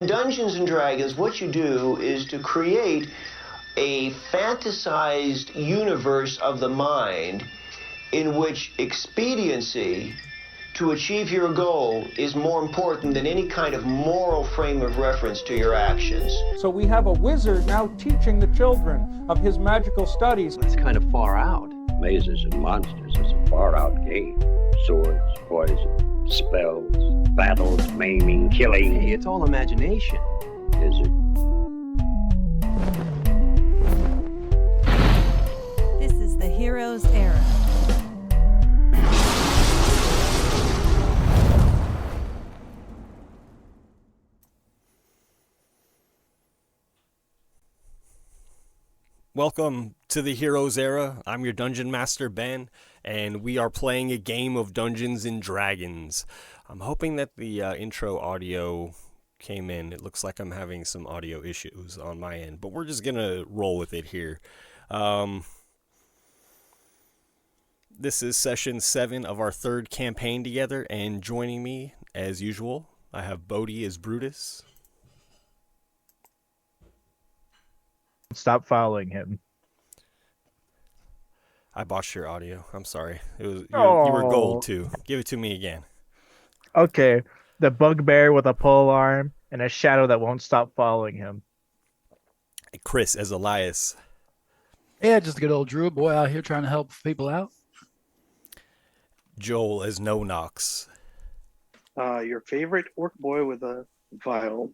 In Dungeons and Dragons, what you do is to create a fantasized universe of the mind in which expediency to achieve your goal is more important than any kind of moral frame of reference to your actions. So we have a wizard now teaching the children of his magical studies. That's kind of far out. Mazes and monsters is a far-out game. Swords, poison, spells, battles, maiming, killing. Hey, it's all imagination. Is it? This is the Heroes Era. Welcome to the Heroes Era. I'm your Dungeon Master, Ben, and we are playing a game of Dungeons and Dragons. I'm hoping that the intro audio came in. It looks like I'm having some audio issues on my end, but we're just going to roll with it here. This is session 7 of our third campaign together, and joining me, as usual, I have Bodhi as Brutus. Stop following him. I botched your audio. I'm sorry. You were gold too. Give it to me again. Okay. The bugbear with a pole arm and a shadow that won't stop following him. Chris as Elias. Yeah, just a good old druid boy out here trying to help people out. Joel as No Nox. Your favorite orc boy with a vial.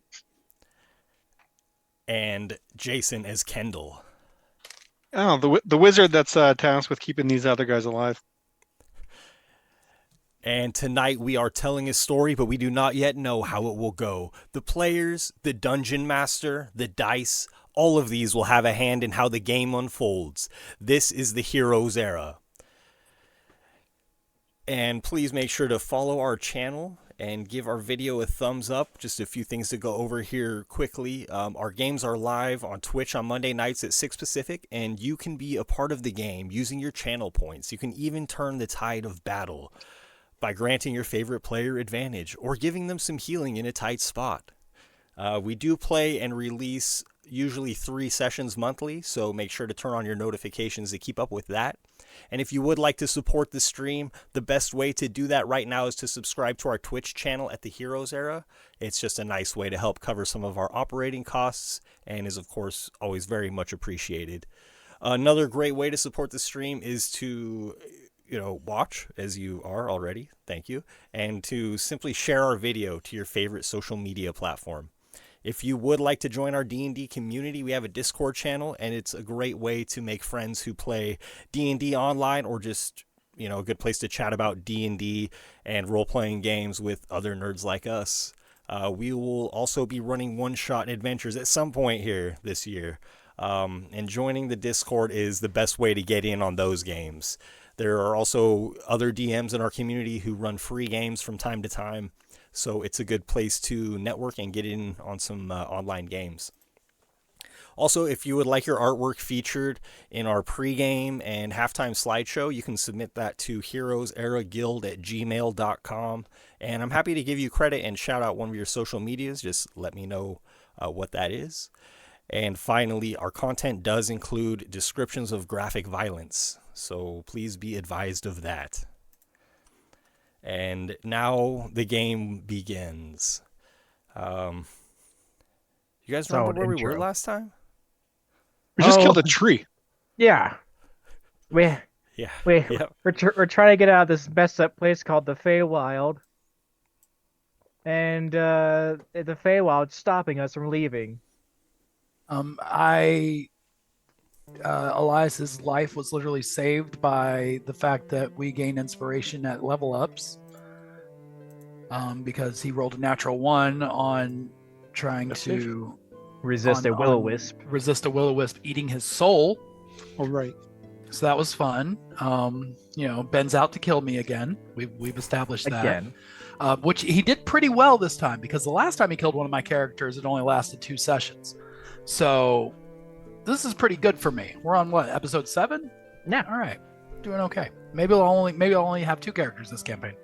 And Jason as Kendall. Oh, the wizard that's tasked with keeping these other guys alive. And tonight we are telling a story, but we do not yet know how it will go. The players, the dungeon master, the dice, all of these will have a hand in how the game unfolds. This is the Heroes Era. And please make sure to follow our channel and give our video a thumbs up. Just a few things to go over here quickly. Our games are live on Twitch on Monday nights at 6 Pacific, and you can be a part of the game using your channel points. You can even turn the tide of battle by granting your favorite player advantage or giving them some healing in a tight spot. We do play and release usually 3 sessions monthly, so make sure to turn on your notifications to keep up with that. And if you would like to support the stream, the best way to do that right now is to subscribe to our Twitch channel at the Heroes Era. It's just a nice way to help cover some of our operating costs and is, of course, always very much appreciated. Another great way to support the stream is to, watch, as you are already, thank you, and to simply share our video to your favorite social media platform. If you would like to join our D&D community, we have a Discord channel, and it's a great way to make friends who play D&D online or just, a good place to chat about D&D and role-playing games with other nerds like us. We will also be running one-shot adventures at some point here this year, and joining the Discord is the best way to get in on those games. There are also other DMs in our community who run free games from time to time. So it's a good place to network and get in on some online games. Also, if you would like your artwork featured in our pregame and halftime slideshow, you can submit that to heroeseraguild@gmail.com. And I'm happy to give you credit and shout out one of your social medias. Just let me know what that is. And finally, our content does include descriptions of graphic violence. So please be advised of that. And now the game begins. You guys remember where we were last time? We just killed a tree. Yeah. We're trying to get out of this messed up place called the Feywild. And the Feywild's stopping us from leaving. Elias's life was literally saved by the fact that we gain inspiration at level ups, because he rolled a natural 1 on trying to resist a will-o-wisp eating his soul. All right. So that was fun. Ben's out to kill me again. We've established that. Again. Which he did pretty well this time, because the last time he killed one of my characters, it only lasted 2 sessions. So this is pretty good for me. We're on what, episode 7? Yeah. All right, doing okay. Maybe I'll only have 2 characters this campaign.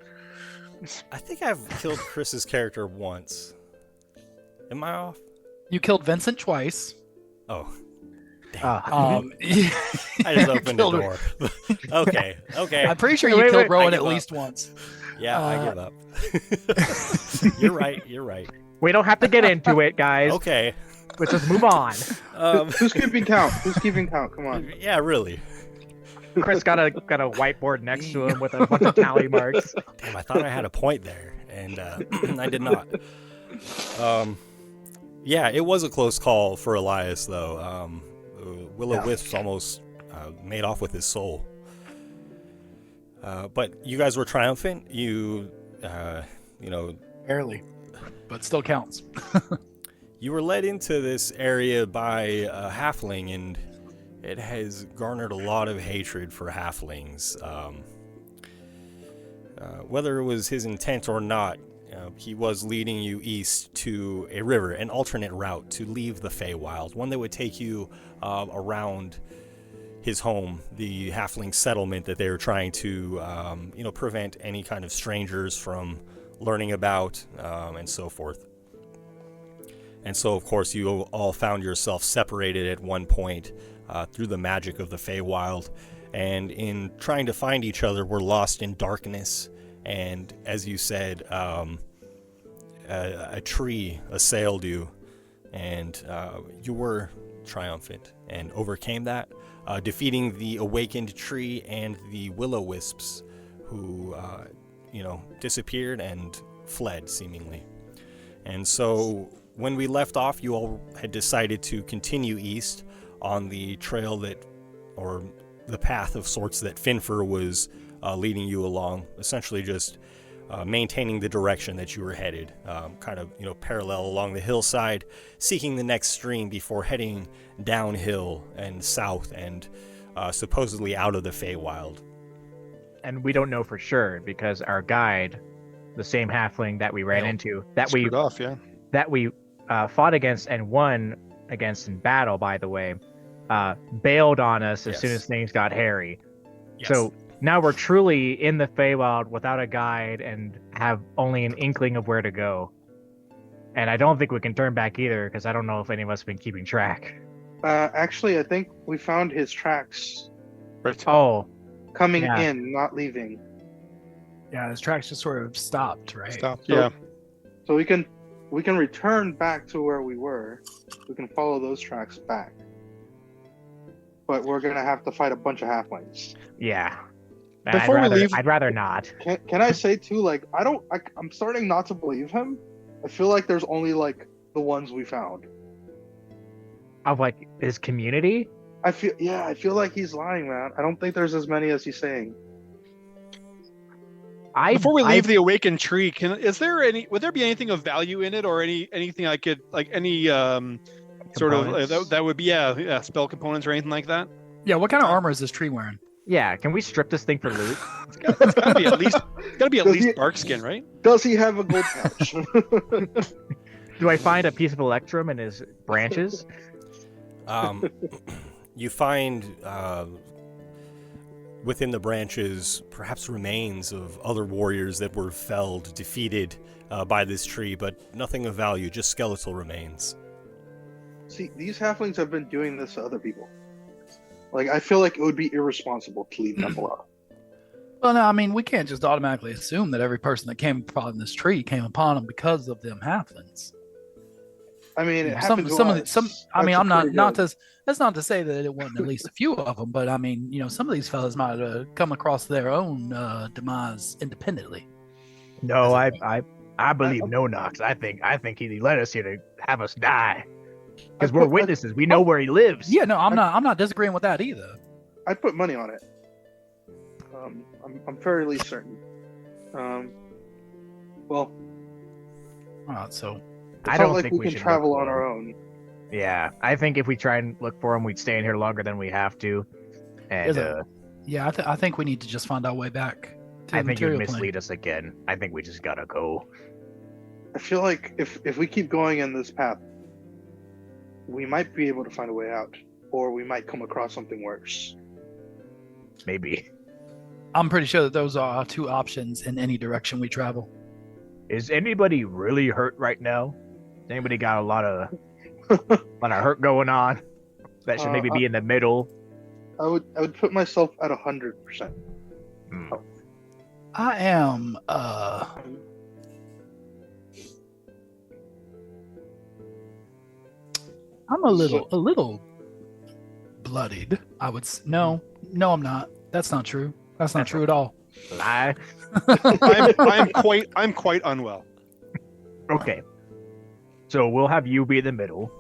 I think I've killed Chris's character once. Am I off? You killed Vincent twice. Oh. I just opened the door. Okay. I'm pretty sure you killed Rowan at least once. Yeah, I give up. You're right. We don't have to get into it, guys. Okay. Let's just move on. Who's keeping count? Come on. Yeah, really. Chris got a whiteboard next to him with a bunch of tally marks. Damn, I thought I had a point there, and I did not. Yeah, it was a close call for Elias, though. Will-O-Wisps almost made off with his soul. But you guys were triumphant. You know... Barely, but still counts. You were led into this area by a halfling, and it has garnered a lot of hatred for halflings. Whether it was his intent or not, he was leading you east to a river, an alternate route to leave the Feywild, one that would take you around his home, the halfling settlement that they were trying to, prevent any kind of strangers from learning about, and so forth. And so, of course, you all found yourself separated at one point through the magic of the Feywild, and in trying to find each other, were lost in darkness. And as you said, a tree assailed you, and you were triumphant and overcame that, defeating the awakened tree and the will-o-wisps, who disappeared and fled seemingly. And so when we left off, you all had decided to continue east on the trail or the path of sorts that Finfer was leading you along, essentially just maintaining the direction that you were headed, parallel along the hillside, seeking the next stream before heading downhill and south and supposedly out of the Feywild. And we don't know for sure because our guide, the same halfling that we ran into, that we fought against and won against in battle, by the way, bailed on us as soon as things got hairy. Yes. So now we're truly in the Feywild without a guide and have only an inkling of where to go. And I don't think we can turn back either because I don't know if any of us have been keeping track. Actually, I think we found his tracks. Right. Oh. Coming in, not leaving. Yeah, his tracks just sort of stopped, right? So we can return back to where we were. We can follow those tracks back. But we're gonna have to fight a bunch of halflings. Yeah. I'd rather not. Can I say too? Like, I'm starting not to believe him. I feel like there's only like the ones we found. Of like his community? I feel like he's lying, man. I don't think there's as many as he's saying. Before we leave the awakened tree, would there be anything of value in it, or anything I could any sort of that would be spell components or anything like that? Yeah, what kind of armor is this tree wearing? Yeah, can we strip this thing for loot? It's gotta be at least bark skin, right? Does he have a gold pouch? Do I find a piece of electrum in his branches? You find within the branches perhaps remains of other warriors that were felled, defeated by this tree, but nothing of value, just skeletal remains. See, these halflings have been doing this to other people. Like, I feel like it would be irresponsible to leave them alone. Well, no, I mean, we can't just automatically assume that every person that came upon this tree came upon them because of them halflings. I mean, that's not to say that it wasn't at least a few of them, but I mean, some of these fellas might have come across their own demise independently. No, I believe no Nox. I think he led us here to have us die. Because we're witnesses. We know where he lives. Yeah, no, I'm not disagreeing with that either. I'd put money on it. I'm fairly certain. So I don't think we can travel on our own. Yeah, I think if we try and look for him, we'd stay in here longer than we have to. And I think we need to just find our way back. I think you'd mislead us again. I think we just gotta go. I feel like if we keep going in this path, we might be able to find a way out, or we might come across something worse. Maybe. I'm pretty sure that those are our two options in any direction we travel. Is anybody really hurt right now? Anybody got a lot of hurt going on? That should maybe be in the middle. I would put myself at 100%. I am I'm a little bloodied. I would no, I'm not. That's not true. That's not true at all. Lie. I'm quite unwell. Okay. So we'll have you be in the middle,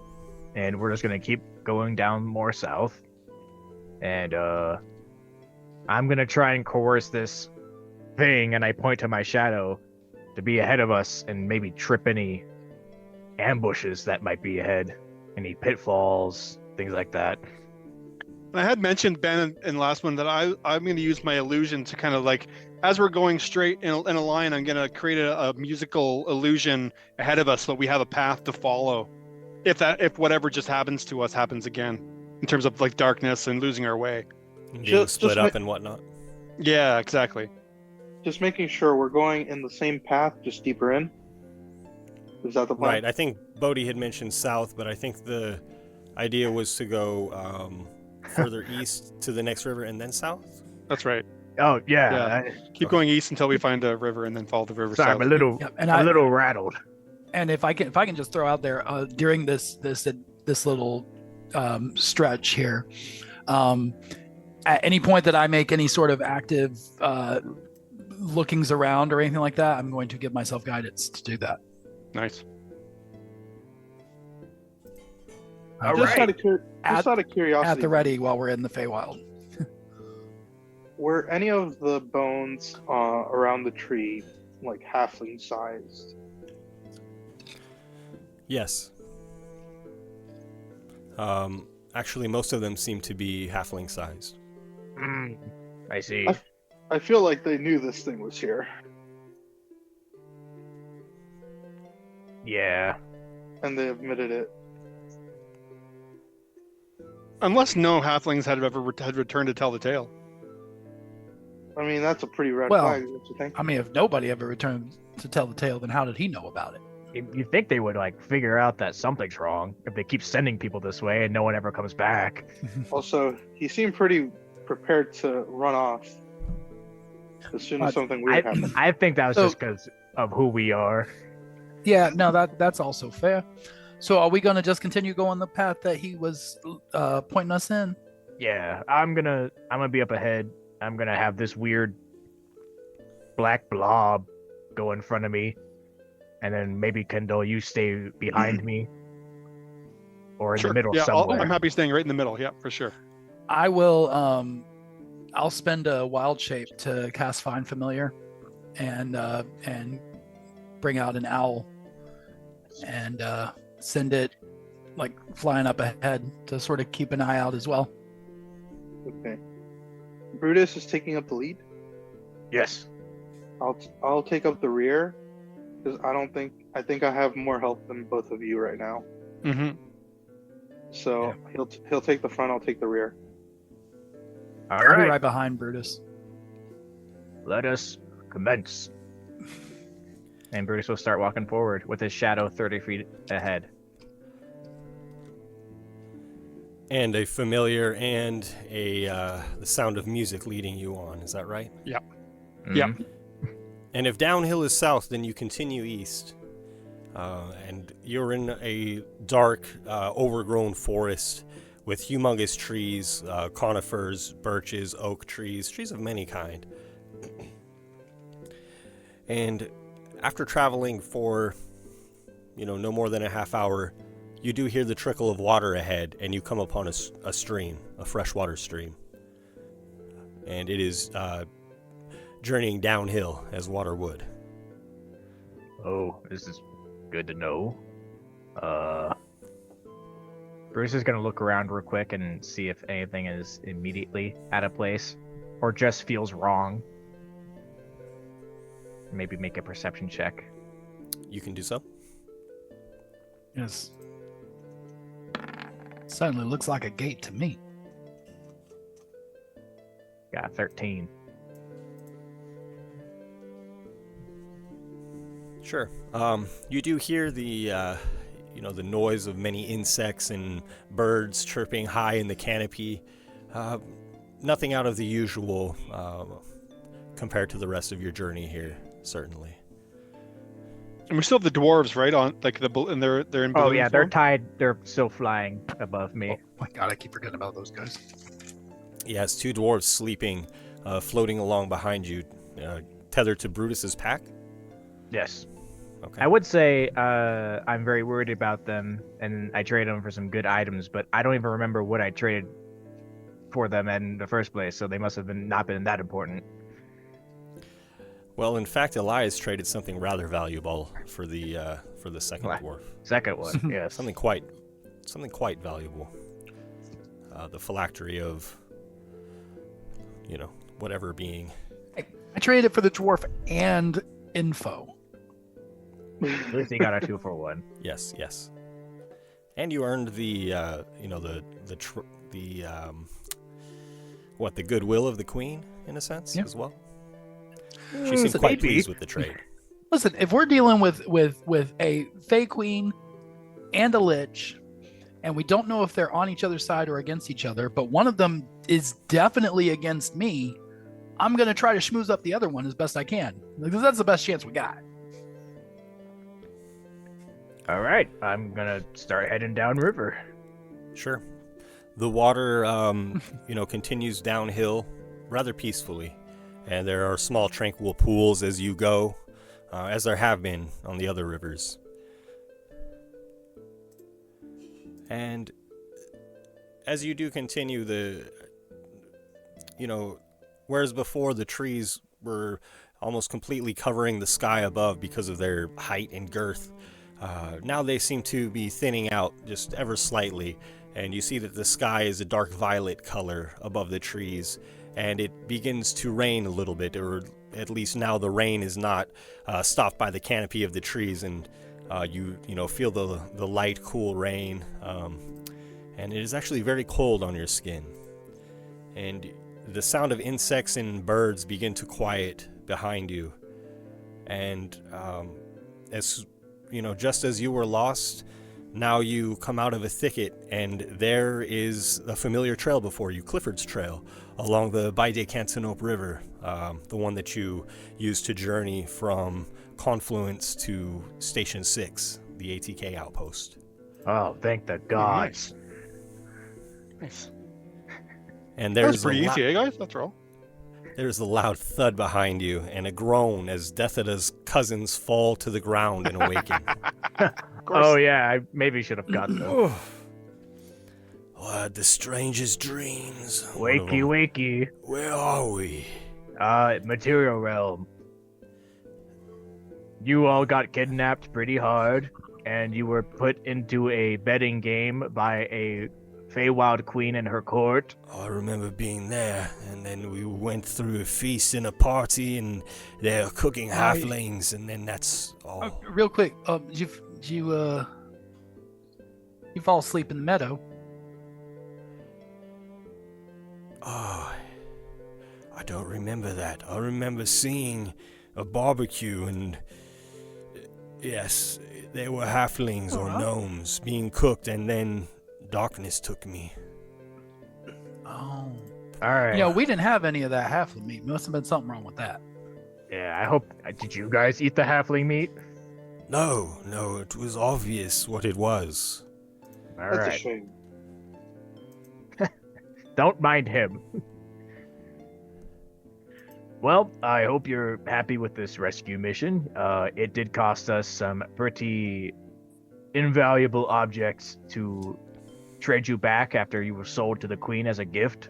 and we're just gonna keep going down more south. And I'm gonna try and coerce this thing, and I point to my shadow to be ahead of us and maybe trip any ambushes that might be ahead, any pitfalls, things like that. I had mentioned, Ben, in the last one that I'm going to use my illusion to kind of like, as we're going straight in a line, I'm going to create a musical illusion ahead of us so we have a path to follow. If whatever just happens to us happens again, in terms of like darkness and losing our way. Being split up and whatnot. Yeah, exactly. Just making sure we're going in the same path, just deeper in. Is that the plan? Right. I think Bodhi had mentioned south, but I think the idea was to go further east to the next river and then south. That's right. Oh yeah. Keep going east until we find a river and then follow the river. Sorry, south. I'm a little rattled. And if I can just throw out there during this little stretch here, at any point that I make any sort of active lookings around or anything like that, I'm going to give myself guidance to do that. Nice. Just out of curiosity, at the ready while we're in the Feywild. Were any of the bones around the tree like halfling sized? Yes. Actually, most of them seem to be halfling sized. I see. I feel like they knew this thing was here. Yeah. And they admitted it. Unless no halflings had returned to tell the tale. I mean, that's a pretty red flag, don't you think? I mean, if nobody ever returned to tell the tale, then how did he know about it? You think they would like figure out that something's wrong if they keep sending people this way and no one ever comes back. Also, he seemed pretty prepared to run off as soon as something weird happened. I think that was just because of who we are. Yeah, no, that's also fair. So are we going to just continue going the path that he was pointing us in? Yeah, I'm gonna be up ahead. I'm gonna have this weird black blob go in front of me, and then maybe Kendall, you stay behind me, or in the middle somewhere. I'm happy staying right in the middle. Yeah, for sure. I will. I'll spend a wild shape to cast Find Familiar, and bring out an owl, and send it like flying up ahead to sort of keep an eye out as well. Okay. Brutus is taking up the lead. Yes. I'll take up the rear because I think I have more health than both of you right now. Mm-hmm. So he'll take the front. I'll take the rear. I'll be right behind Brutus. Let us commence. And Brutus will start walking forward with his shadow 30 feet ahead. And a familiar and the sound of music leading you on. Is that right? Yep. Mm-hmm. Yep. And if downhill is south, then you continue east. And you're in a dark, overgrown forest with humongous trees, conifers, birches, oak trees of many kind. And after traveling for, no more than a half hour, you do hear the trickle of water ahead, and you come upon a stream, a freshwater stream. And it is journeying downhill as water would. Oh, this is good to know. Bruce is going to look around real quick and see if anything is immediately out of place or just feels wrong. Maybe make a perception check. You can do so. Yes. Certainly looks like a gate to me. Got 13. Sure. You do hear the the noise of many insects and birds chirping high in the canopy. Nothing out of the usual compared to the rest of your journey here, certainly. And we still have the dwarves, right? On like and they're in. Oh yeah, they're tied. They're still flying above me. Oh my god, I keep forgetting about those guys. Yes, 2 dwarves sleeping, floating along behind you, tethered to Brutus's pack. Yes. Okay. I would say I'm very worried about them, and I traded them for some good items, but I don't even remember what I traded for them in the first place, so they must have not been that important. Well, in fact, Elias traded something rather valuable for the second dwarf. Second one, yes. something quite valuable. The phylactery of, whatever being. I traded it for the dwarf and info. At least he got a 2 for 1. Yes. And you earned the goodwill of the queen in a sense as well. She seemed quite pleased with the trade. Listen, if we're dealing with a Fey Queen and a Lich, and we don't know if they're on each other's side or against each other, but one of them is definitely against me, I'm going to try to schmooze up the other one as best I can, because that's the best chance we got. All right, I'm going to start heading downriver. Sure. The water, continues downhill rather peacefully, and there are small tranquil pools as you go, as there have been on the other rivers. And as you do continue, whereas before the trees were almost completely covering the sky above because of their height and girth, now they seem to be thinning out just ever slightly, and you see that the sky is a dark violet color above the trees, and it begins to rain a little bit, or at least now the rain is not stopped by the canopy of the trees, and you feel the light, cool rain, and it is actually very cold on your skin. And the sound of insects and birds begin to quiet behind you, and just as you were lost, now you come out of a thicket, and there is a familiar trail before you, Clifford's Trail, along the Baie des Cantinope River, the one that you used to journey from Confluence to Station 6, the ATK outpost. Oh, thank the gods. Nice. And there's That's pretty easy, guys? That's all. There's a loud thud behind you, and a groan as Deathada's cousins fall to the ground and awaken. Oh yeah, I maybe should have gotten them. What the strangest dreams. Wakey. Where are we? Material realm. You all got kidnapped pretty hard, and you were put into a betting game by a Feywild queen and her court. I remember being there, and then we went through a feast and a party, and they're cooking halflings, and then that's all. Real quick, did you fall asleep in the meadow? Oh, I don't remember that. I remember seeing a barbecue, and yes, they were halflings or gnomes being cooked, and then darkness took me. Oh. All right. We didn't have any of that halfling meat. Must have been something wrong with that. Yeah, I hope... Did you guys eat the halfling meat? No, it was obvious what it was. All That's right. a shame. Don't mind him. Well, I hope you're happy with this rescue mission. It did cost us some pretty invaluable objects to trade you back after you were sold to the queen as a gift.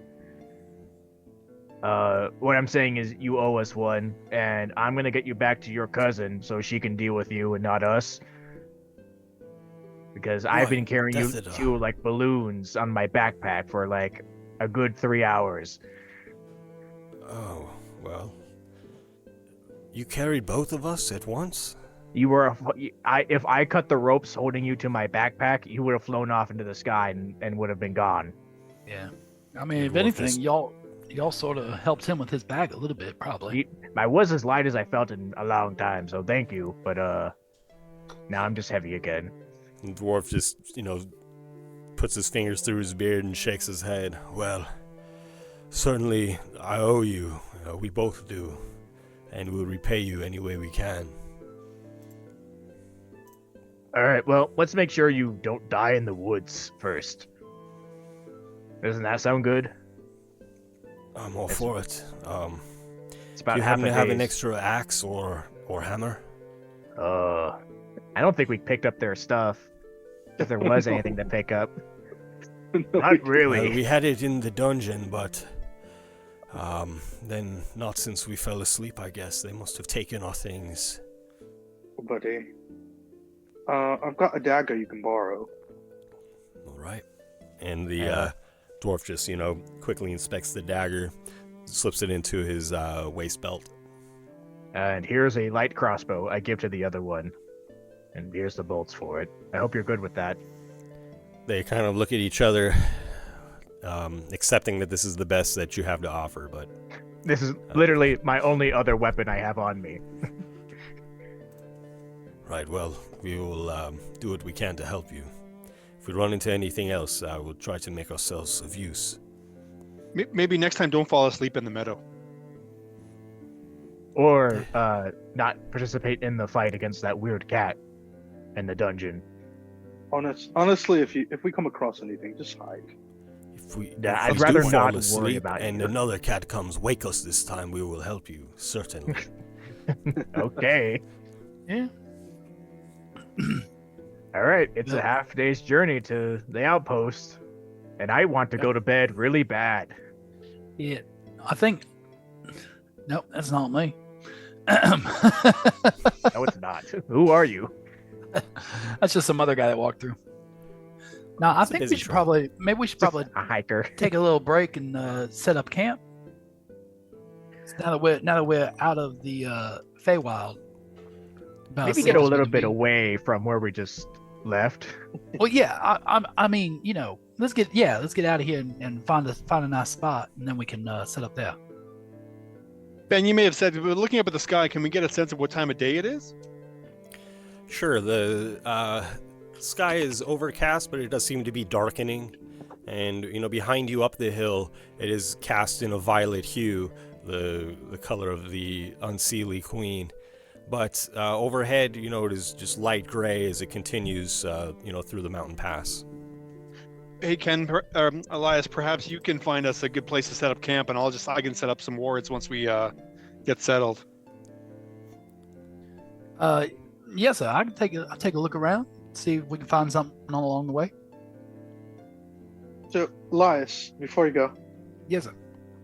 What I'm saying is you owe us one, and I'm gonna get you back to your cousin so she can deal with you and not us. Because I've been carrying you two like balloons on my backpack for like a good 3 hours. Oh, well. You carried both of us at once? You were, if I cut the ropes holding you to my backpack, you would have flown off into the sky and would have been gone. Yeah. I mean, if anything, y'all sort of helped him with his bag a little bit, probably. I was as light as I felt in a long time, so thank you. But now I'm just heavy again. And the dwarf just, puts his fingers through his beard and shakes his head. Well, certainly I owe you. We both do. And we'll repay you any way we can. All right, well, let's make sure you don't die in the woods first. Doesn't that sound good? I'm all for it. It's about do you half happen a to have an day's- extra axe or hammer? I don't think we picked up their stuff. If there was anything to pick up. Not really. We had it in the dungeon, but then not since we fell asleep, I guess. They must have taken our things. Buddy, I've got a dagger you can borrow. All right. And the dwarf just, quickly inspects the dagger, slips it into his waist belt. And here's a light crossbow I give to the other one. And here's the bolts for it. I hope you're good with that. They kind of look at each other, accepting that this is the best that you have to offer, but... This is literally my only other weapon I have on me. Right, well, we will do what we can to help you. If we run into anything else, we'll try to make ourselves of use. Maybe next time don't fall asleep in the meadow. Or not participate in the fight against that weird cat in the dungeon. Honestly, if we come across anything, just hide. I'd we rather do not fall asleep worry about and you. another cat comes, wake us this time, we will help you, certainly. Okay. Yeah. All right, it's a half day's journey to the outpost, and I want to go to bed really bad. Yeah, I think. Nope, that's not me. No, it's not. Who are you? That's just some other guy that walked through. Now, I It's a think busy we should trail. probably A hiker. take a little break and set up camp. Now that we're out of the Feywild. About Maybe as get safe a as we little can bit be. away from where we just left. Well, yeah, I mean, let's get out of here and find a nice spot, and then we can set up there. Ben, you may have said, but looking up at the sky, can we get a sense of what time of day it is? Sure, the sky is overcast, but it does seem to be darkening. And, behind you up the hill, it is cast in a violet hue, the color of the unseelie queen. But overhead, it is just light gray as it continues, through the mountain pass. Hey, Ken, Elias, perhaps you can find us a good place to set up camp, and I can set up some wards once we get settled. Yes, sir. I can take a look around, see if we can find something along the way. So, Elias, before you go, Yes,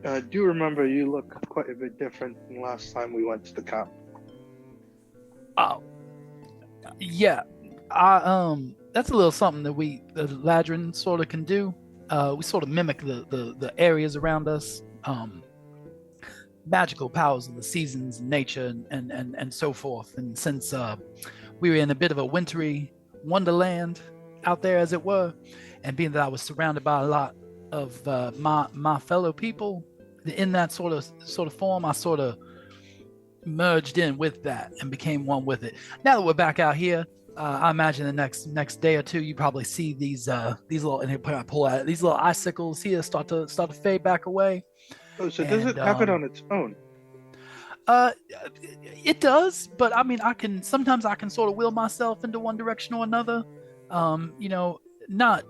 sir. do remember you look quite a bit different than last time we went to the camp. Oh, yeah. That's a little something that the Ladrin sort of can do. We sort of mimic the areas around us, magical powers of the seasons, and nature, and so forth. And since we were in a bit of a wintry wonderland out there, as it were, and being that I was surrounded by a lot of my fellow people in that sort of form, I sort of merged in with that and became one with it. Now that we're back out here, I imagine the next day or two, you probably see these little, and I pull out these little icicles here start to fade back away. Oh, so does it happen on its own? It does, but I mean, sometimes I can sort of will myself into one direction or another. Not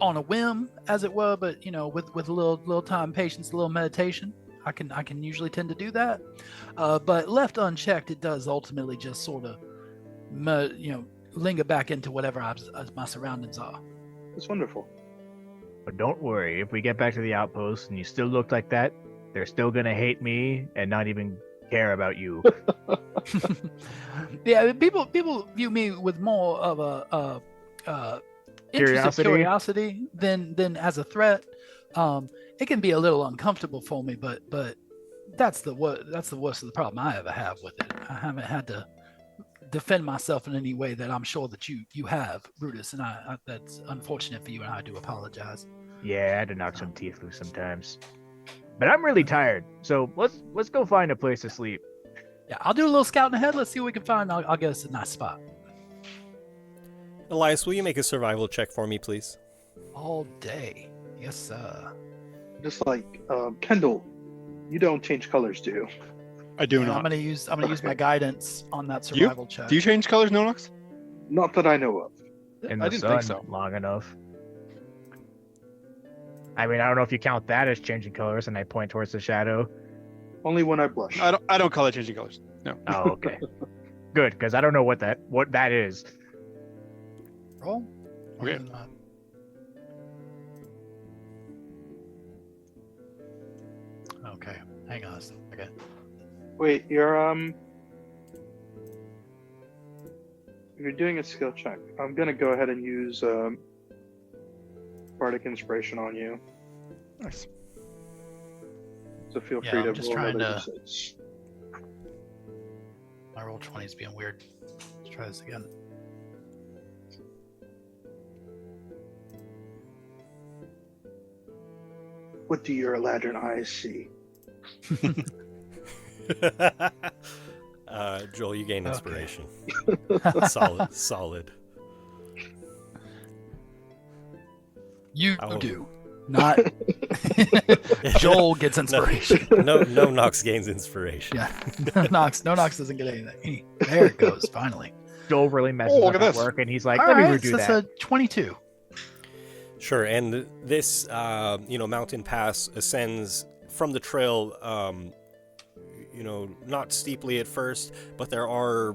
on a whim, as it were, but with a little time, patience, a little meditation, I can usually tend to do that. But left unchecked, it does ultimately just sort of, linger back into whatever my surroundings are. It's wonderful. But don't worry, if we get back to the outpost and you still look like that, they're still gonna hate me and not even care about you. Yeah, people view me with more of a interest of curiosity than as a threat. It can be a little uncomfortable for me, but that's the worst of the problem I ever have with it. I haven't had to defend myself in any way that I'm sure that you have, Brutus, and I that's unfortunate for you, and I do apologize. Yeah, I had to knock some teeth loose sometimes. But I'm really tired, so let's go find a place to sleep. Yeah, I'll do a little scouting ahead. Let's see what we can find. I'll get us a nice spot. Elias, will you make a survival check for me, please? All day. Yes, sir. Just like Kendall, you don't change colors, do you? I do And not. I'm gonna use my guidance on that survival check. Do you change colors, Nonox? Not that I know of. In I the didn't sun think so. long enough. I mean, I don't know if you count that as changing colors, and I point towards the shadow. Only when I blush. I don't color changing colors. No. Oh, okay. Good, because I don't know what that is. Roll. Okay. Okay. Hang on a second. Wait, you're doing a skill check. I'm gonna go ahead and use Bardic Inspiration on you. Nice. So feel Yeah, free I'm to just roll trying another to- d6. My roll 20 is being weird. Let's try this again. What do your Eladrin eyes see? Joel, you gain Okay. inspiration. Solid. You I will- do. Not Joel gets inspiration. No Nox gains inspiration. Yeah. No Nox doesn't get anything. There it goes, finally. Joel really messes look up at at this. work, and he's like, All "Let me right, redo so that." that's a 22. Sure, and this mountain pass ascends from the trail, not steeply at first, but there are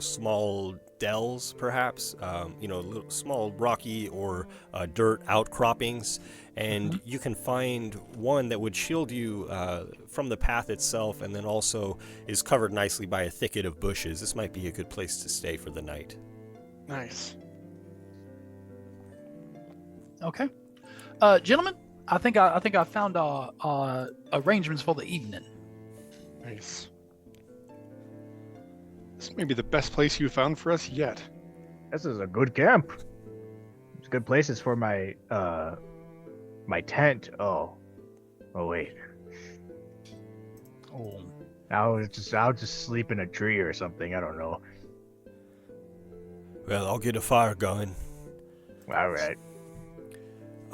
small dells, perhaps, little small rocky or dirt outcroppings, and you can find one that would shield you from the path itself, and then also is covered nicely by a thicket of bushes. This might be a good place to stay for the night. Nice. Okay. Gentlemen, I think I found arrangements for the evening. Nice. This may be the best place you found for us yet. This is a good camp. It's good places for my my tent. Oh wait. Oh. I'll just sleep in a tree or something. I don't know. Well, I'll get a fire going. All right.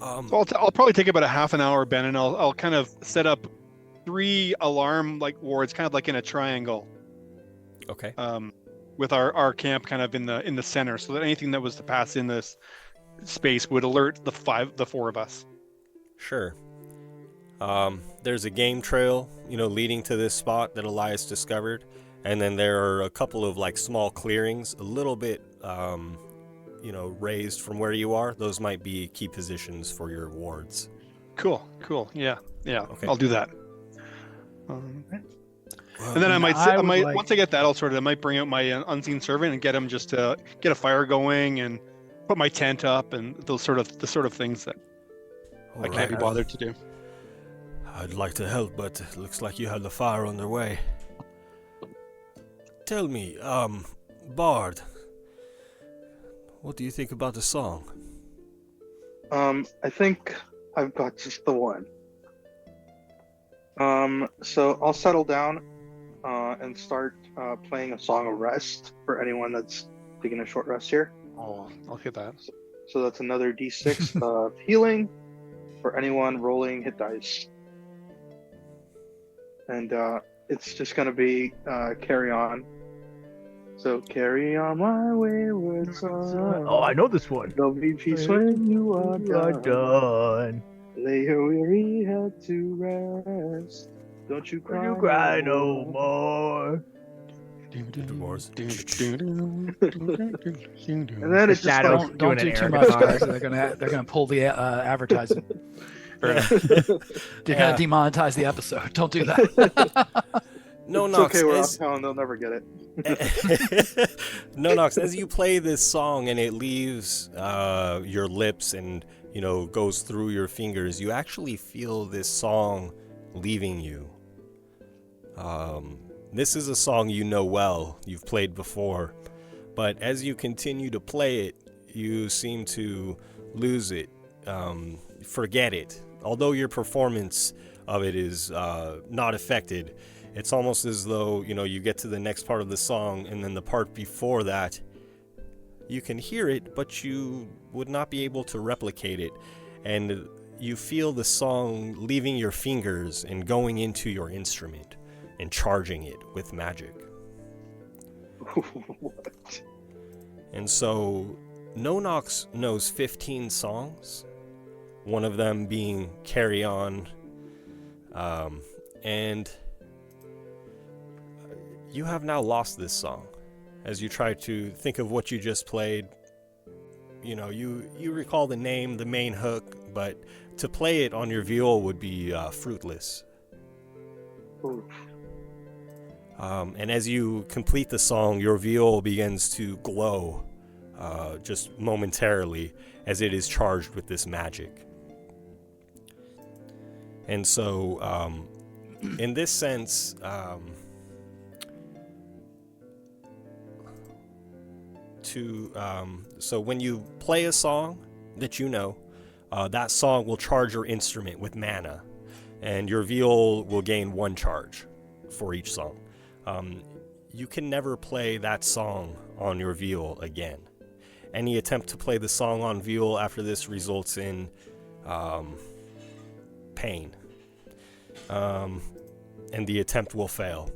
So I'll probably take about a half an hour, Ben, and I'll kind of set up 3 alarm wards, kind of like in a triangle. Okay. With our camp kind of in the center, so that anything that was to pass in this space would alert the 4 of us. Sure. There's a game trail, leading to this spot that Elias discovered, and then there are a couple of small clearings, a little bit, raised from where you are. Those might be key positions for your wards. Cool. Yeah. Okay. I'll do that. And then I might once I get that all sorted, I might bring out my unseen servant and get him just to get a fire going and put my tent up and the sort of things that I can't be bothered to do. I'd like to help, but it looks like you had the fire on their way. Tell me, Bard, what do you think about the song? I think I've got just the one. So I'll settle down and start playing a song of rest for anyone that's taking a short rest here. Oh, I'll hit that. So that's another d6 of healing for anyone rolling hit dice. And it's just going to be carry on. So carry on my wayward son. Oh, I know this one. There'll be peace when you are done. Lay your weary head to rest. Don't you cry, no more. And then it's just Shadows like, Don't do too much, guys. They're gonna pull the advertising. They're gonna demonetize the episode. Don't do that. No, it's Nox, okay, we're off town, they'll never get it. No, Nox, as you play this song and it leaves your lips and goes through your fingers, you actually feel this song leaving you. This is a song you know well, you've played before, but as you continue to play it, you seem to lose it, forget it. Although your performance of it is not affected, it's almost as though you get to the next part of the song and then the part before that You can hear it, but you would not be able to replicate it. And you feel the song leaving your fingers and going into your instrument and charging it with magic. What? And so Nonox knows 15 songs, one of them being Carry On. And you have now lost this song. As you try to think of what you just played, you know, you recall the name, the main hook, but to play it on your viol would be fruitless. And as you complete the song, your viol begins to glow just momentarily as it is charged with this magic. And so, in this sense, so when you play a song that you know, that song will charge your instrument with mana, and your viol will gain 1 charge for each song. You can never play that song on your viol again. Any attempt to play the song on viol after this results in pain, and the attempt will fail.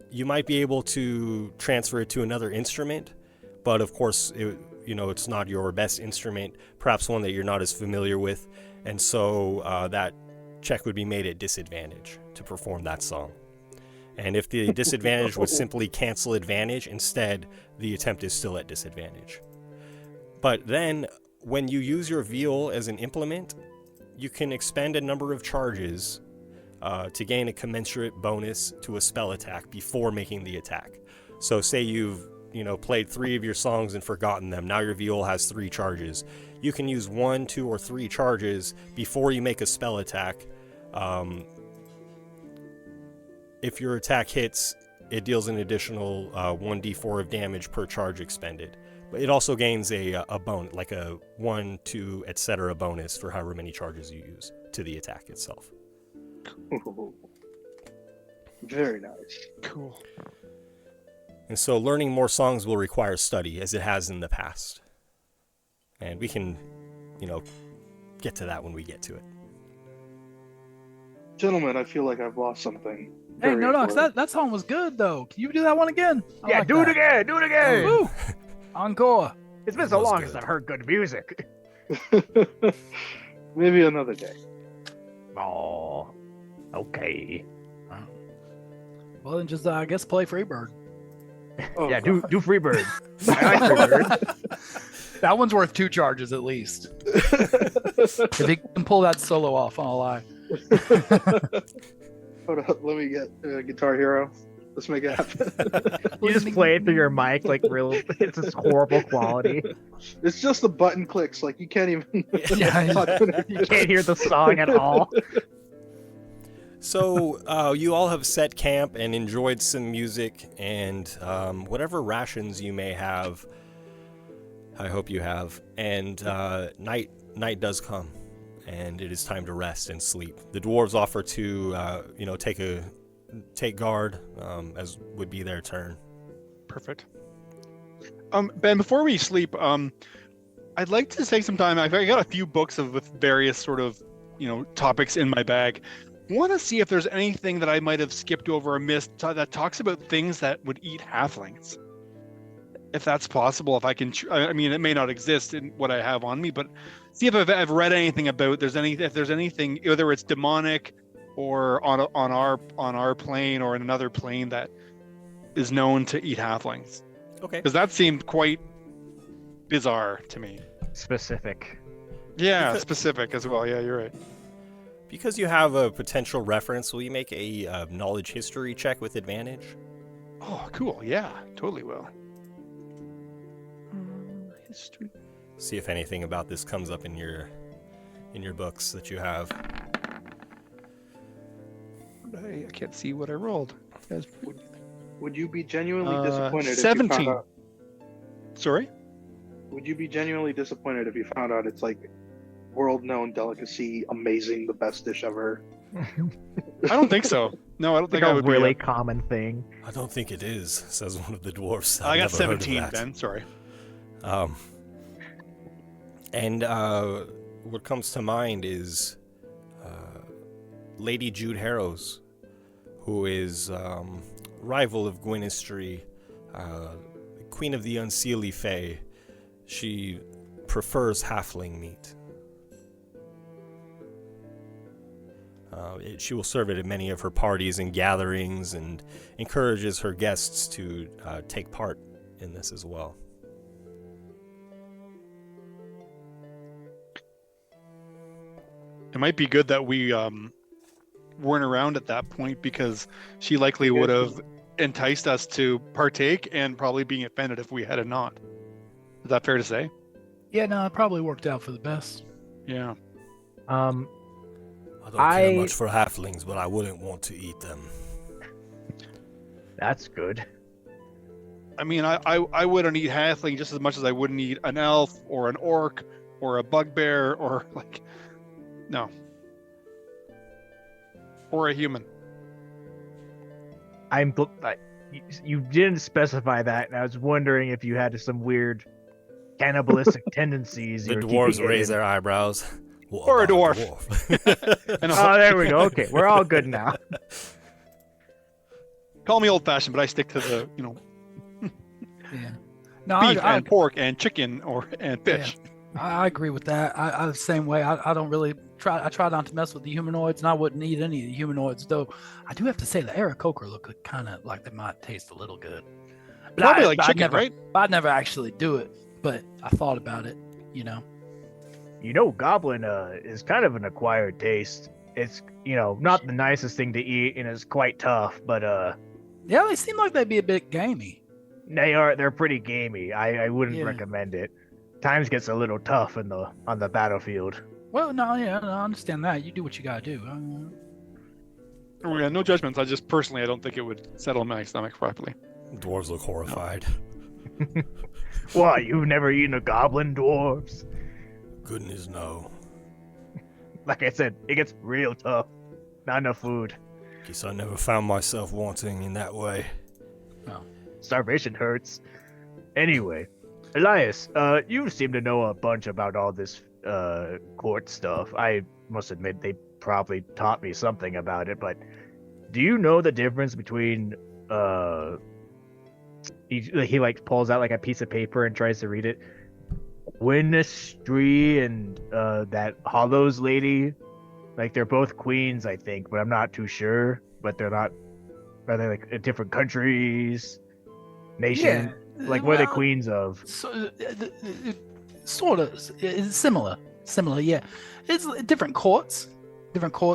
You might be able to transfer it to another instrument, but of course, it's not your best instrument, perhaps one that you're not as familiar with, and so that check would be made at disadvantage to perform that song. And if the disadvantage would simply cancel advantage, instead, the attempt is still at disadvantage. But then, when you use your viol as an implement, you can expend a number of charges to gain a commensurate bonus to a spell attack before making the attack. So say you've played 3 of your songs and forgotten them. Now your viol has 3 charges. You can use 1, 2, or 3 charges before you make a spell attack. If your attack hits, it deals an additional 1d4 of damage per charge expended. But it also gains a bonus, like a 1, 2, etc. bonus for however many charges you use to the attack itself. Cool. Very nice. Cool. And so learning more songs will require study, as it has in the past. And we can, get to that when we get to it. Gentlemen, I feel like I've lost something. Hey, Nonox, that song was good, though. Can you do that one again? Yeah, do it again. Do it again. Woo. Encore. It's been so long since I've heard good music. Maybe another day. Oh, okay. Well, then just, I guess, play Freebird. Oh, yeah, do Freebird. I like Freebird. That one's worth 2 charges at least. If he can pull that solo off, I'll lie. Hold up, let me get Guitar Hero. Let's make it happen. You just play it through your mic, like it's this horrible quality. It's just the button clicks, like you can't even. You can't hear the song at all. So you all have set camp and enjoyed some music, and whatever rations you may have, I hope you have. And night does come, and it is time to rest and sleep. The dwarves offer to take guard, as would be their turn. Perfect. Ben, before we sleep, I'd like to take some time. I've got a few books with various sort of topics in my bag. Want to see if there's anything that I might have skipped over or missed that talks about things that would eat halflings. If that's possible, if I can, I mean, it may not exist in what I have on me, but see if I've read anything about if there's anything, whether it's demonic or on our plane or in another plane that is known to eat halflings. Okay. Because that seemed quite bizarre to me. Specific. Yeah, specific as well. Yeah, you're right. Because you have a potential reference, will you make a knowledge history check with advantage? Oh, cool. Yeah, totally will. History. See if anything about this comes up in your books that you have. I can't see what I rolled. Would you be genuinely disappointed 17. if you found out? Sorry? Would you be genuinely disappointed if you found out it's like world-known delicacy, amazing, the best dish ever? I don't think so. No, I don't think I a would really be. common thing. I don't think it is, says one of the dwarfs. I got I've never heard of 17, that. Ben. Sorry. And what comes to mind is Lady Jude Harrows, who is rival of Gwynistry, Queen of the Unseelie Fae. She prefers halfling meat. She will serve it at many of her parties and gatherings and encourages her guests to take part in this as well. It might be good that we weren't around at that point, because she likely would have enticed us to partake and probably being offended if we had it not. Is that fair to say? Yeah, no, it probably worked out for the best. Yeah. I don't care much for halflings, but I wouldn't want to eat them. That's good. I mean, I wouldn't eat halfling just as much as I wouldn't eat an elf or an orc or a bugbear or like, no. Or a human. You didn't specify that, and I was wondering if you had some weird cannibalistic tendencies. The dwarves raise their eyebrows. Or a dwarf. Oh, there we go. Okay, we're all good now. Call me old-fashioned, but I stick to the, Yeah. No, beef and pork and chicken and fish. Yeah, I agree with that. I the same way. I don't really try. I try not to mess with the humanoids, and I wouldn't eat any of the humanoids. Though I do have to say the Aarakocra look kind of like they might taste a little good. But Probably like chicken, right? I'd never actually do it, but I thought about it. Goblin is kind of an acquired taste. It's not the nicest thing to eat, and it's quite tough. But yeah, they seem like they'd be a bit gamey. They're pretty gamey. I wouldn't recommend it. Times gets a little tough on the battlefield. Well, no, yeah, I understand that. You do what you gotta do. Yeah, no judgments. I just personally, I don't think it would settle my stomach properly. Dwarves look horrified. What? You've never eaten a goblin, dwarves? Goodness, no. Like I said, it gets real tough. Not enough food. Guess I never found myself wanting in that way. Oh, starvation hurts. Anyway, Elias, you seem to know a bunch about all this court stuff. I must admit they probably taught me something about it, but do you know the difference between he like pulls out like a piece of paper and tries to read it, Gwynistry and that Hollows lady? Like they're both queens, I think, but I'm not too sure. But they're not. Are they like different countries, nation? Yeah, like what are they queens of? Sort of similar. Yeah, it's different courts.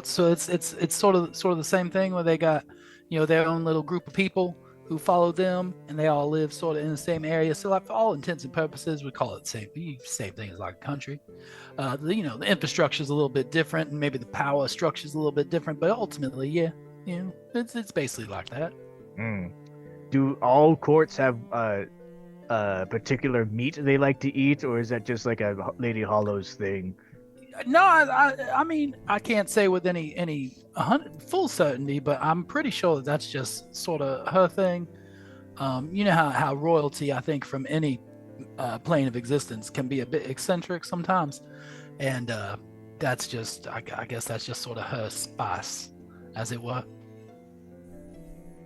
So it's sort of the same thing where they got their own little group of people who follow them, and they all live sort of in the same area. So like for all intents and purposes, we call it the same thing as like a country. The infrastructure is a little bit different, and maybe the power structure is a little bit different, but ultimately, it's basically like that. Do all courts have a particular meat they like to eat, or is that just like a Lady Hollows thing? No, I mean, I can't say with any full certainty, but I'm pretty sure that's just sort of her thing. You know how royalty, I think, from any plane of existence can be a bit eccentric sometimes, and that's just, I guess that's just sort of her spice, as it were.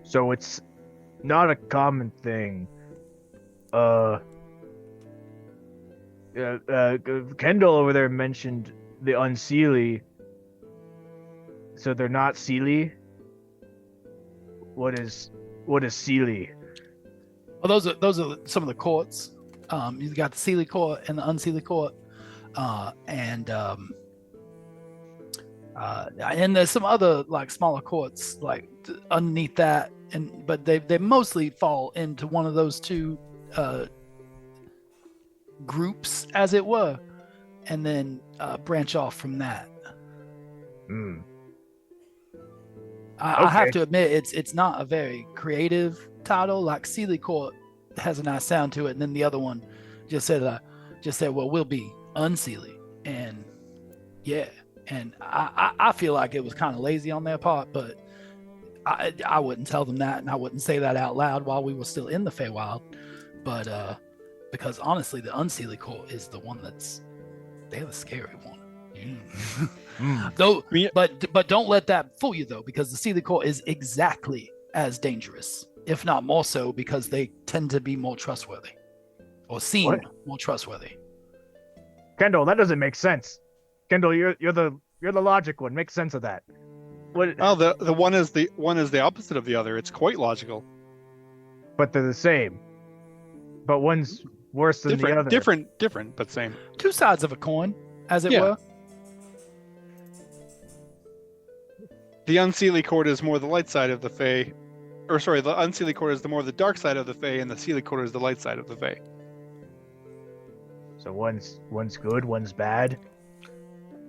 So it's not a common thing. Kendall over there mentioned the Unseelie. So they're not Seelie? What is Seelie? Well, those are some of the courts. You've got the Seelie court and the Unseelie court, and there's some other like smaller courts like underneath that, but they mostly fall into one of those two groups, as it were, and then branch off from that. I have to admit, it's not a very creative title. Like Seelie Court has a nice sound to it, and then the other one just said, well, we'll be Unseelie, and yeah, And I feel like it was kind of lazy on their part, but I wouldn't tell them that, and I wouldn't say that out loud while we were still in the Feywild. But because honestly, the Unseelie Court is the one they're the scary one. Though, but don't let that fool you though, because the Seelie Court is exactly as dangerous, if not more so, because they tend to be more trustworthy, or seem more trustworthy. Kendall, that doesn't make sense. Kendall, you're the logic one. Make sense of that. What? Oh, the one is the opposite of the other. It's quite logical. But they're the same. But one's worse than the other. Different, but same. Two sides of a coin, as it were. The Unseelie Court is more the light side of the Fae. Or sorry, the Unseelie Court is more the dark side of the Fae, and the Seelie Court is the light side of the Fae. So one's good, one's bad.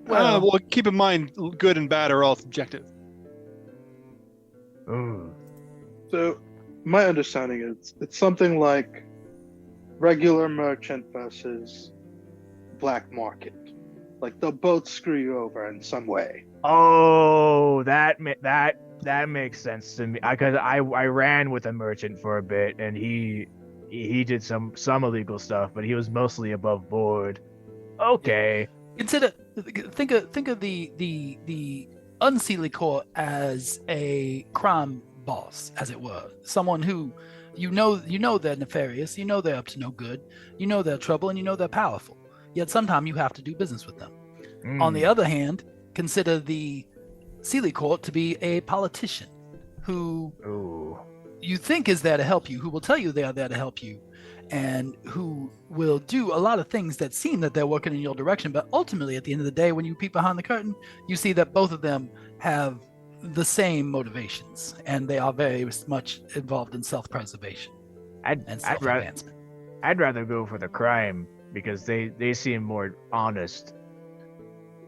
Well, keep in mind, good and bad are all subjective. Ooh. So, my understanding is it's something like regular merchant versus black market. Like they'll both screw you over in some way. Oh, that makes sense to me. Because I ran with a merchant for a bit, and he did some illegal stuff, but he was mostly above board. Okay. Think of the Unseelie Court as a crime boss, as it were. Someone who you know they're nefarious, you know they're up to no good, you know they're trouble, and you know they're powerful. Yet sometimes you have to do business with them. On the other hand, consider the Seelie Court to be a politician who you think is there to help you, who will tell you they are there to help you, and who will do a lot of things that seem that they're working in your direction. But ultimately, at the end of the day, when you peek behind the curtain, you see that both of them have the same motivations, and they are very much involved in self-preservation and self-advancement. I'd rather go for the crime because they seem more honest.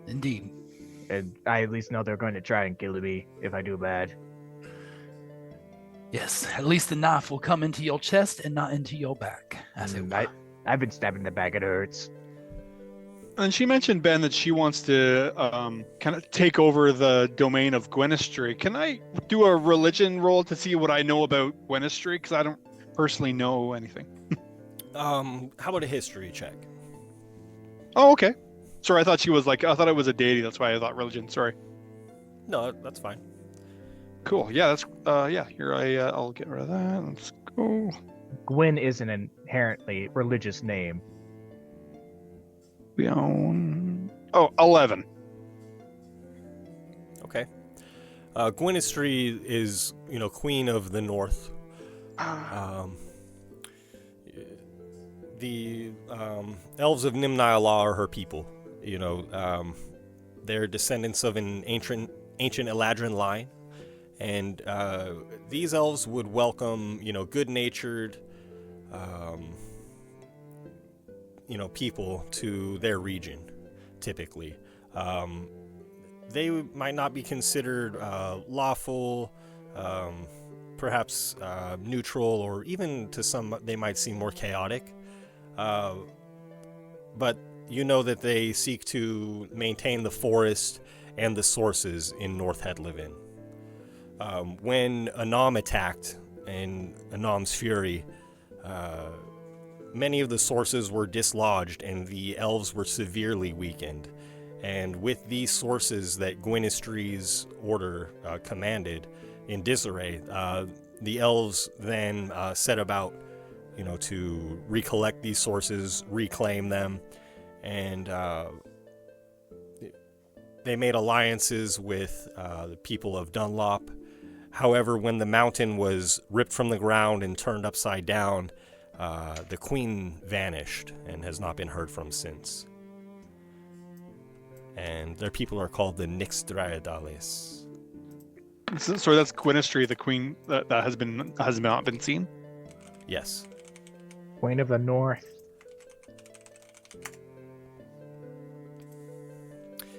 Indeed. And I at least know they're going to try and kill me if I do bad. Yes, at least the knife will come into your chest and not into your back, as it were. I've been stabbed in the back, it hurts. And she mentioned, Ben, that she wants to kind of take over the domain of Gwynistry. Can I do a religion roll to see what I know about Gwynistry? Because I don't personally know anything. How about a history check? Oh, okay. Sorry, I thought it was a deity. That's why I thought religion. Sorry. No, that's fine. Cool. Yeah, that's here I'll get rid of that. Let's go. Gwyn is an inherently religious name. We own 11. Okay. Gwynistry is, Queen of the North. The elves of Nimnailah are her people. They're descendants of an ancient Eladrin line, and these elves would welcome, good-natured, people to their region. Typically, they might not be considered lawful, perhaps neutral, or even to some they might seem more chaotic. But that they seek to maintain the forest and the sources in North Hedlevin. When Anam attacked in Anam's fury, many of the sources were dislodged and the elves were severely weakened. And with these sources that Gwynistry's order commanded in disarray, the elves then set about to recollect these sources, reclaim them, and they made alliances with the people of Dunlop. However, when the mountain was ripped from the ground and turned upside down, the queen vanished and has not been heard from since. And their people are called the Nixdraedales. So that's Gwynistry, the queen that has not been seen? Yes. Queen of the North.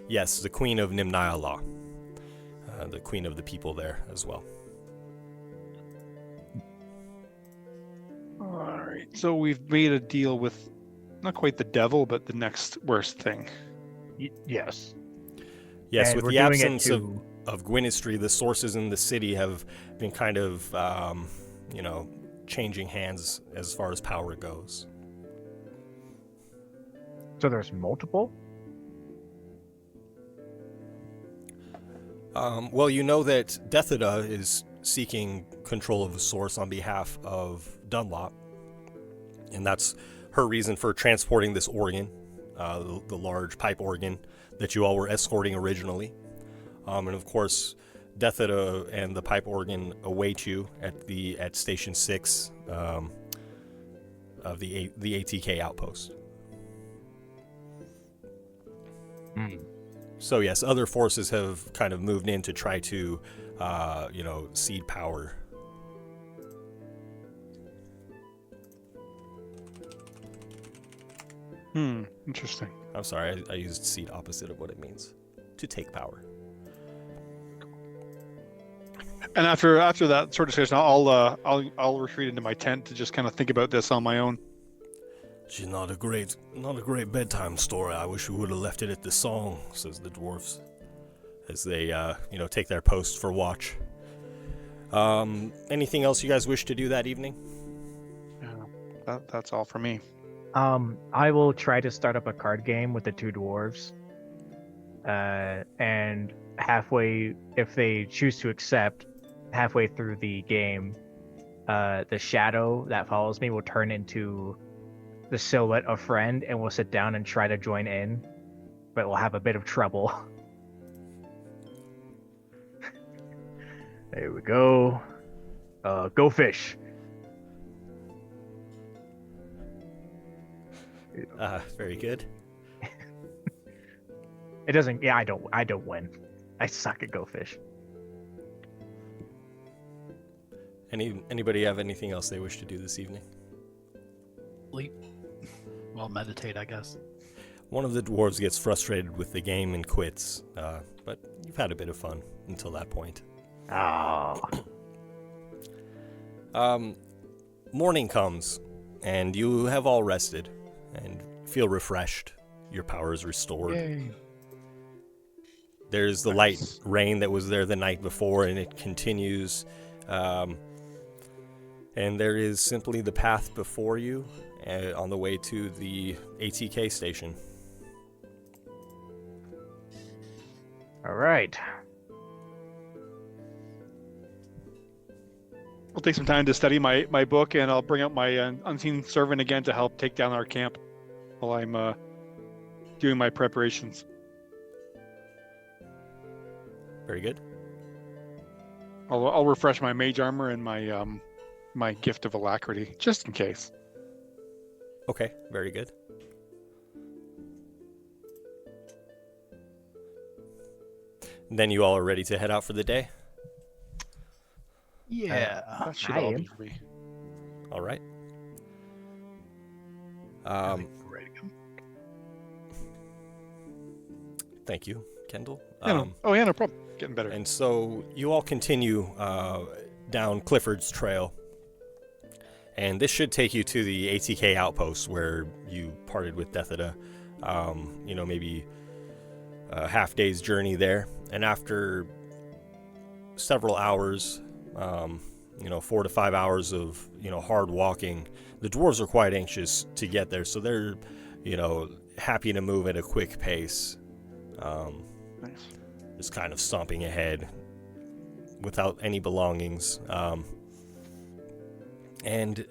Yes, the Queen of Nimnailah. The queen of the people there as well. Alright, so we've made a deal with not quite the devil, but the next worst thing. Yes. Yes, And with we're the doing it absence of Gwynistry, the sources in the city have been kind of, changing hands as far as power goes. So there's multiple? Well, you know that Dethida is seeking control of the source on behalf of Dunlop, and that's her reason for transporting this organ, the large pipe organ that you all were escorting originally. And of course, Dethida and the pipe organ await you at Station 6 of the ATK outpost. So yes, other forces have kind of moved in to try to, cede power. Interesting. I'm sorry, I used cede opposite of what it means. To take power. And after that sort of discussion, I'll retreat into my tent to just kind of think about this on my own. She's not a great bedtime story. I wish we would have left it at the song, says the dwarves, as they take their post for watch. Anything else you guys wish to do that evening? Yeah, that's all for me. I will try to start up a card game with the two dwarves. And halfway, if they choose to accept, halfway through the game, the shadow that follows me will turn into the silhouette of Friend, and we'll sit down and try to join in, but we'll have a bit of trouble. There we go. Go fish. Very good. It doesn't. Yeah, I don't win. I suck at Go Fish. Anybody have anything else they wish to do this evening? Sleep. Well, meditate, I guess. One of the dwarves gets frustrated with the game and quits, but you've had a bit of fun until that point. Morning comes, and you have all rested and feel refreshed. Your power is restored. Yay. There's the light rain that was there the night before, and it continues. And there is simply the path before you on the way to the ATK station. All right. I'll take some time to study my book, and I'll bring out my unseen servant again to help take down our camp while I'm doing my preparations. Very good. I'll refresh my mage armor and my my gift of alacrity, just in case. Okay, very good. Then you all are ready to head out for the day? Yeah. That should all be for me. All right. Thank you, Kendall. Yeah, no problem. Getting better. And so you all continue down Clifford's Trail. And this should take you to the ATK outpost where you parted with Dethida. Maybe a half day's journey there. And after several hours, 4 to 5 hours of, hard walking, the dwarves are quite anxious to get there. So they're, happy to move at a quick pace. Nice. Just kind of stomping ahead without any belongings. And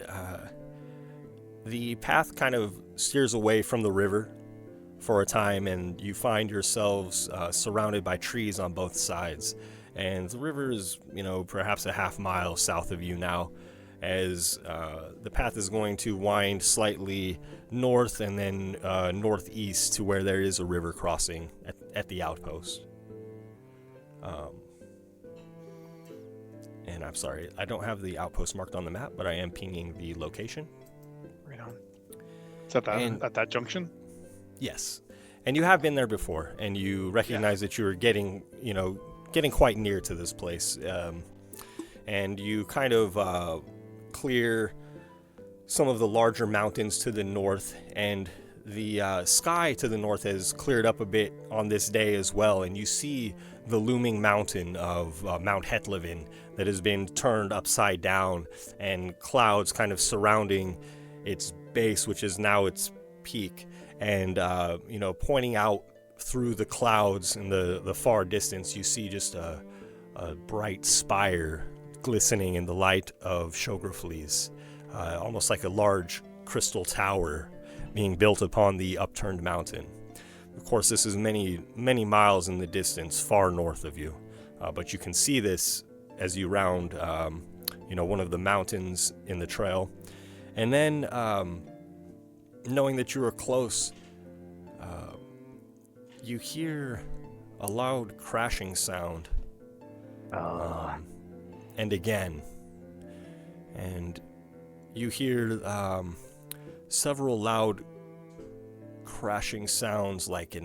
the path kind of steers away from the river for a time, and you find yourselves surrounded by trees on both sides. And the river is, perhaps a half mile south of you now, as the path is going to wind slightly north and then northeast to where there is a river crossing at the outpost. And I'm sorry, I don't have the outpost marked on the map, but I am pinging the location. Right on. Is that at that junction? Yes. And you have been there before, and you recognize that you're getting quite near to this place. And you kind of clear some of the larger mountains to the north, and the sky to the north has cleared up a bit on this day as well, and you see the looming mountain of Mount Hetlevin that has been turned upside down, and clouds kind of surrounding its base, which is now its peak, and pointing out through the clouds in the far distance, you see just a bright spire glistening in the light of Shograflees, almost like a large crystal tower being built upon the upturned mountain. Of course, this is many, many miles in the distance, far north of you, but you can see this as you round, one of the mountains in the trail. And then, knowing that you are close, you hear a loud crashing sound. And again. And you hear several loud crashing sounds like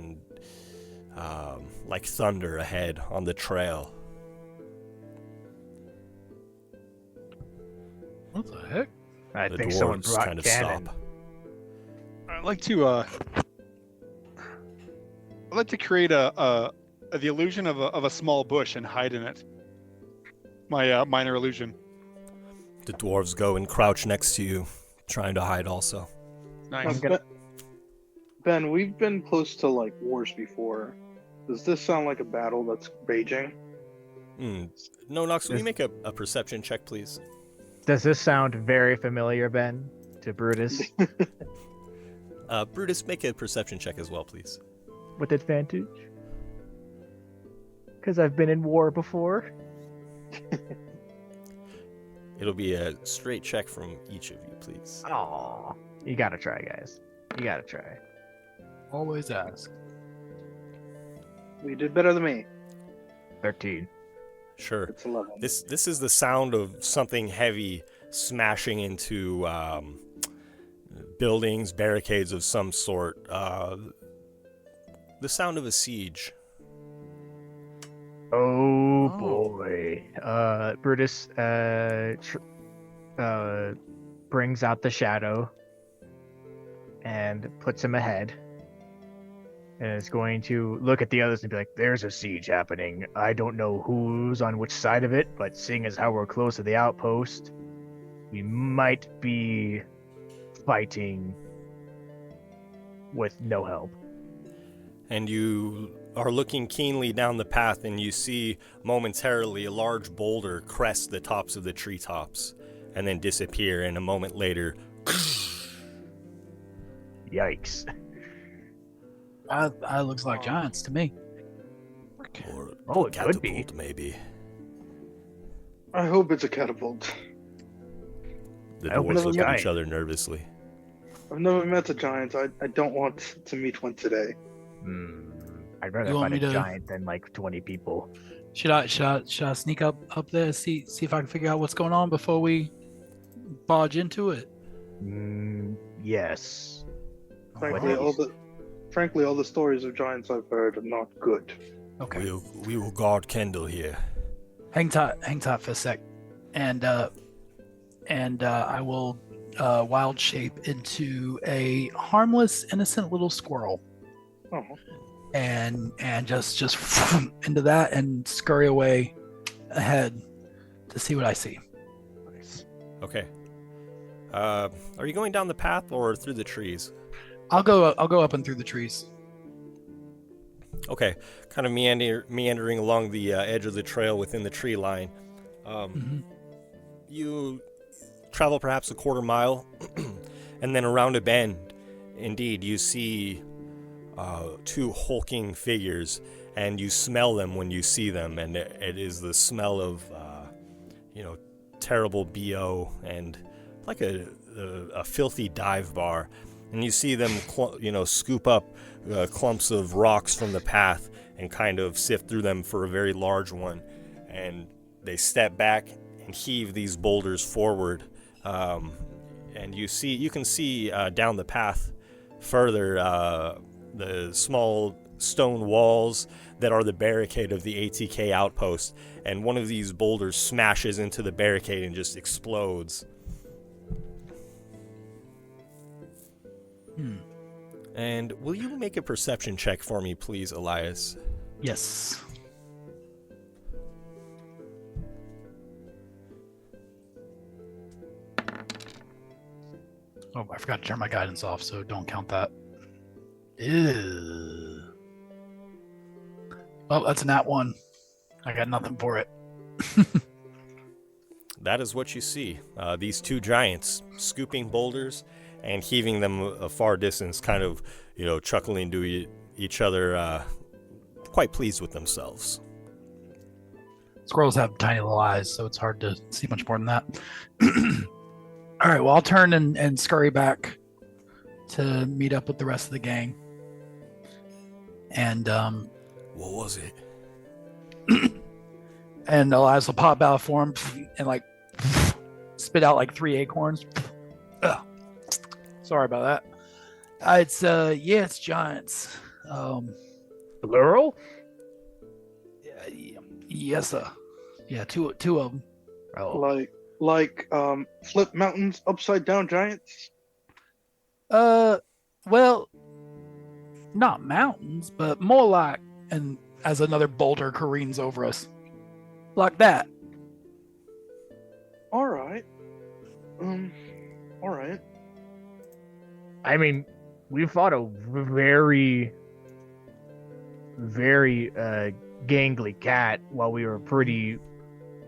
thunder ahead on the trail. What the heck? I The think someone dwarves brought kind of cannon. stop. I'd like to create the illusion of a small bush and hide in it. My minor illusion. The dwarves go and crouch next to you, trying to hide also. Nice. Ben, we've been close to like wars before. Does this sound like a battle that's raging? No, Nox, will you make a perception check, please? Does this sound very familiar, Ben, to Brutus? Brutus, make a perception check as well, please. With advantage? Because I've been in war before. It'll be a straight check from each of you, please. Aw. You gotta try, guys. You gotta try. Always ask. You did better than me. 13. Sure. It's 11. This is the sound of something heavy smashing into buildings, barricades of some sort. The sound of a siege. Oh boy. Brutus brings out the shadow and puts him ahead. And is going to look at the others and be like, there's a siege happening. I don't know who's on which side of it, but seeing as how we're close to the outpost, we might be fighting with no help. And you are looking keenly down the path, and you see momentarily a large boulder crest the tops of the treetops and then disappear, and a moment later... Yikes. That looks like giants to me. Or it could be. catapult, maybe. I hope it's a catapult. The I hope dwarves it's a look at giant. each other nervously. I've never met a giant. I don't want to meet one today. I'd rather You want fight a me to- giant than like 20 people. Should I sneak up there, see if I can figure out what's going on before we barge into it? Yes. Frankly, all the stories of giants I've heard are not good. Okay. We will guard Kendall here. Hang tight for a sec, and I will wild shape into a harmless, innocent little squirrel, Oh. and just into that and scurry away ahead to see what I see. Nice. Okay. Are you going down the path or through the trees? I'll go up and through the trees. Okay, kind of meandering along the edge of the trail within the tree line. You travel perhaps a quarter mile, and then around a bend, indeed, you see two hulking figures, and you smell them when you see them, and it is the smell of, terrible BO and like a filthy dive bar. And you see them, scoop up clumps of rocks from the path and kind of sift through them for a very large one. And they step back and heave these boulders forward. And you can see down the path further the small stone walls that are the barricade of the ATK outpost. And one of these boulders smashes into the barricade and just explodes. And will you make a perception check for me, please, Elias? Yes. Oh, I forgot to turn my guidance off, so don't count that. Ew. Oh, that's a nat 1. I got nothing for it. That is what you see. These two giants scooping boulders and heaving them a far distance, kind of, chuckling to each other, quite pleased with themselves. Squirrels have tiny little eyes, so it's hard to see much more than that. All right, well, I'll turn and scurry back to meet up with the rest of the gang. And what was it? And Elias will pop out for him and spit out 3 acorns. Ugh. Sorry about that. It's giants. Plural? Yes, sir. Yeah, two of them. Oh. Flip mountains upside down giants? Well, not mountains, but more like, and as another boulder careens over us. Like that. All right. All right. I mean, we fought a very, very gangly cat while we were pretty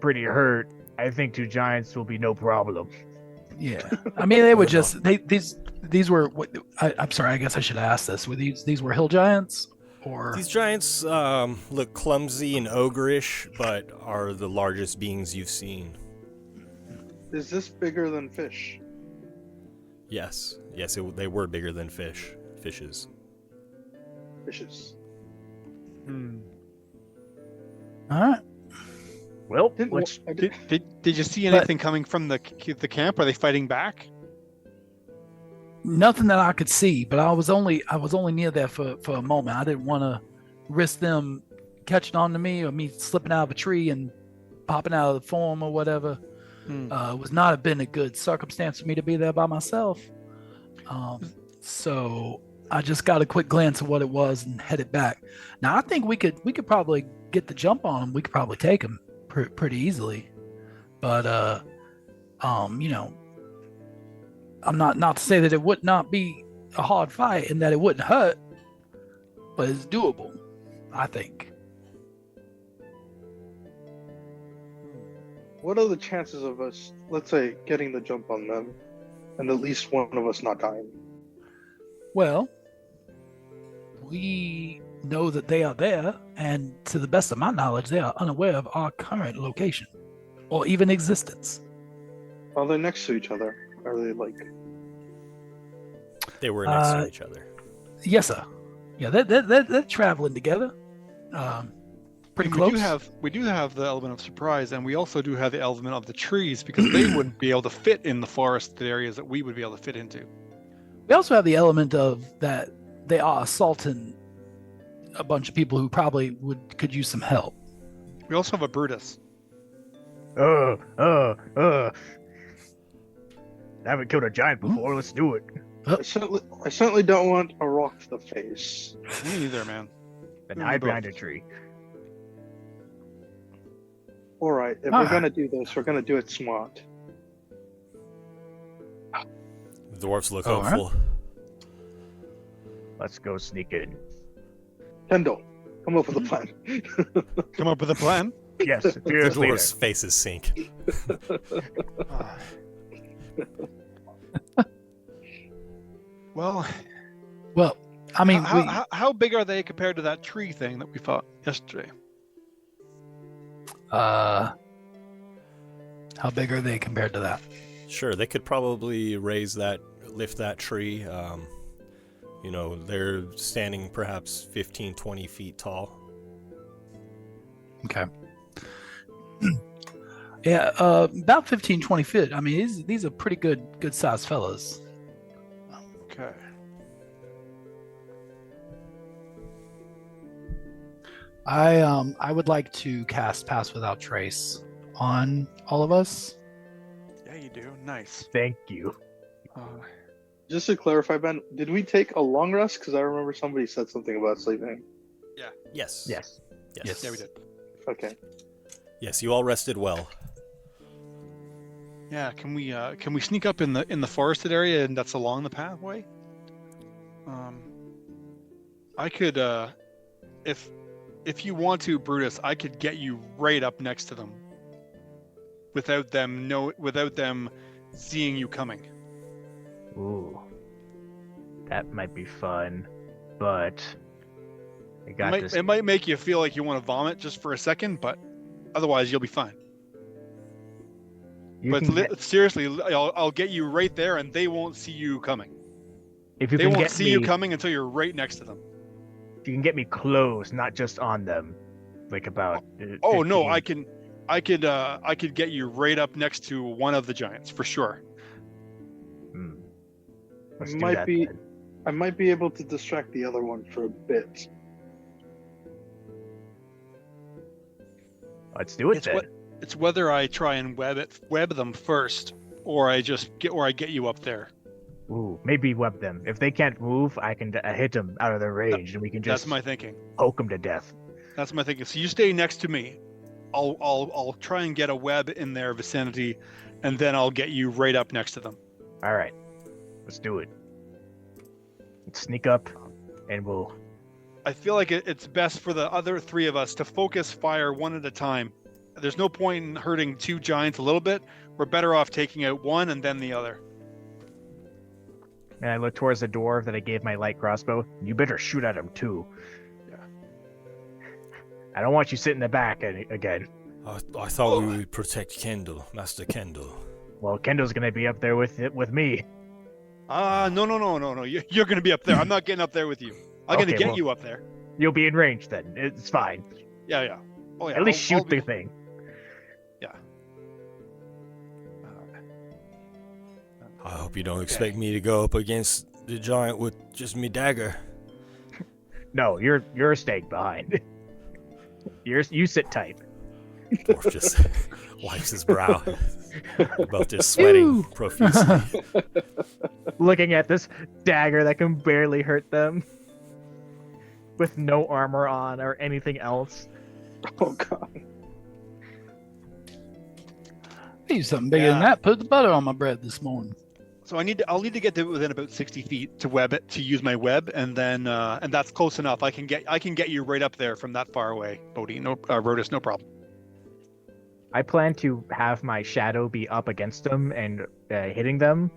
hurt. I think 2 giants will be no problem. Yeah, I mean, they would just these were. I'm sorry. I guess I should ask this. Were these were hill giants, or these giants look clumsy and ogreish, but are the largest beings you've seen. Is this bigger than fish? Yes, they were bigger than fishes. Fishes. All right. Well, did you see anything coming from the camp? Are they fighting back? Nothing that I could see, but I was only near there for a moment. I didn't want to risk them catching on to me or me slipping out of a tree and popping out of the form or whatever. It was not been a good circumstance for me to be there by myself. So I just got a quick glance at what it was and headed back. Now I think we could probably get the jump on them. We could probably take them pretty easily, but I'm not to say that it would not be a hard fight and that it wouldn't hurt, but it's doable, I think. What are the chances of us, let's say, getting the jump on them and at least one of us not dying? Well, we know that they are there, and to the best of my knowledge, they are unaware of our current location or even existence. Are they next to each other? Are they They were next to each other. Yes, sir. Yeah, they're traveling together. Pretty close. We do have the element of surprise, and we also do have the element of the trees, because they wouldn't be able to fit in the forest areas that we would be able to fit into. We also have the element of that they are assaulting a bunch of people who probably could use some help. We also have a Brutus. I haven't killed a giant before. Let's do it. I certainly don't want a rock to the face. Me neither, man. Then hide behind a tree. All right, if we're gonna do this, we're gonna do it smart. The dwarves look hopeful. Right. Let's go sneak in. Kendall, come up with a plan. Come up with a plan? Yes, the dwarves' faces sink. Well, I mean, how big are they compared to that tree thing that we fought yesterday? How big are they compared to that? Sure, they could probably lift that tree. They're standing perhaps 15, 20 feet tall. Okay. Yeah, about 15, 20 feet. I mean, these are pretty good sized fellas. Okay. I would like to cast Pass Without Trace on all of us. Yeah, you do. Nice. Thank you. Just to clarify, Ben, did we take a long rest? Because I remember somebody said something about sleeping. Yeah. Yes. Yes. Yes. Yeah, we did. Okay. Yes, you all rested well. Yeah, can we sneak up in the forested area and that's along the pathway? I could if you want to, Brutus, I could get you right up next to them without them seeing you coming. Ooh. That might be fun, but I got this. It might make you feel like you want to vomit just for a second, but otherwise you'll be fine. Seriously, I'll get you right there, and they won't see you coming. They won't see you coming until you're right next to them. If you can get me close, not just on them, like about. Oh no, I could get you right up next to one of the giants for sure. Let's do that, then. I might be able to distract the other one for a bit. Let's do it then. It's whether I try and web them first, or I get you up there. Ooh, maybe web them. If they can't move, I can hit them out of their range, and we can just. That's my thinking. Poke them to death. That's my thinking. So you stay next to me. I'll try and get a web in their vicinity, and then I'll get you right up next to them. All right, let's do it. Let's sneak up, and we'll. I feel like it's best for the other three of us to focus fire one at a time. There's no point in hurting two giants a little bit. We're better off taking out one and then the other. And I look towards the dwarf that I gave my light crossbow. You better shoot at him too. Yeah. I don't want you sitting in the back again. I thought we would protect Kendall, Master Kendall. Well, Kendall's gonna be up there with me. No. You're gonna be up there. I'm not getting up there with you. I'm gonna get you up there. You'll be in range then. It's fine. Yeah. Oh yeah. At least shoot the thing. Yeah. I hope you don't expect me to go up against the giant with just me dagger. No, you're staying behind. You sit tight. Dwarf just wipes his brow. Both just sweating profusely. Looking at this dagger that can barely hurt them. With no armor on or anything else. Oh god. Need something bigger than that. Put the butter on my bread this morning. So I'll need to get to within about 60 feet to web it, to use my web, and then and that's close enough. I can get you right up there from that far away, Bodhi. No, Rotus, no problem. I plan to have my shadow be up against them and hitting them,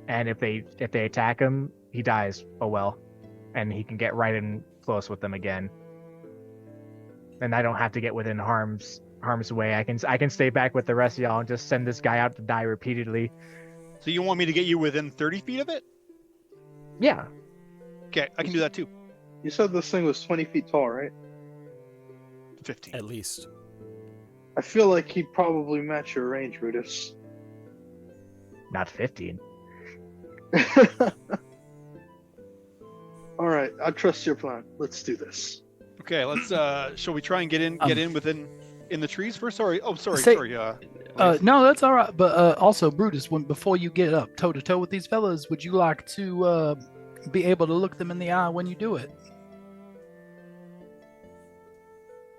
and if they attack him, he dies. Oh well, and he can get right in close with them again. And I don't have to get within harm's way. I can stay back with the rest of y'all and just send this guy out to die repeatedly. So you want me to get you within 30 feet of it? Yeah. Okay, I can do that too. You said this thing was 20 feet tall, right? 15. At least. I feel like he'd probably match your range, Brutus. Not 15. All right, I trust your plan. Let's do this. Okay, let's. Shall we try and get in within the trees first? Sorry. Oh, sorry. No, that's all right. But also, Brutus, before you get up toe to toe with these fellas, would you like to be able to look them in the eye when you do it?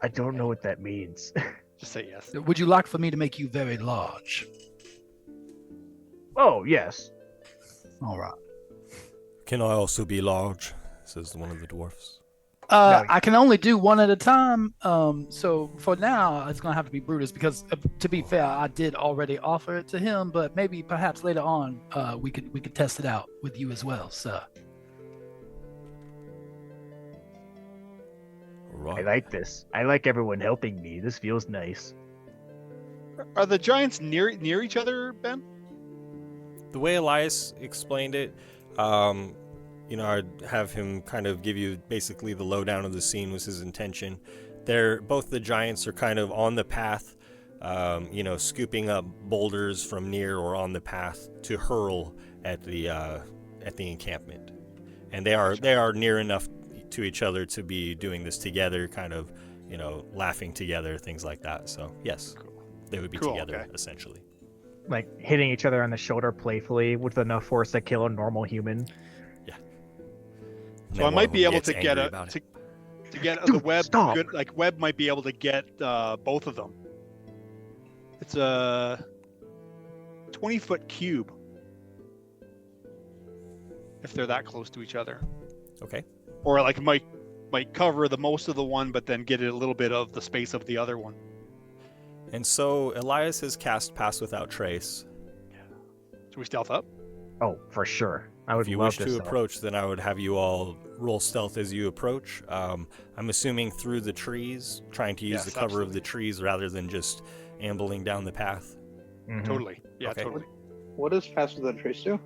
I don't know what that means. Just say yes. Would you like for me to make you very large? Oh, yes. All right. Can I also be large? Says one of the dwarfs. No. I can only do one at a time. So for now, it's gonna have to be Brutus because, to be fair, I did already offer it to him. But maybe, perhaps later on, we could test it out with you as well, sir. Right. I like this. I like everyone helping me. This feels nice. Are the giants near each other, Ben? The way Elias explained it, I'd have him kind of give you basically the lowdown of the scene was his intention. Both the giants are kind of on the path, scooping up boulders from near or on the path to hurl at the encampment, and they are near enough to each other to be doing this together, kind of, laughing together, things like that. So yes, they would be together essentially. like hitting each other on the shoulder playfully with enough force to kill a normal human. Yeah. So I might be able to get the web. Stop. Good, like web might be able to get both of them. It's a 20-foot cube. If they're that close to each other. Okay. Or like might cover the most of the one, but then get a little bit of the space of the other one. And so Elias has cast Pass Without Trace. Should we stealth up? Oh, for sure. I would If you love wish to stealth. approach, then I would have you all roll stealth as you approach. I'm assuming through the trees, trying to use Yes, the cover absolutely. of the trees rather than just ambling down the path. Mhm. Totally. Yeah, Okay. totally. What does Pass Without Trace do?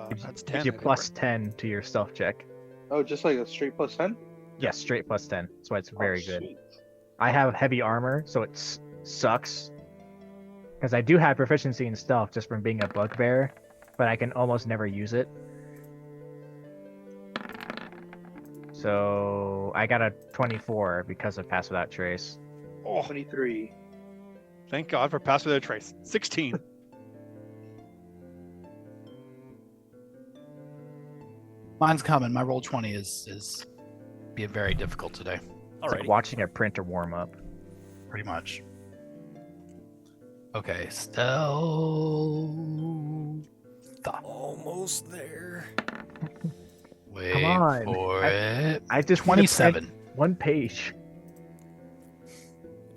That's Gives 10. you I think, plus 10 to your stealth check. Oh, just like a straight plus 10? Yes, straight plus 10. That's why it's very good. Sweet. I have heavy armor, so it sucks. Because I do have proficiency in stealth just from being a bugbear, but I can almost never use it. So I got a 24 because of Pass Without Trace. Oh, 23. thank God for Pass Without Trace. 16. Mine's coming. My roll 20 is being very difficult today. It's Alrighty. like watching a printer warm up. Pretty much. Okay, stealth. Almost there. Wait Come on. for it. I just need to 27. print one page.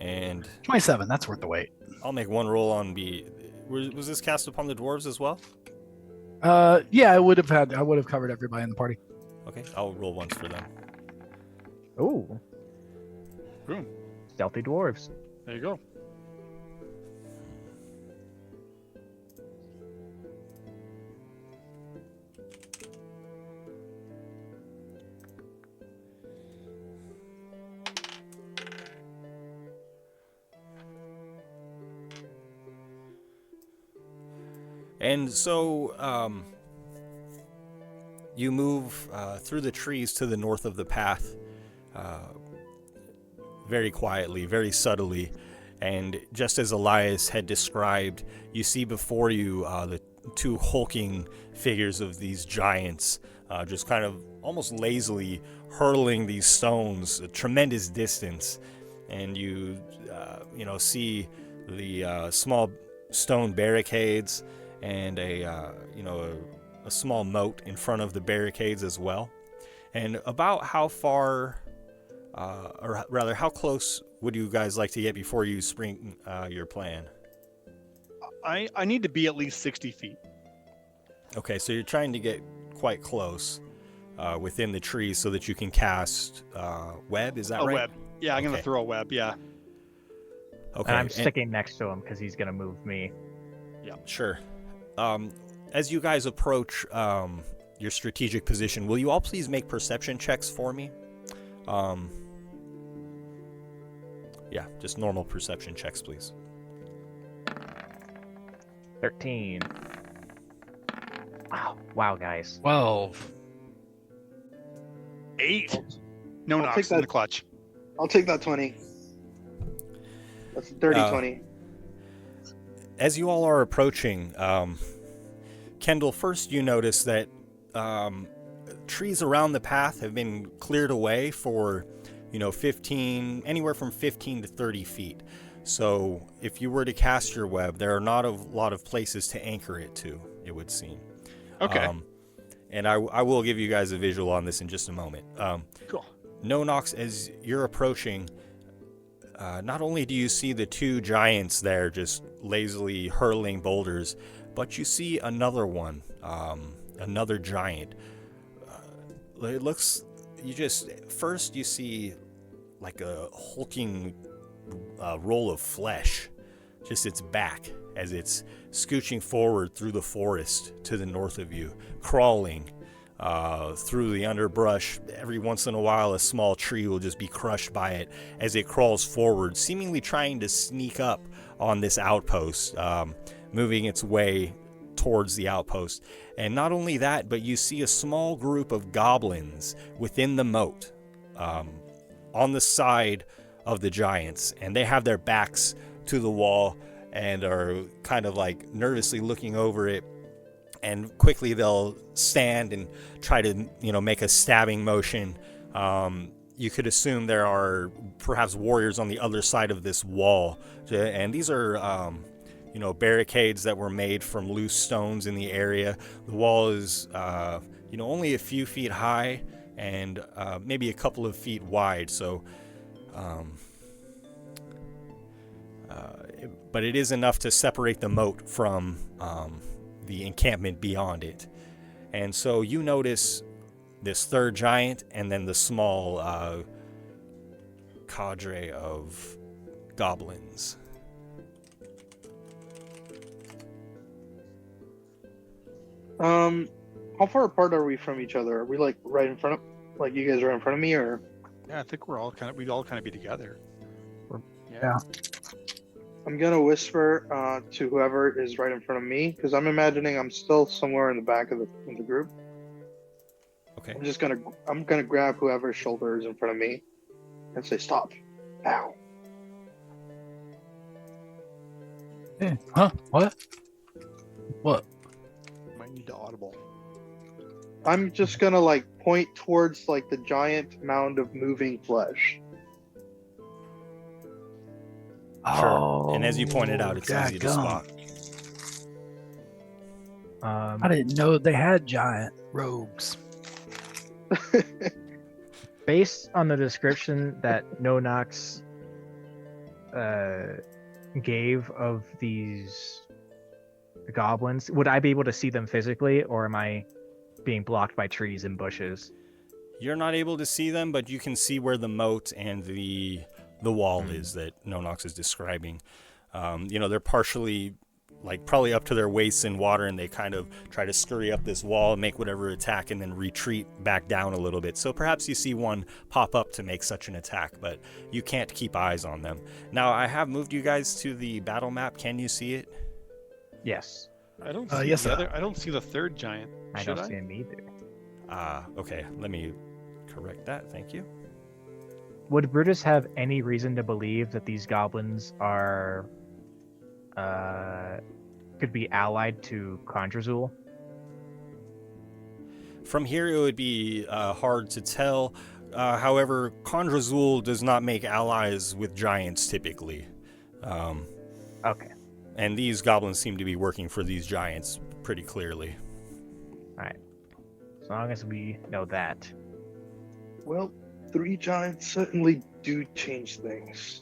And 27. That's worth the wait. I'll make one roll on B. Was this cast upon the dwarves as well? Yeah, I would have covered everybody in the party. Okay, I'll roll once for them. Ooh, Boom. stealthy dwarves. There you go. And so you move through the trees to the north of the path very quietly, very subtly. And just as Elias had described, you see before you the two hulking figures of these giants just kind of almost lazily hurling these stones a tremendous distance. And you see the small stone barricades and a small moat in front of the barricades as well. And about how far, or rather, how close would you guys like to get before you spring your plan? I need to be at least 60 feet. Okay, so you're trying to get quite close within the trees so that you can cast web. Is that A right? web. Yeah, I'm going Okay. to throw a web. Yeah. Okay. And I'm sticking next to him because he's gonna move me. Yeah. Sure. As you guys approach your strategic position, will you all please make perception checks for me? Yeah, just normal perception checks, please. 13. Wow, guys. 12. 8. No I'll knocks take in that. the clutch. I'll take that 20. That's a dirty 20. As you all are approaching, Kendall, first you notice that trees around the path have been cleared away for, anywhere from 15 to 30 feet. So if you were to cast your web, there are not a lot of places to anchor it to, it would seem. Okay. And I will give you guys a visual on this in just a moment. Cool. No Nox, as you're approaching, not only do you see the two giants there just lazily hurling boulders, but you see another one, another giant. It looks, first you see like a hulking roll of flesh, just its back as it's scooching forward through the forest to the north of you, crawling through the underbrush. Every once in a while, a small tree will just be crushed by it as it crawls forward, seemingly trying to sneak up on this outpost, moving its way towards the outpost. And not only that, but you see a small group of goblins within the moat on the side of the giants, and they have their backs to the wall, and are kind of like nervously looking over it. And quickly they'll stand and try to, make a stabbing motion. You could assume there are perhaps warriors on the other side of this wall. And these are, barricades that were made from loose stones in the area. The wall is, only a few feet high and maybe a couple of feet wide. So, but it is enough to separate the moat from the encampment beyond it. And so you notice this third giant and then the small cadre of goblins. How far apart are we from each other? Are we like right in front of, like you guys are in front of me, or? Yeah, I think we'd all kind of be together. Yeah. I'm gonna whisper to whoever is right in front of me, because I'm imagining I'm still somewhere in the back of the group. Okay. I'm gonna grab whoever's shoulder is in front of me and say, "Stop, now." Hey, huh? What? What? Might need to audible. I'm just gonna like point towards like the giant mound of moving flesh. Sure. And as you pointed out, it's easy to spot. I didn't know they had giant rogues. Based on the description that Nonox gave of these goblins, would I be able to see them physically, or am I being blocked by trees and bushes? You're not able to see them, but you can see where the moat and the wall is that Nonox is describing. They're partially, like, probably up to their waists in water, and they kind of try to scurry up this wall and make whatever attack and then retreat back down a little bit. So perhaps you see one pop up to make such an attack, but you can't keep eyes on them. Now, I have moved you guys to the battle map. Can you see it? Yes. I don't see I don't see the third giant. I don't see him either. Okay. Let me correct that. Thank you. Would Brutus have any reason to believe that these goblins are could be allied to Condrazul? From here, it would be hard to tell. However, Condrazul does not make allies with giants typically. Okay. And these goblins seem to be working for these giants pretty clearly. Alright. As long as we know that. Well, 3 giants certainly do change things.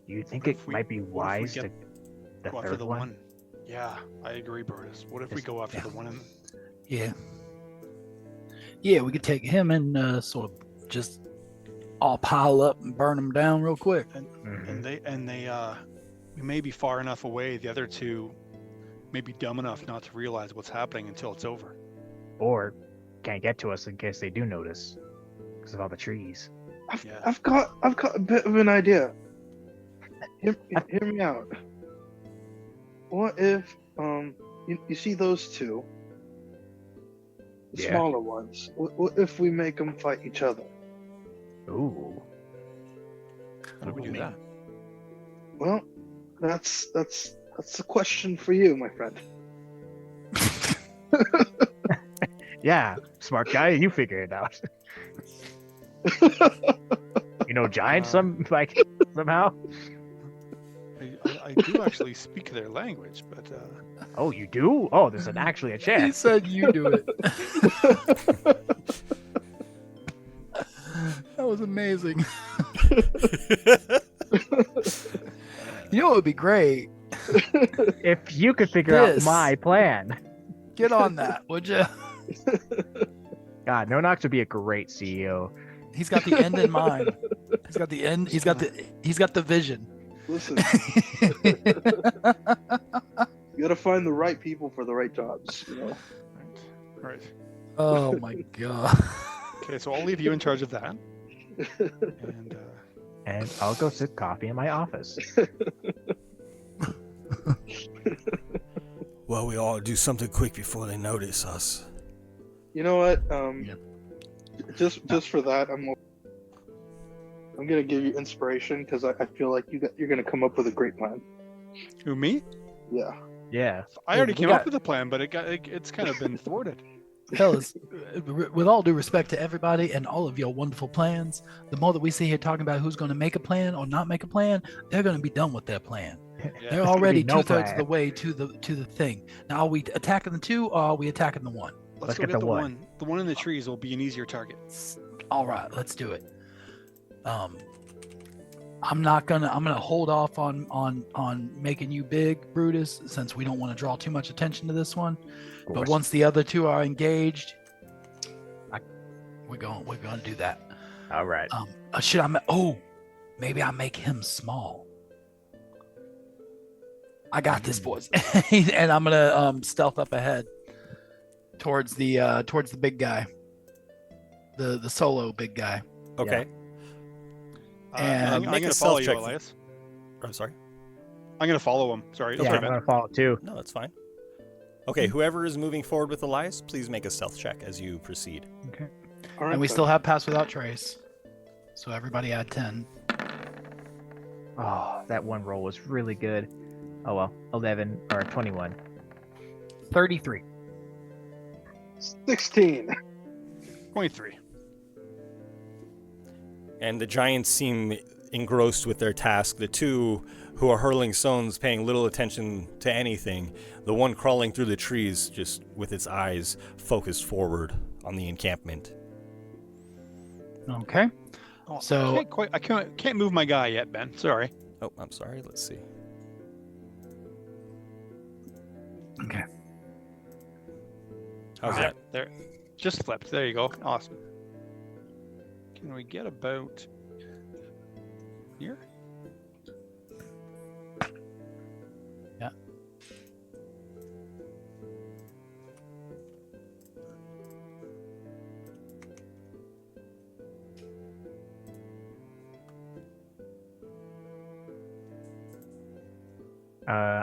Do you think it might be wise to the go third after the one? Yeah, I agree, Brutus. What if we go after the one in... Yeah. Yeah, we could take him and sort of just all pile up and burn him down real quick. And they we may be far enough away. The other two may be dumb enough not to realize what's happening until it's over. Or can't get to us in case they do notice because of all the trees. I've got a bit of an idea. Hear me out. What if you see those two, the smaller ones? What if we make them fight each other? Ooh. How do we do that? Well, that's a question for you, my friend. Yeah, smart guy, you figure it out. Giants somehow. I do actually speak their language, but oh, you do? Oh, there's actually a chance. He said you do it. That was amazing. You know, it would be great if you could figure out my plan. Get on that, would you? God, Nonox would be a great CEO. He's got the end in mind. He's got the end. He's got the vision. Listen, you gotta find the right people for the right jobs. Right. Oh my god. Okay, so I'll leave you in charge of that. And I'll go sip coffee in my office. Well, we all do something quick before they notice us. You know what? Just for that, I'm gonna give you inspiration because I feel like you're gonna come up with a great plan. Who, me? Yeah. Yeah. I already came up with a plan, but it's kind of been thwarted. Fellas, with all due respect to everybody and all of your wonderful plans, the more that we sit here talking about who's going to make a plan or not make a plan, they're going to be done with their plan. Yeah. They're already no 2/3 of plan. the way to the thing. Now, are we attacking the 2 or are we attacking the 1? Let's go get get the the one. one. The one in the trees will be an easier target. All right, let's do it. I'm gonna hold off on making you big, Brutus, since we don't want to draw too much attention to this one. But once the other 2 are engaged, we're gonna do that. All right. Should I? Maybe I make him small. I got this, boys. And I'm gonna stealth up ahead towards the big guy, the solo big guy. Okay. And I'm make going a to follow stealth you, check. Elias. I'm sorry. I'm going to follow him. Sorry. Yeah, I'm man. gonna follow too. No, that's fine. Okay, whoever is moving forward with Elias, please make a stealth check as you proceed. Okay. All right, And we then. still have pass without trace. So everybody add 10. Oh, that one roll was really good. Oh well, 11 or 21. 33. 16. 23. And the giants seem engrossed with their task. The 2 who are hurling stones paying little attention to anything. The one crawling through the trees just with its eyes focused forward on the encampment. Okay. Oh, So- I can't move my guy yet, Ben. Sorry. Oh, I'm sorry. Let's see. Okay. How's There, that? there. Just flipped. There you go. Awesome. Can we get about here? Yeah.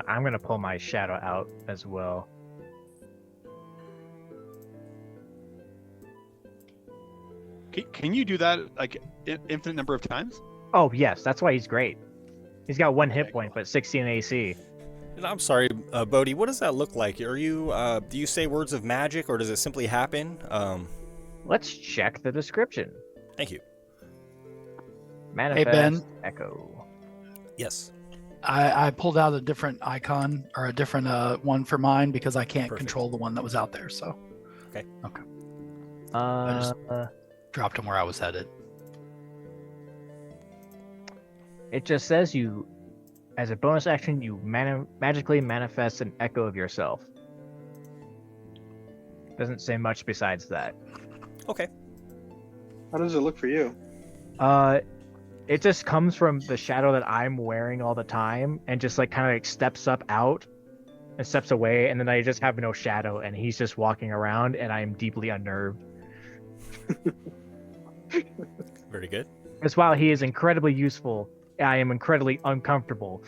I'm gonna pull my shadow out as well. Can you do that like infinite number of times? Oh yes, that's why he's great. He's got 1 hit Okay, point, cool. but 16 AC. And I'm sorry, Bodhi, what does that look like? Are you, do you say words of magic or does it simply happen? Let's check the description. Thank you. Manifest Ben. Echo. Yes. I pulled out a different icon or a different one for mine because I can't Perfect. control the one that was out there. So Uh, dropped him where I was headed. it just says you, as a bonus action, you magically manifest an echo of yourself. Doesn't say much besides that. Okay. How does it look for you? It just comes from the shadow that I'm wearing all the time, and just like kind of like steps up out and steps away, and then I just have no shadow, and he's just walking around, and I'm deeply unnerved. Very good. Because while he is incredibly useful, I am incredibly uncomfortable.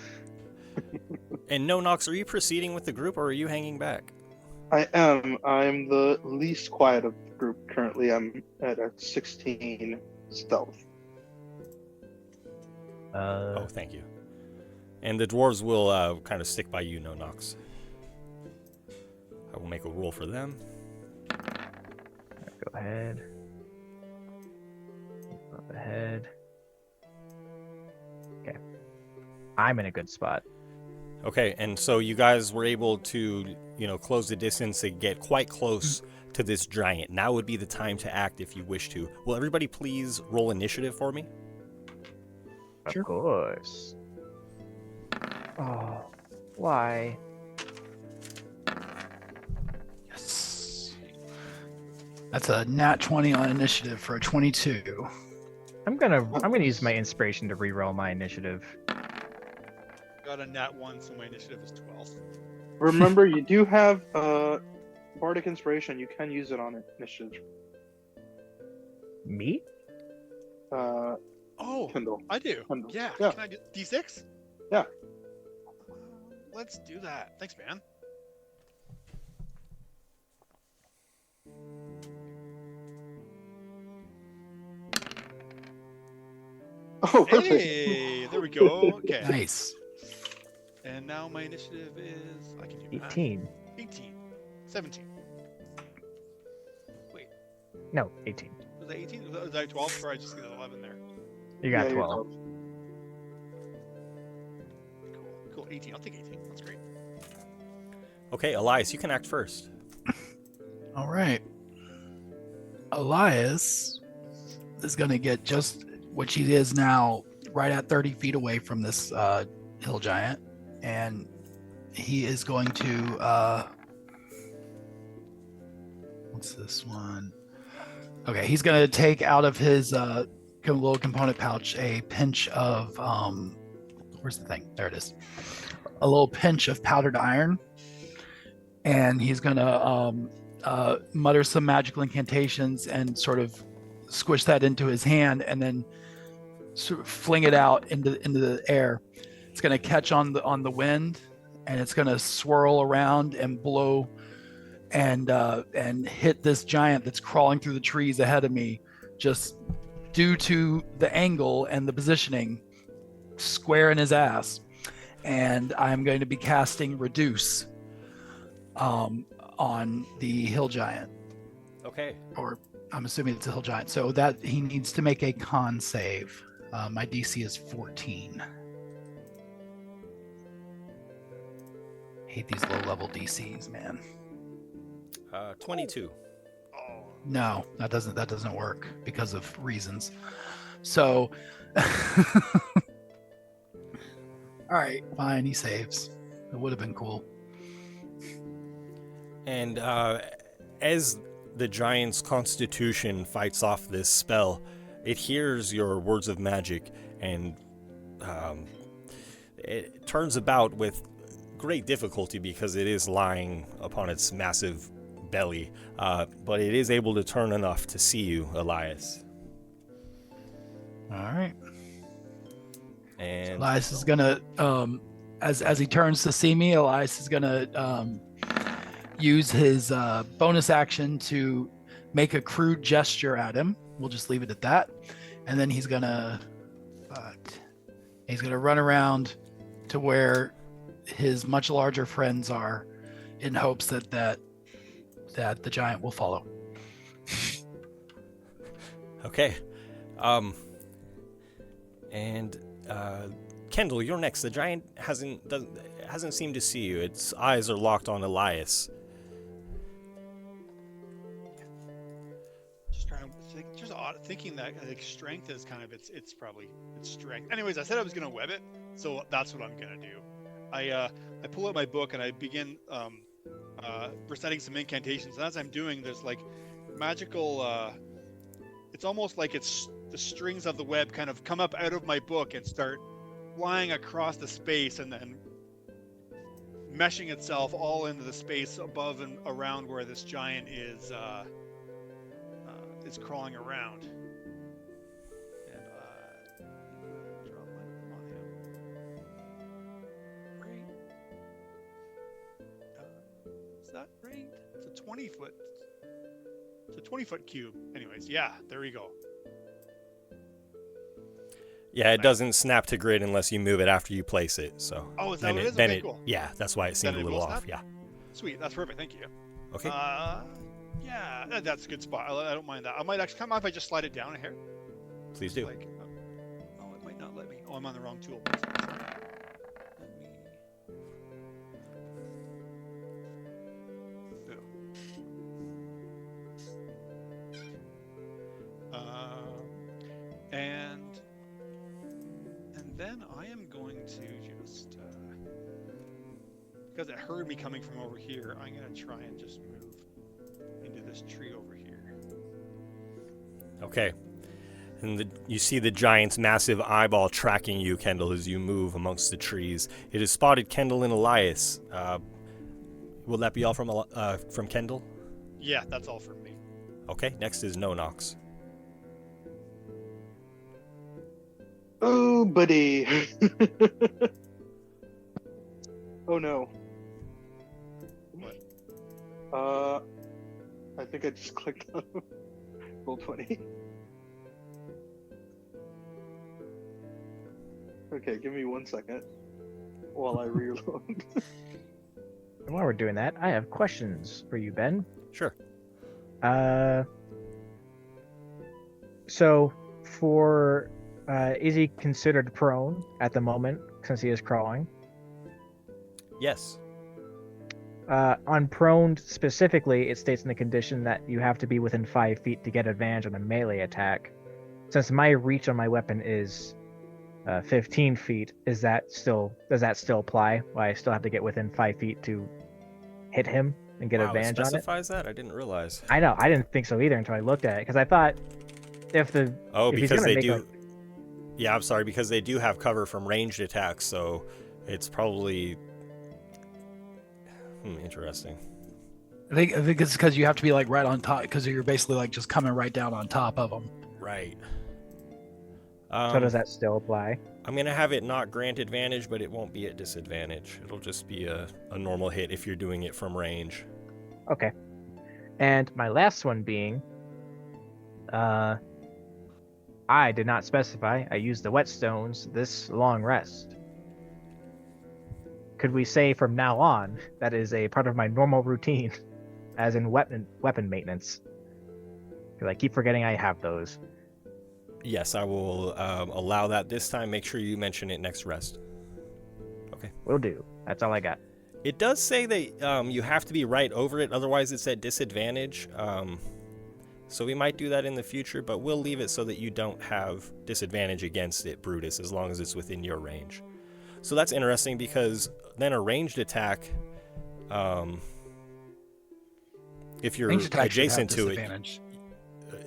And No Nox, are you proceeding with the group or are you hanging back? I am. I'm the least quiet of the group currently. I'm at a 16 stealth. Oh, thank you. And the dwarves will kind of stick by you, No Nox. I will make a roll for them. Go ahead. Up ahead. Okay. I'm in a good spot. Okay, and so you guys were able to, close the distance and get quite close to this giant. Now would be the time to act if you wish to. Will everybody please roll initiative for me? Of course. Oh, why? Yes. That's a nat 20 on initiative for a 22. I'm gonna use my inspiration to reroll my initiative. Got a nat 1, so my initiative is 12. Remember, you do have Bardic Inspiration. You can use it on initiative. Me? Oh, Kindle. I do. Kindle. Yeah. Yeah. Can I get D6? Yeah. Let's do that. Thanks, man. Oh, perfect. Hey, there we go. Okay. Nice. And now my initiative is, I can do 18. math. 18. 17. Wait. No, 18. Was that 18? Was that 12? Or I just see the 11 there. You got Yeah, 12. Cool. 18. I'll take 18. That's great. Okay, Elias, you can act first. All right. Elias is going to get just what she is now, right at 30 feet away from this hill giant. And he is going to, what's this one? Okay, he's going to take out of his little component pouch a pinch of, where's the thing? There it is. A little pinch of powdered iron. And he's going to mutter some magical incantations and sort of squish that into his hand and then sort of fling it out into the air. It's going to catch on the wind, and it's going to swirl around and blow and hit this giant that's crawling through the trees ahead of me, just due to the angle and the positioning, square in his ass. And I'm going to be casting Reduce on the hill giant. Okay. Or I'm assuming it's a hill giant. So that he needs to make a con save. My DC is 14. Hate these low level DCs, man. 22. No, that doesn't work because of reasons. So all right, fine, he saves. It would have been cool. And as the giant's constitution fights off this spell, it hears your words of magic, and it turns about with great difficulty because it is lying upon its massive belly, but it is able to turn enough to see you, Elias. All right. And Elias is gonna, as he turns to see me, Elias is gonna use his bonus action to make a crude gesture at him. We'll just leave it at that, and then he's gonna run around to where his much larger friends are, in hopes that the giant will follow. Okay. And Kendall, you're next. The giant hasn't seemed to see you. Its eyes are locked on Elias. Just trying to think, just thinking that like strength is kind of its strength. Anyways, I said I was gonna web it, so that's what I'm gonna do. I pull out my book and I begin reciting some incantations. And as I'm doing, there's like magical. It's almost like it's the strings of the web kind of come up out of my book and start flying across the space and then meshing itself all into the space above and around where this giant is crawling around. And drop my on him. Right. Is that right? It's a 20-foot. It's a 20-foot cube. Anyways, yeah, there we go. Yeah, it doesn't snap to grid unless you move it after you place it. So. Oh, is that what it is? Okay, cool. Yeah, that's why it seemed a little off. Yeah. Sweet, that's perfect. Thank you. Okay. Yeah, that's a good spot. I don't mind that. I might actually come off if I just slide it down a hair. Please do. Like, oh, it might not let me. Oh, I'm on the wrong tool. And then I am going to just because it heard me coming from over here, I'm gonna try and just move into this tree over here. Okay. And you see the giant's massive eyeball tracking you, Kendall, as you move amongst the trees. It has spotted Kendall and Elias. Will that be all from Kendall? Yeah, that's all from me. Okay, next is Nonox. Oh, buddy. Oh, no. What? I think I just clicked on roll 20. Okay, give me 1 second. while I reload. And while we're doing that, I have questions for you, Ben. Sure. So for is he considered prone at the moment since he is crawling? Yes. On prone specifically, it states in the condition that you have to be within 5 feet to get advantage on a melee attack. Since my reach on my weapon is 15 feet, does that still apply? Why I still have to get within 5 feet to hit him and get advantage on it? It specifies that? I didn't realize. I know. I didn't think so either until I looked at it, because I thought because they do. Yeah, I'm sorry, because they do have cover from ranged attacks, so it's probably interesting. I think it's because you have to be like right on top, because you're basically like just coming right down on top of them. Right. So does that still apply? I'm gonna have it not grant advantage, but it won't be at disadvantage. It'll just be a normal hit if you're doing it from range. Okay. And my last one being, I did not specify. I used the whetstones this long rest. Could we say from now on that is a part of my normal routine, as in weapon maintenance? Because I keep forgetting I have those. Yes, I will allow that this time. Make sure you mention it next rest. Okay. Will do. That's all I got. It does say that you have to be right over it, otherwise it's at disadvantage. So we might do that in the future, but we'll leave it so that you don't have disadvantage against it, Brutus, as long as it's within your range. So that's interesting, because then a ranged attack, if you're adjacent to it,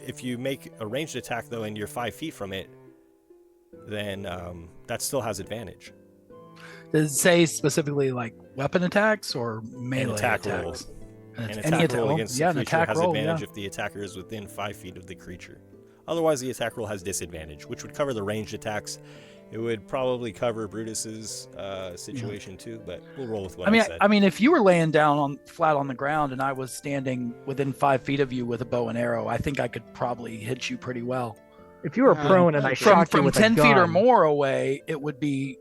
if you make a ranged attack though and you're 5 feet from it, then that still has advantage. Does it say specifically like weapon attacks or melee attack attacks? Rolls. An attack roll against the creature has advantage yeah. if the attacker is within 5 feet of the creature. Otherwise, the attack roll has disadvantage, which would cover the ranged attacks. It would probably cover Brutus's situation too, but we'll roll with what I said. I mean, if you were laying down flat on the ground and I was standing within 5 feet of you with a bow and arrow, I think I could probably hit you pretty well. If you were prone and I shot you from with 10 a gun, feet or more away, it would be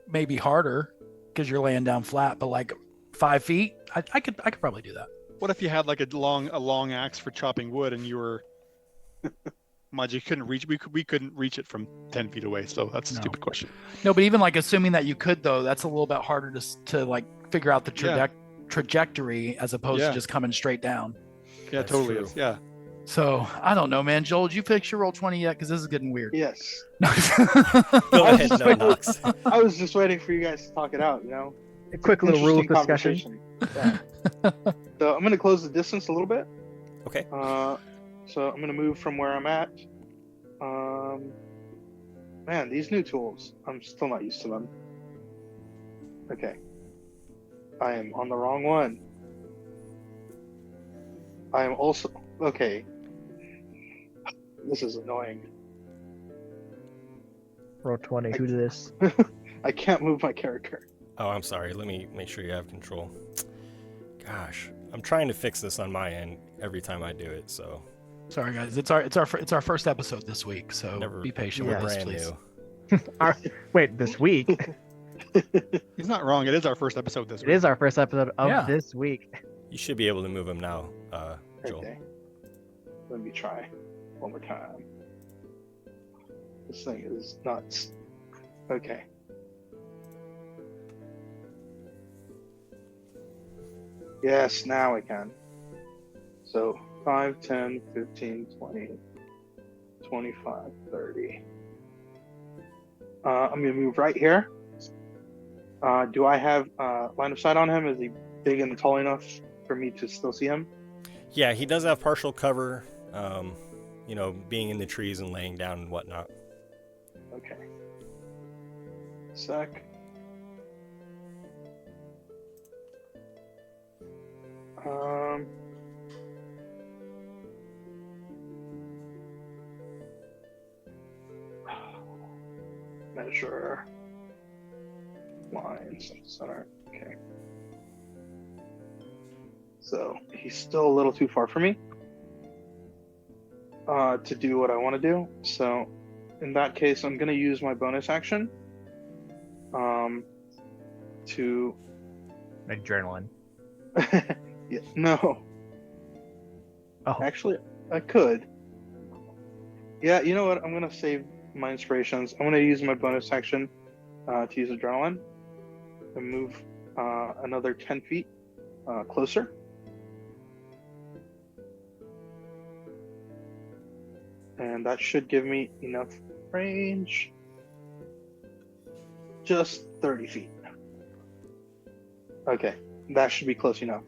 maybe harder because you're laying down flat. But like 5 feet, I could probably do that. What if you had like a long axe for chopping wood and you were you couldn't reach? We couldn't reach it from 10 feet away, so that's a stupid question. No, but even like assuming that you could, though, that's a little bit harder to like figure out the trajectory as opposed to just coming straight down. Yeah, that's totally. Is. Yeah. So I don't know, man. Joel, did you fix your roll 20 yet? Because this is getting weird. Yes. Go ahead, no knocks. I was just waiting for you guys to talk it out. You know, a quick little rule discussion. Yeah. So I'm gonna close the distance a little bit. Okay. So I'm gonna move from where I'm at. Man, these new tools, I'm still not used to them. Okay. I am on the wrong one. I am also okay. This is annoying. Roll 20. Who did this? I can't move my character. Oh, I'm sorry. Let me make sure you have control. Gosh, I'm trying to fix this on my end every time I do it. So sorry, guys. It's our first episode this week, so be patient with us, please. Wait, this week? He's not wrong. It is our first episode this week. It is our first episode of this week. You should be able to move him now, Joel. Okay. Let me try one more time. This thing is nuts. Okay. Yes, now I can. So 5, 10, 15, 20, 25, 30. I'm going to move right here. Do I have line of sight on him? Is he big and tall enough for me to still see him? Yeah, he does have partial cover, being in the trees and laying down and whatnot. Okay. Sec. Measure lines center. Okay. So he's still a little too far for me to do what I want to do. So in that case, I'm going to use my bonus action. to Adrenaline. yeah, no. Oh. Actually, I could. Yeah, you know what? I'm gonna save my inspirations. I'm gonna use my bonus action to use adrenaline and move another 10 feet closer. And that should give me enough range. Just 30 feet. Okay, that should be close enough.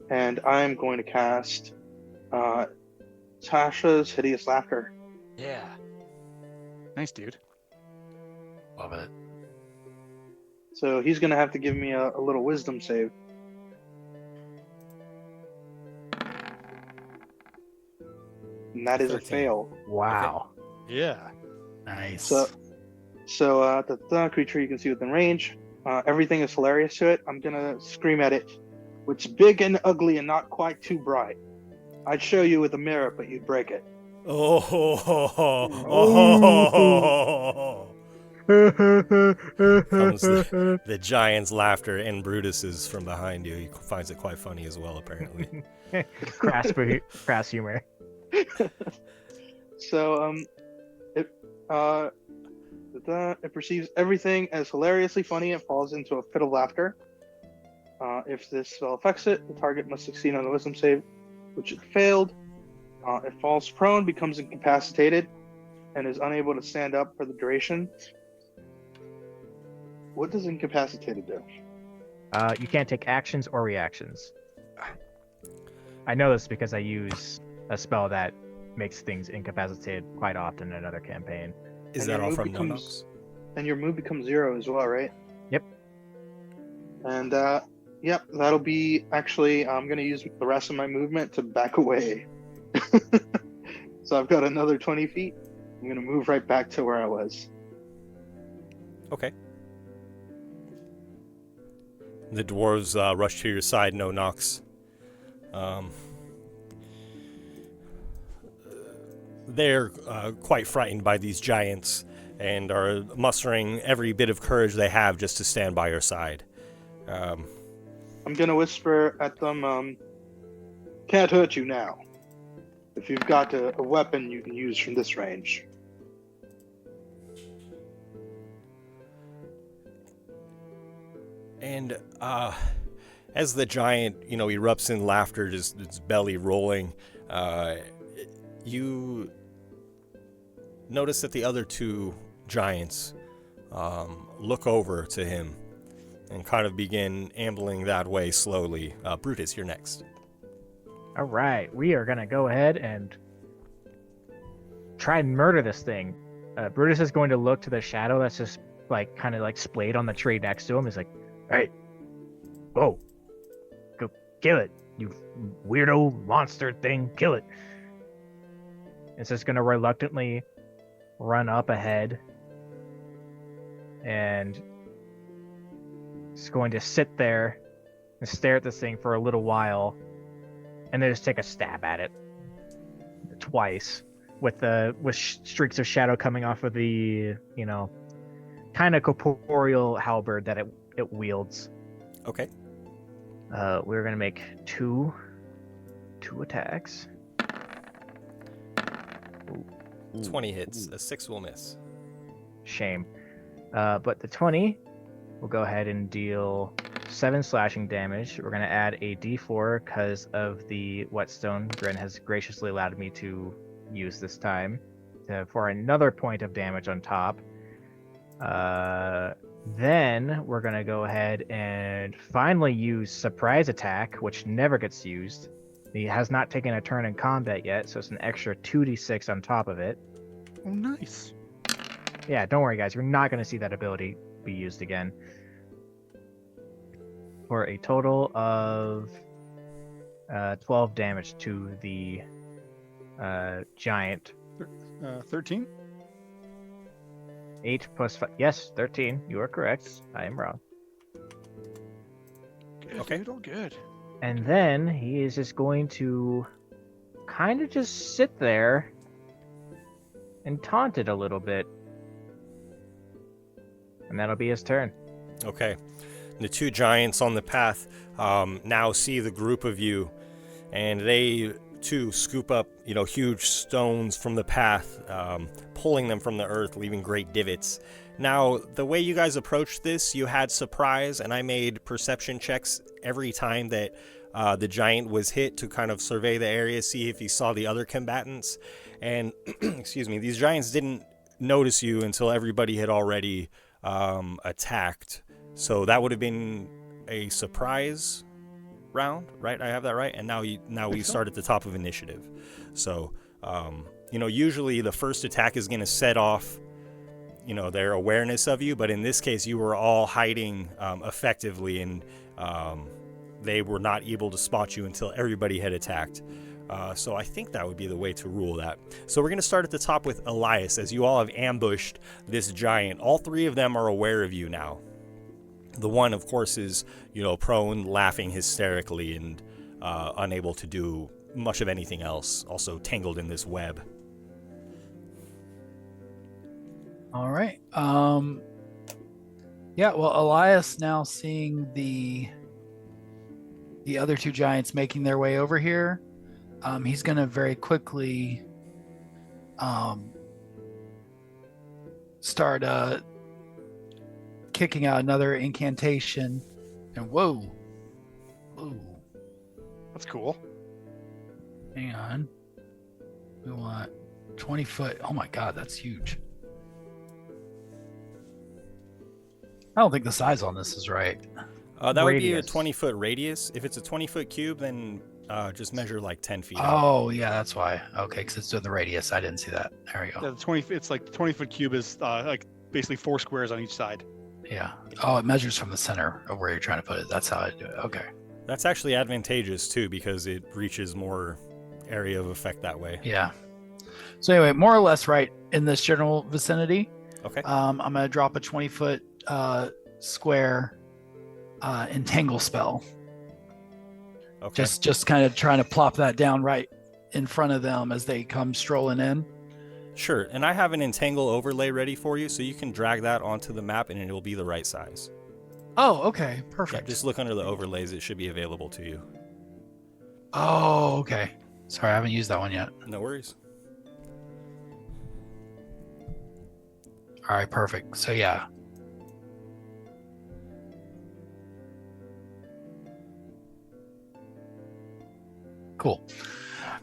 And I'm going to cast Tasha's Hideous Laughter. Yeah. Nice, dude. Love it. So he's going to have to give me a little wisdom save. And that is 13. A fail. Wow. Okay. Yeah. Nice. So the creature you can see within range. Everything is hilarious to it. I'm going to scream at it. It's big and ugly and not quite too bright. I'd show you with a mirror, but you'd break it. Oh. Comes the giant's laughter, and Brutus is from behind you. He finds it quite funny as well, apparently. Crass humor. So, it perceives everything as hilariously funny and falls into a fit of laughter. If this spell affects it, the target must succeed on a wisdom save, which it failed. It falls prone, becomes incapacitated, and is unable to stand up for the duration. What does incapacitated do? You can't take actions or reactions. I know this because I use a spell that makes things incapacitated quite often in another campaign. Is that all from Nonox? And your move becomes 0 as well, right? Yep. And yep, that'll be actually. I'm going to use the rest of my movement to back away. So I've got another 20 feet. I'm going to move right back to where I was. Okay. The dwarves rush to your side, Nonox. They're quite frightened by these giants and are mustering every bit of courage they have just to stand by your side. I'm going to whisper at them, can't hurt you now. If you've got a weapon you can use from this range. And as the giant, erupts in laughter, just its belly rolling, you notice that the other two giants look over to him and kind of begin ambling that way slowly. Brutus, you're next. All right, we are going to go ahead and try and murder this thing. Brutus is going to look to the shadow that's just kind of splayed on the tree next to him. He's like, hey, whoa, go kill it, you weirdo monster thing, kill it. It's just going to reluctantly run up ahead and it's going to sit there and stare at this thing for a little while and then just take a stab at it twice with streaks of shadow coming off of the, kind of corporeal halberd that it wields. Okay. We're going to make two attacks. 20 hits. A 6 will miss. Shame. But the 20 will go ahead and deal 7 slashing damage. We're going to add a d4 because of the whetstone Gren has graciously allowed me to use this time for another point of damage on top. Then we're going to go ahead and finally use surprise attack, which never gets used. He has not taken a turn in combat yet, so it's an extra 2d6 on top of it. Oh, nice. Yeah, don't worry, guys. You're not going to see that ability be used again. For a total of 12 damage to the giant. 13? 8 plus 5. Yes, 13. You are correct. I am wrong. Good, okay. Dude, all good. And then he is just going to kind of just sit there and taunt it a little bit. And that'll be his turn. Okay. The two giants on the path now see the group of you, and they too scoop up, huge stones from the path, pulling them from the earth, leaving great divots. Now, the way you guys approached this, you had surprise, and I made perception checks every time that the giant was hit to kind of survey the area, see if he saw the other combatants. And, excuse me, these giants didn't notice you until everybody had already attacked. So that would have been a surprise round, right? I have that right? And now we start at the top of initiative. So, usually the first attack is going to set off their awareness of you, but in this case you were all hiding effectively, and they were not able to spot you until everybody had attacked. So I think that would be the way to rule that. So we're going to start at the top with Elias, as you all have ambushed this giant. All three of them are aware of you now. The one, of course, is prone, laughing hysterically, and unable to do much of anything else, also tangled in this web. All right. Yeah, well, Elias, now seeing the other two giants making their way over here, he's going to very quickly start kicking out another incantation. And whoa. That's cool. Hang on. We want 20 foot. Oh my God, that's huge. I don't think the size on this is right. That would be a 20-foot radius. If it's a 20-foot cube, then just measure like 10 feet. Oh, yeah, that's why. Okay, because it's doing the radius. I didn't see that. There we go. Yeah, it's like the 20-foot cube is like basically 4 squares on each side. Yeah. Oh, it measures from the center of where you're trying to put it. That's how I do it. Okay. That's actually advantageous too, because it reaches more area of effect that way. Yeah. So anyway, more or less right in this general vicinity. Okay. I'm going to drop a 20-foot square entangle spell. Okay. Just kind of trying to plop that down right in front of them as they come strolling in. Sure, and I have an entangle overlay ready for you, so you can drag that onto the map and it will be the right size. Oh, okay, perfect. Yeah, just look under the overlays, it should be available to you. Oh, okay. Sorry, I haven't used that one yet. No worries. All right, perfect. So yeah. Cool.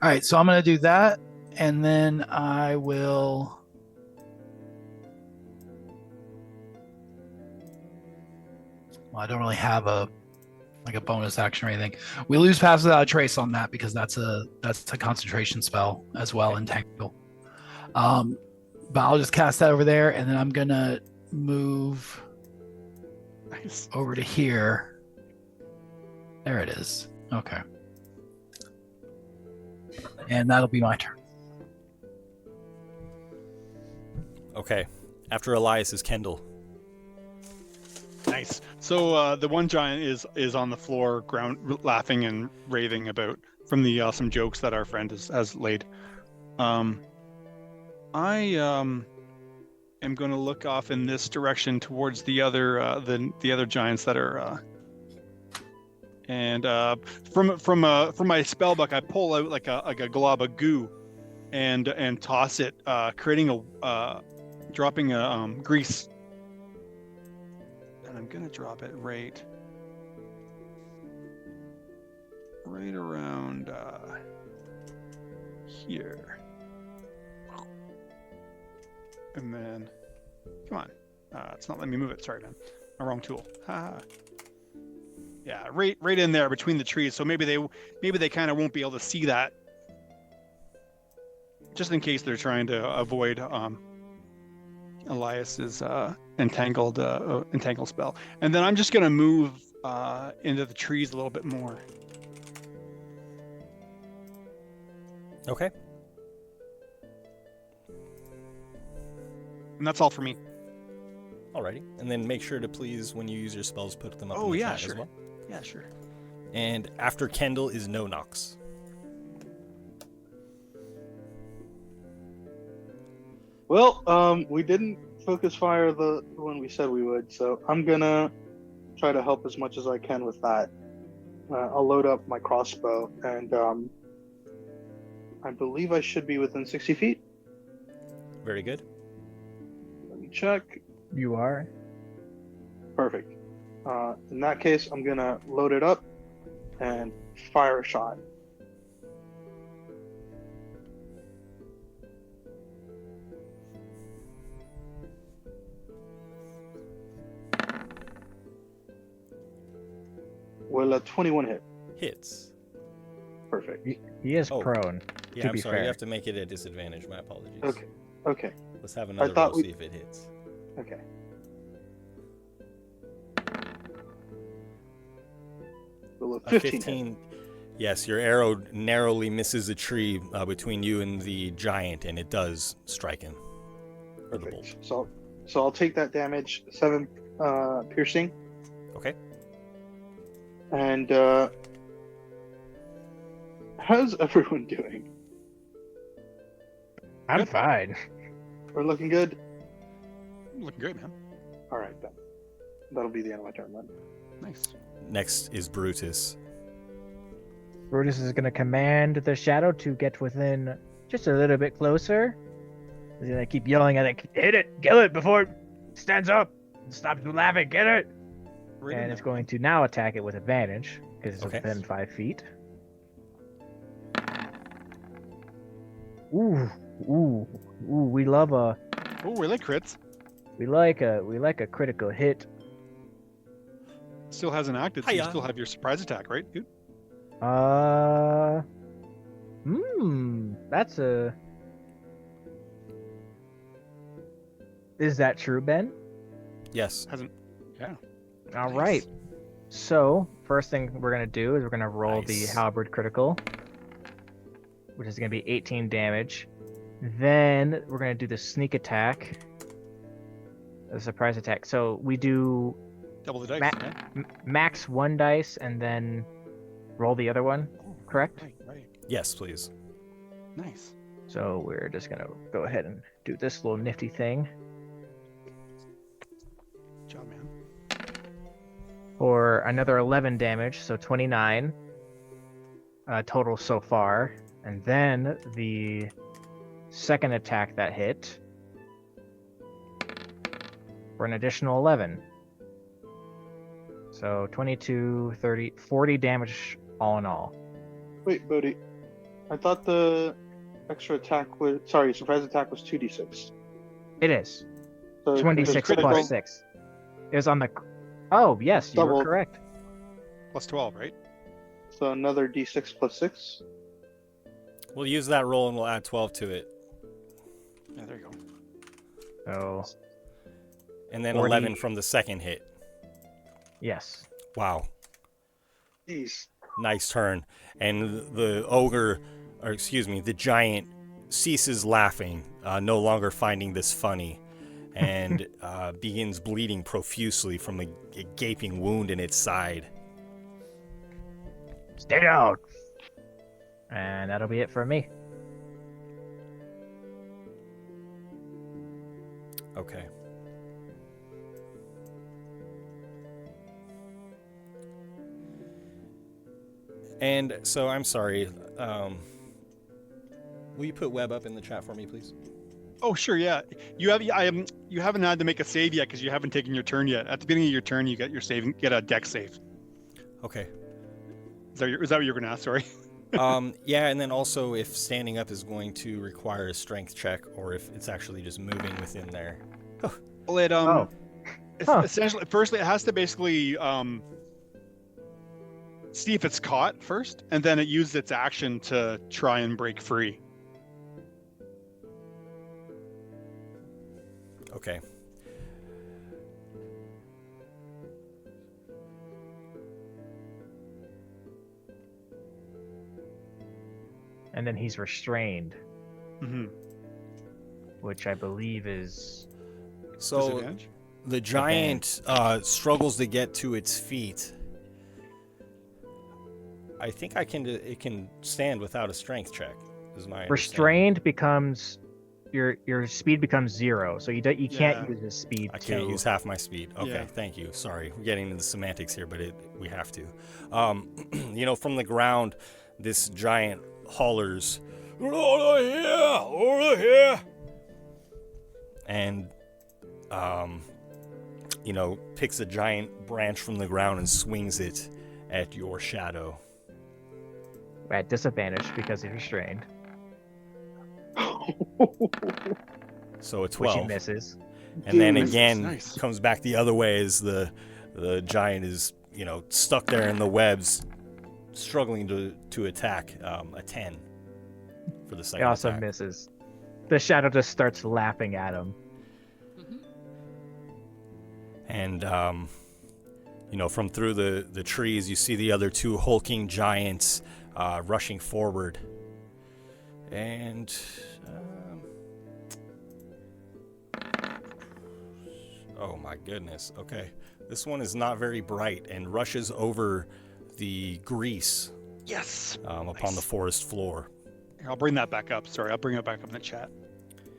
All right, so I'm going to do that, and then I will... Well, I don't really have a bonus action or anything. We lose pass without a trace on that because that's a concentration spell as well, entangle. But I'll just cast that over there, and then I'm going to move over to here. There it is. Okay. And that'll be my turn. Okay. After Elias is Kendall. Nice. So the one giant is on the floor, laughing and raving about from the awesome jokes that our friend has laid. I am going to look off in this direction towards the other giants that are. And from my spell book, I pull out like a glob of goo, and toss it, dropping a grease. And I'm gonna drop it right around here. And then, come on, it's not letting me move it. Sorry, man, my wrong tool. Yeah, right in there between the trees. So maybe they kind of won't be able to see that. Just in case they're trying to avoid Elias's entangle spell. And then I'm just gonna move into the trees a little bit more. Okay. And that's all for me. Alrighty. And then make sure to please, when you use your spells, put them up in the yeah, chat sure. as well. Yeah, sure. And after Kendall is No Nox. Well, we didn't focus fire the when we said we would, so I'm gonna try to help as much as I can with that. I'll load up my crossbow, and I believe I should be within 60 feet. Very good. Let me check. You are. Perfect. In that case, I'm gonna load it up and fire a shot. Will a 21 hit? Hits. Perfect. He is prone. Yeah, to I'm be sorry. fair. You have to make it a disadvantage. My apologies. Okay. Okay. Let's have another roll, see if it hits. Okay. Roll a 15. Yes, your arrow narrowly misses a tree between you and the giant, and it does strike him. Or the bolt. So I'll take that damage, 7 piercing. Okay. And how's everyone doing? I'm fine. We're looking good? Looking great, man. All right, then. That'll be the end of my turn, then. Nice. Next is Brutus. Brutus is going to command the shadow to get within just a little bit closer. He's going to keep yelling at it, hit it, kill it before it stands up. Stop laughing, get it. And it's going to now attack it with advantage because it's within 5 feet. Ooh, we love a. Oh, we like crits. We like a critical hit. Still hasn't acted, so you still have your surprise attack, right, dude? That's a. Is that true, Ben? Yes. Hasn't. Yeah. All right. So first thing we're gonna do is we're gonna roll the halberd critical, which is gonna be 18 damage. Then we're gonna do the sneak attack, the surprise attack. So we do double the dice. Max 1 dice and then roll the other one. Correct? Right. Yes, please. Nice. So we're just gonna go ahead and do this little nifty thing. Good job, man. For another 11 damage, so 29 total so far. And then the second attack that hit for an additional 11. So 22, 30, 40 damage all in all. Wait, Bodhi. I thought the extra attack was... Sorry, surprise attack was 2d6. It is. So 26 critical- plus 6. It was on the... Oh, yes, you were Double. correct. Plus 12, right? So another d6 plus 6. We'll use that roll and we'll add 12 to it. Yeah, there you go. So... And then 40. 11 from the second hit. Yes. Wow. Jeez. Nice turn. And the ogre, or excuse me, the giant ceases laughing, no longer finding this funny, and begins bleeding profusely from a gaping wound in its side. Stay down. And that'll be it for me. Okay. And so I'm sorry. Will you put web up in the chat for me, please? Oh, sure, yeah. You haven't had to make a save yet because you haven't taken your turn yet. At the beginning of your turn, you get a dex save. Okay. Is that what you were going to ask? Sorry. Yeah, and then also if standing up is going to require a strength check, or if it's actually just moving within there. Well, essentially, firstly, it has to basically see if it's caught first, and then it uses its action to try and break free. Okay. And then he's restrained. Mm-hmm. Which I believe is... So the giant struggles to get to its feet. I think it can stand without a strength check. Is my restrained becomes your speed becomes 0, so you can't Yeah. use his speed. I can't use half my speed. Okay, Yeah. thank you. Sorry, we're getting into the semantics here, but we have to. From the ground, this giant hollers, "Over here! Over here!" And, picks a giant branch from the ground and swings it at your shadow. At disadvantage because you're restrained. So a Which 12. he misses. And then Dude, again, nice. comes back the other way as the giant is, stuck there in the webs, struggling to attack. A 10 for the second He also attack. misses. The shadow just starts laughing at him. And, from through the trees, you see the other two hulking giants rushing forward. And... oh my goodness. Okay. This one is not very bright and rushes over the grease. Yes. Upon the forest floor. Here, I'll bring that back up. Sorry, I'll bring it back up in the chat.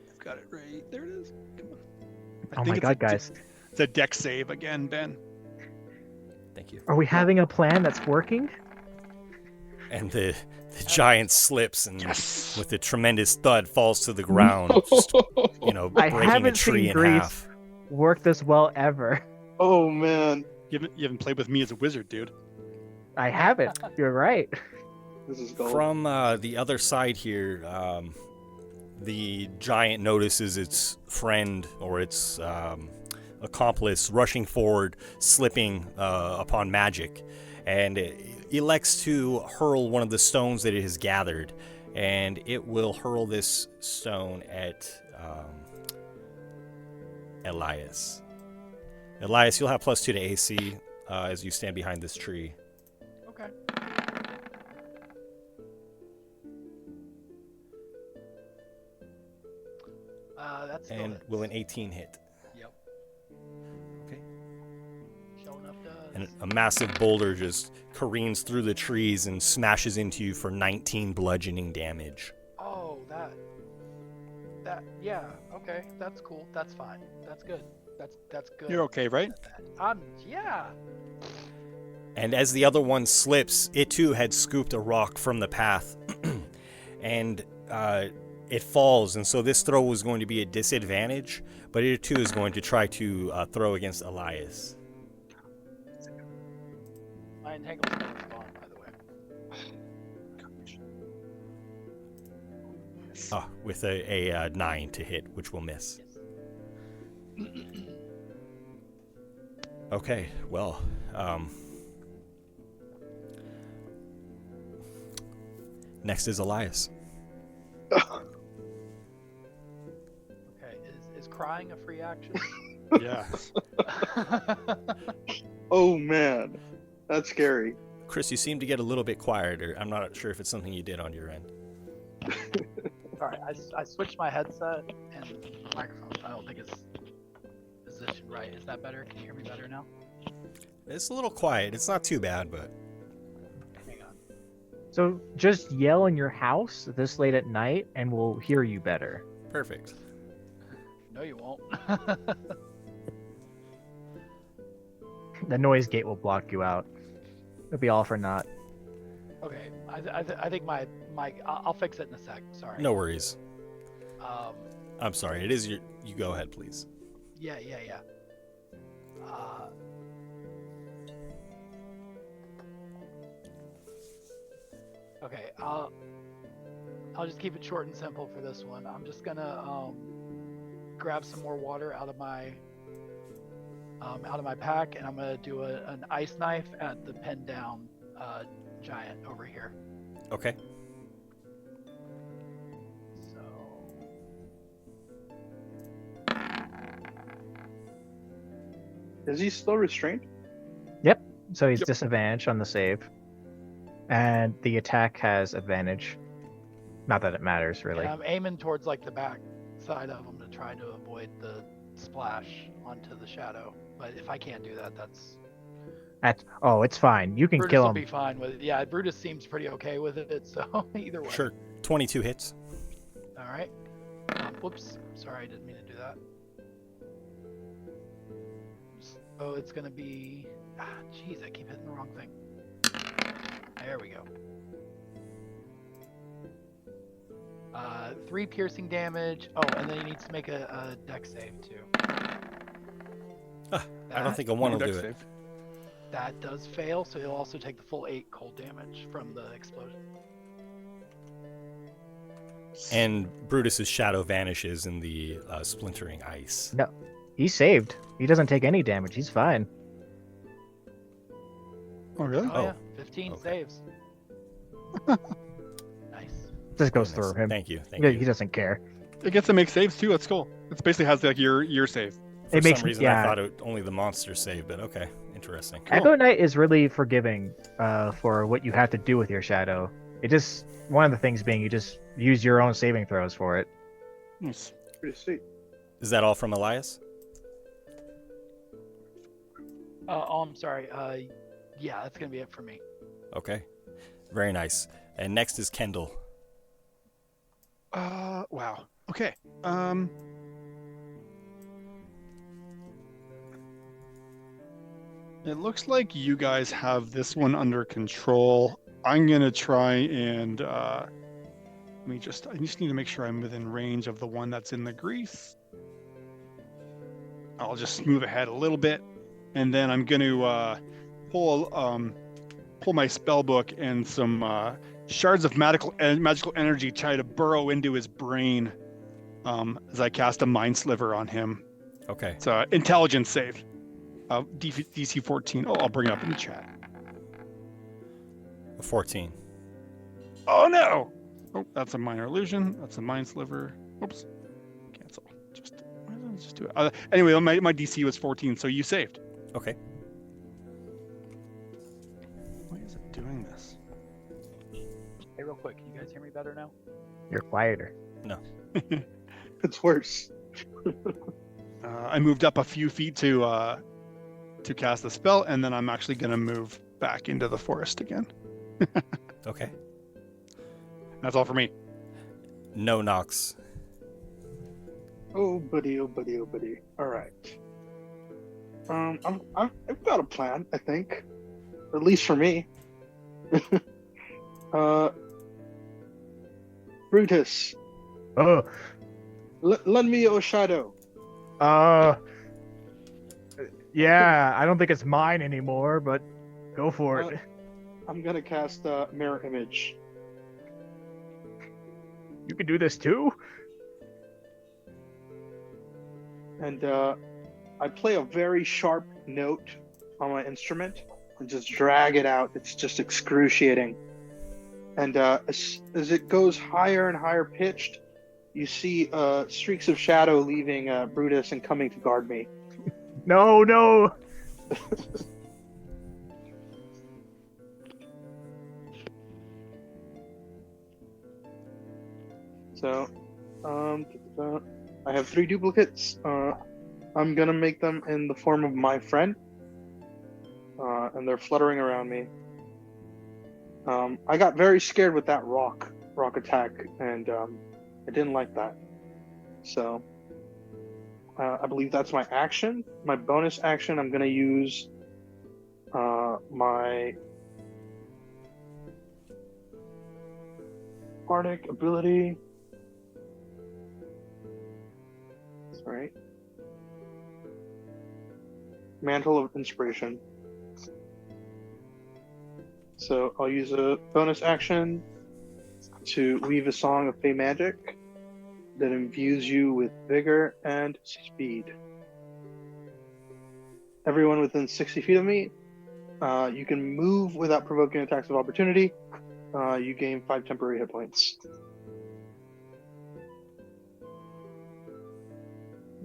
I've got it right. There it is. Come on. Oh my god, guys. It's a deck save again, Ben. Thank you. Are we having a plan that's working? And the giant slips and with a tremendous thud falls to the ground, just, I breaking a haven't tree seen in Grease half. work this well ever. Oh man. You haven't played with me as a wizard, dude. I haven't. You're right. This is gold. From the other side here, the giant notices its friend or its accomplice rushing forward, slipping upon magic, and it elects to hurl one of the stones that it has gathered, and it will hurl this stone at Elias. Elias, you'll have +2 to AC as you stand behind this tree. Okay. That's still And hits. will an 18 hit? Yep. Okay. Sure enough does. And a massive boulder just careens through the trees and smashes into you for 19 bludgeoning damage. Oh, yeah, okay, that's cool, that's fine, that's good, that's good. You're okay, right? Yeah. And as the other one slips, it too had scooped a rock from the path, and it falls. And so this throw was going to be a disadvantage, but it too is going to try to throw against Elias. My entanglement is gone, by the way. With a 9 to hit, which will miss. Okay, well, next is Elias. Okay, is crying a free action? Yeah. Oh man, that's scary. Chris, you seem to get a little bit quieter. I'm not sure if it's something you did on your end. Sorry, I switched my headset and the microphone. I don't think it's positioned right. Is that better? Can you hear me better now? It's a little quiet. It's not too bad, but... Hang on. So just yell in your house this late at night and we'll hear you better. Perfect. No, you won't. The noise gate will block you out. It'll be all for naught. Okay, I think my I'll fix it in a sec. Sorry. No worries. Um. I'm sorry. It is your... You go ahead, please. Yeah. Okay, I'll just keep it short and simple for this one. I'm just gonna grab some more water out of my pack, and I'm gonna do an ice knife at the pinned down giant over here. Okay. So. Is he still restrained? Yep. So he's disadvantaged on the save. And the attack has advantage. Not that it matters, really. And I'm aiming towards like the back side of him to try to avoid the splash onto the shadow. But if I can't do that, that's... it's fine. You can Brutus kill will him. be fine with it. Yeah, Brutus seems pretty okay with it, so either way. Sure. 22 hits. All right. Whoops. Sorry, I didn't mean to do that. So it's going to be... Jeez, I keep hitting the wrong thing. There we go. 3 piercing damage. Oh, and then he needs to make a dex save, too. I don't think a 1 will do it. Save. That does fail, so he'll also take the full 8 cold damage from the explosion. And Brutus's shadow vanishes in the splintering ice. No, he's saved. He doesn't take any damage. He's fine. Oh, really? Oh, yeah. 15 saves. Nice. Just goes through him. Thank you. He doesn't care. It gets to make saves too. That's cool. It basically has like your save. For some reason, I thought only the monsters save, but okay, interesting. Cool. Echo Knight is really forgiving for what you have to do with your shadow. It just one of the things being you just use your own saving throws for it. Nice. Pretty sweet. Is that all from Elias? Oh, I'm sorry. Yeah, that's gonna be it for me. Okay, very nice. And next is Kendall. Wow. Okay. It looks like you guys have this one under control. I'm gonna try and I just need to make sure I'm within range of the one that's in the grease. I'll just move ahead a little bit, and then I'm gonna pull my spell book and some shards of magical energy, try to burrow into his brain as I cast a mind sliver on him. Okay. It's intelligence save. DC 14. Oh, I'll bring it up in the chat. A 14. Oh no! Oh, that's a minor illusion. That's a mind sliver. Oops. Cancel. Just do it. Anyway, my DC was 14, so you saved. Okay. Why is it doing this? Hey, real quick, can you guys hear me better now? You're quieter. No. It's worse. I moved up a few feet to cast the spell, and then I'm actually going to move back into the forest again. Okay. That's all for me. No Nox. Oh buddy, oh buddy, oh buddy. All right. I've got a plan, I think, or at least for me. Brutus. Oh. Lend me your shadow. Yeah, I don't think it's mine anymore, but go for it. I'm gonna cast mirror image. You can do this too? And I play a very sharp note on my instrument and just drag it out. It's just excruciating. And as it goes higher and higher pitched, you see streaks of shadow leaving Brutus and coming to guard me. No. So, I have 3 duplicates. I'm gonna make them in the form of my friend, and they're fluttering around me. I got very scared with that rock attack, and I didn't like that. So, I believe that's my action. My bonus action, I'm gonna use my bardic ability. Sorry. Mantle of Inspiration. So I'll use a bonus action to weave a song of Fey magic that imbues you with vigor and speed. Everyone within 60 feet of me, you can move without provoking attacks of opportunity. You gain 5 temporary hit points.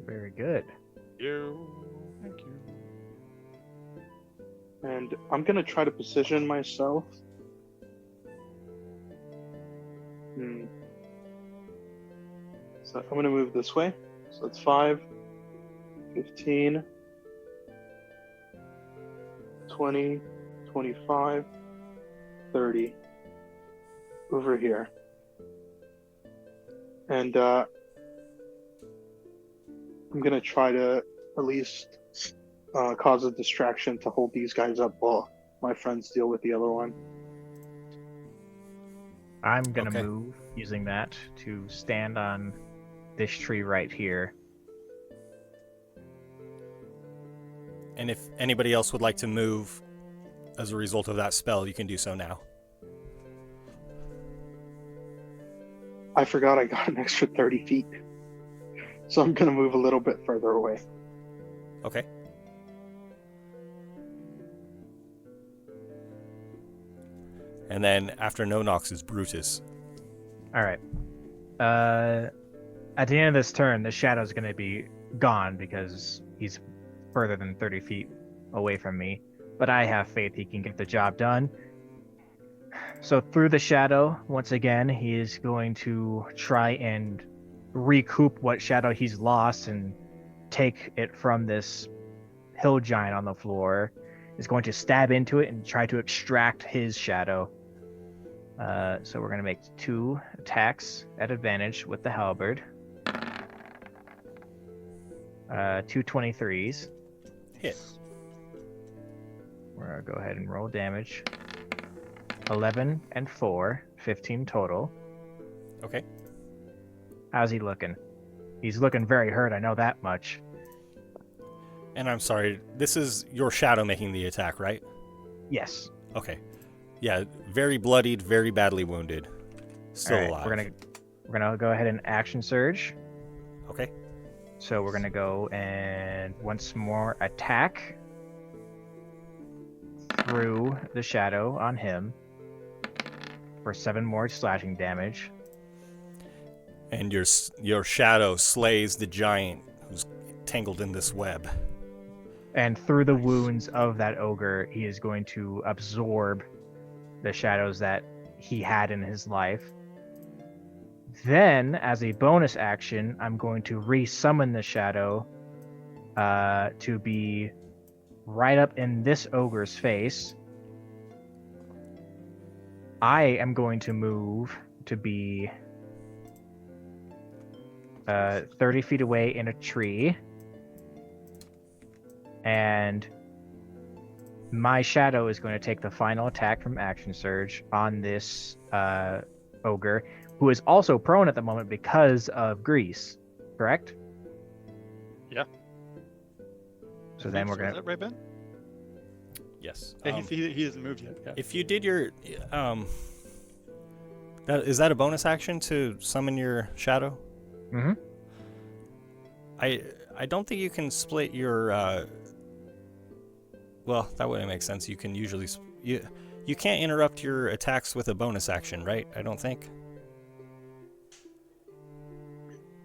Very good. Thank you. And I'm gonna try to position myself. So I'm gonna move this way. So that's 5, 15, 20, 25, 30. Over here. And I'm gonna try to at least cause a distraction to hold these guys up while my friends deal with the other one. I'm gonna move using that to stand on this tree right here. And if anybody else would like to move as a result of that spell, you can do so now. I forgot I got an extra 30 feet. So I'm going to move a little bit further away. Okay. And then after No Nox is Brutus. All right. At the end of this turn, the shadow's going to be gone because he's further than 30 feet away from me. But I have faith he can get the job done. So through the shadow, once again, he is going to try and recoup what shadow he's lost and take it from this hill giant on the floor. Is going to stab into it and try to extract his shadow. So we're going to make 2 attacks at advantage with the halberd. 2 23s. Hit. We're going to go ahead and roll damage. 11 and 4, 15 total. Okay. How's he looking? He's looking very hurt, I know that much. And I'm sorry, this is your shadow making the attack, right? Yes. Okay. Yeah, very bloodied, very badly wounded. Still All right, alive. We're gonna go ahead and action surge. Okay. So we're gonna go and once more attack through the shadow on him for 7 more slashing damage. And your shadow slays the giant who's tangled in this web. And through the wounds of that ogre, he is going to absorb the shadows that he had in his life. Then, as a bonus action, I'm going to re-summon the shadow to be right up in this ogre's face. I am going to move to be 30 feet away in a tree. And my shadow is going to take the final attack from Action Surge on this ogre, who is also prone at the moment because of grease, correct? Yeah. So then we're Is going that right, Ben? Yes. Yeah, he hasn't moved yet. Yeah. If you did your... is that a bonus action to summon your shadow? Mm-hmm. I don't think you can split your... Well, that wouldn't make sense. You can usually... You can't interrupt your attacks with a bonus action, right? I don't think.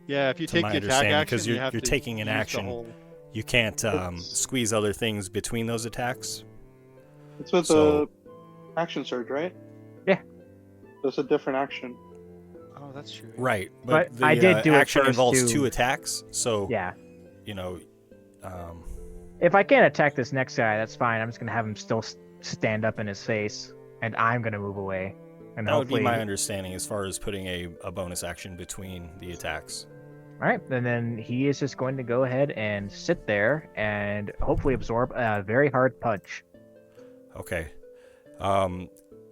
Yeah, if you take the attack action, because you're taking an action, you can't squeeze other things between those attacks. It's with the action surge, right? Yeah. That's a different action. Oh, that's true. Right, but the I did do action it first involves to... 2 attacks, so yeah. You know, if I can't attack this next guy, that's fine. I'm just gonna have him still stand up in his face, and I'm gonna move away. And that would be hopefully... my understanding as far as putting a bonus action between the attacks. All right, and then he is just going to go ahead and sit there and hopefully absorb a very hard punch. Okay.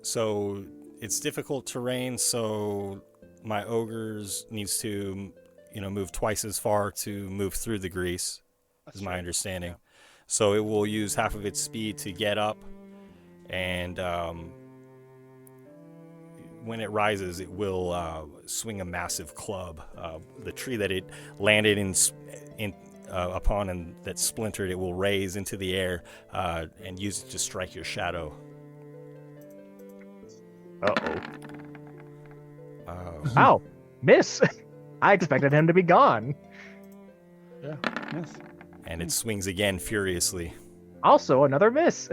So it's difficult terrain, so my ogres needs to, move twice as far to move through the grease, is my understanding. Yeah. So it will use half of its speed to get up, and when it rises, it will swing a massive club. The tree that it landed upon and that splintered, it will raise into the air and use it to strike your shadow. Ow! Miss! I expected him to be gone. Yeah, miss. And it swings again furiously. Also another miss.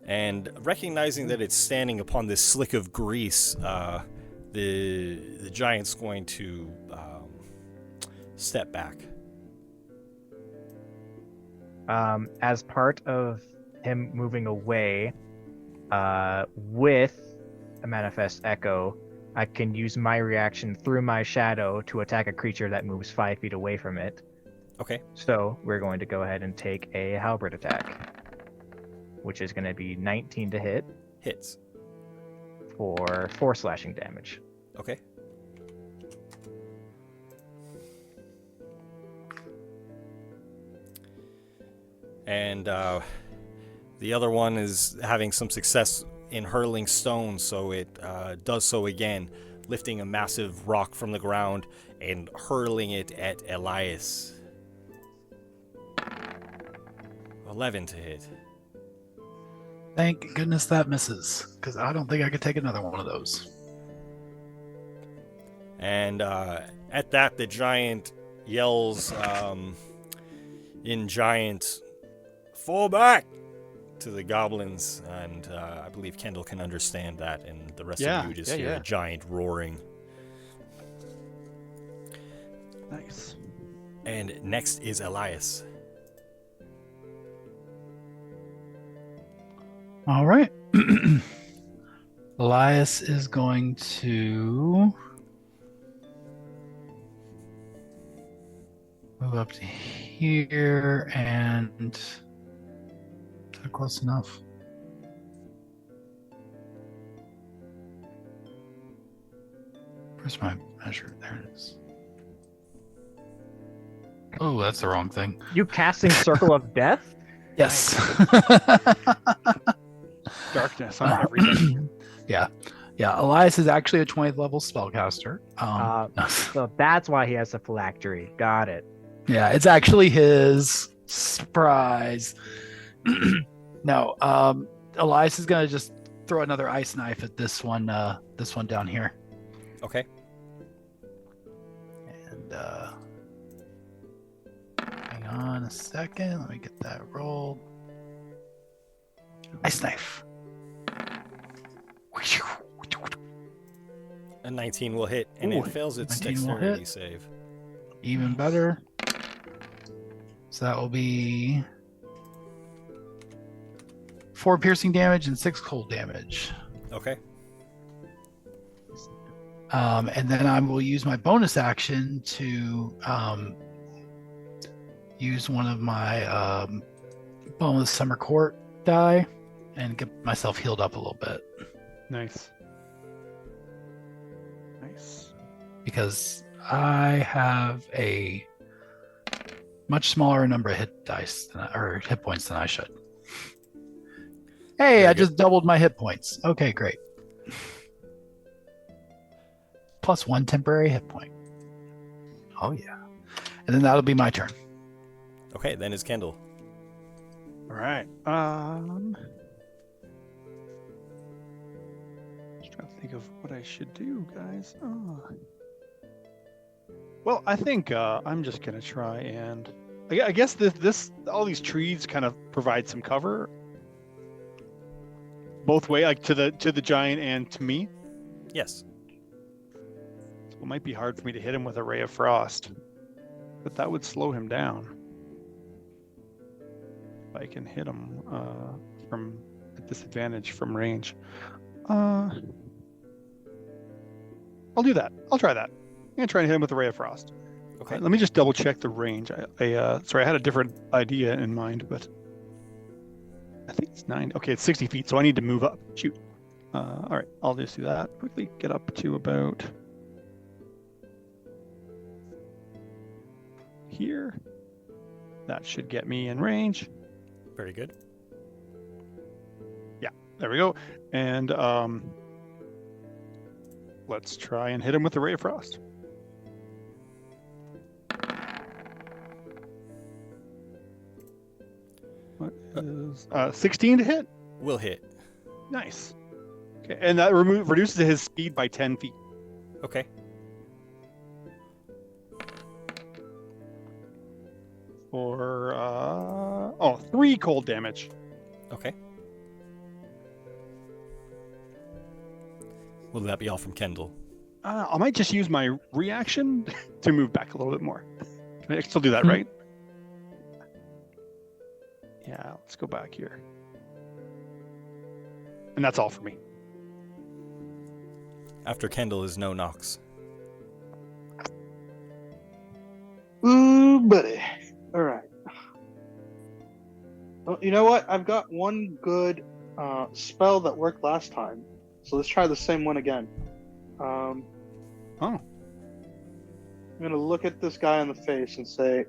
And recognizing that it's standing upon this slick of grease, the giant's going to step back. As part of him moving away, with a Manifest Echo, I can use my reaction through my shadow to attack a creature that moves 5 feet away from it. Okay. So we're going to go ahead and take a halberd attack, which is going to be 19 to hit. Hits. For 4 slashing damage. Okay. And the other one is having some success in hurling stones, so it does so again, lifting a massive rock from the ground and hurling it at Elias. 11 to hit. Thank goodness that misses, because I don't think I could take another one of those. And at that, the giant yells in giant, "Fall back!" to the goblins, and I believe Kendall can understand that, and the rest of you just hear a giant roaring. Nice. And next is Elias. All right. Elias is going to move up to here and is that close enough? Where's my measure? There it is. Oh, that's the wrong thing. You casting Circle of Death? Yes. Darkness on everything. Yeah. Elias is actually a 20th level spellcaster. So that's why he has a phylactery. Got it. Yeah, it's actually his surprise. No, Elias is gonna just throw another ice knife at this one down here. Okay. And hang on a second. Let me get that rolled. Ice knife. A 19 will hit, and Ooh, it fails its 19 will dexterity hit. save. Even better. So that will be 4 piercing damage and 6 cold damage. Okay. And then I will use my bonus action to use one of my bonus summer court die and get myself healed up a little bit. Nice. Because I have a much smaller number of hit points than I should. Hey, I just doubled my hit points. Okay, great. Plus 1 temporary hit point. Oh yeah. And then that'll be my turn. Okay, then it's Kendall. All right. Just trying to think of what I should do, guys. Well, I think I'm just gonna try and I guess this all these trees kind of provide some cover, both way, like to the giant and to me. Yes. So it might be hard for me to hit him with a ray of frost, but that would slow him down. If I can hit him from a disadvantage from range. I'll do that. I'll try that. I'm gonna try and hit him with a ray of frost. Okay. Let me just double check the range. Sorry, I had a different idea in mind, but I think it's 9. Okay, it's 60 feet, so I need to move up. Shoot. All right, I'll just do that. Quickly get up to about here. That should get me in range. Very good. Yeah, there we go. And let's try and hit him with the ray of frost. What is 16 to hit? Will hit. Nice. Okay, and that reduces his speed by 10 feet. Okay. For 3 cold damage. Okay. Will that be all from Kendall? I might just use my reaction to move back a little bit more. Can I still do that, right? Yeah, let's go back here. And that's all for me. After Kendall is no Nox. Ooh, buddy. You know what? I've got one good spell that worked last time, so let's try the same one again. I'm gonna look at this guy in the face and say,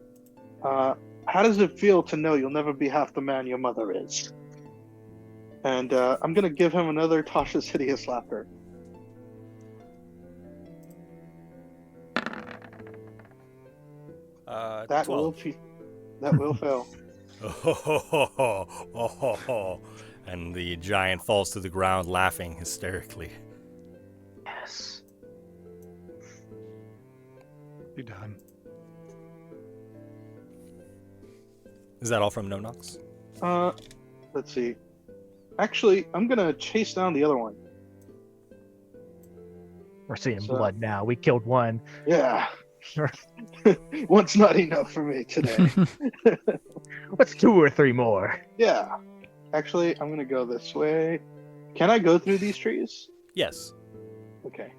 "How does it feel to know you'll never be half the man your mother is?" And I'm gonna give him another Tasha's hideous laughter. That 12. will fail. And the giant falls to the ground laughing hysterically. Yes. You're done. Is that all from No Knocks? Let's see. Actually, I'm gonna chase down the other one. We're seeing blood now. We killed one. Yeah. One's not enough for me today. What's 2 or 3 more? Yeah. Actually, I'm gonna go this way. Can I go through these trees? Yes. Okay.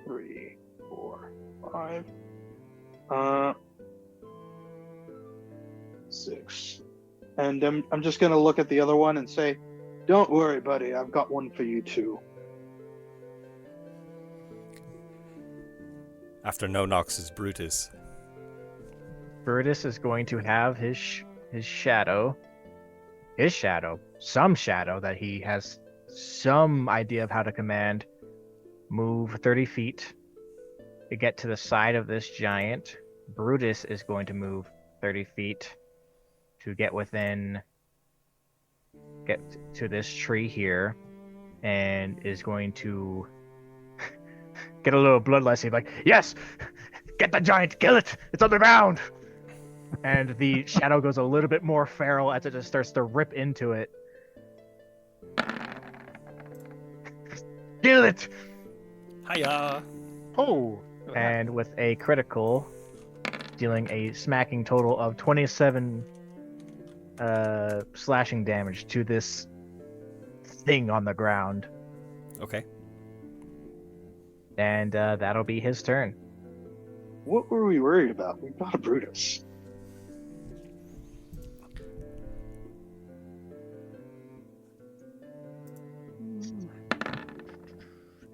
3, 4, 5. 6. And I'm just gonna look at the other one and say, "Don't worry, buddy. I've got one for you too." After No Knocks is Brutus. Brutus is going to have his shadow, some shadow that he has some idea of how to command, move 30 feet to get to the side of this giant. Brutus is going to move 30 feet to get to this tree here, and is going to get a little bloodlusty, like, yes, get the giant, kill it, it's on the ground. And the shadow goes a little bit more feral as it just starts to rip into it. Kill it! Hiya! Oh! And with a critical, dealing a smacking total of 27 slashing damage to this thing on the ground. Okay. And that'll be his turn. What were we worried about? We got a Brutus.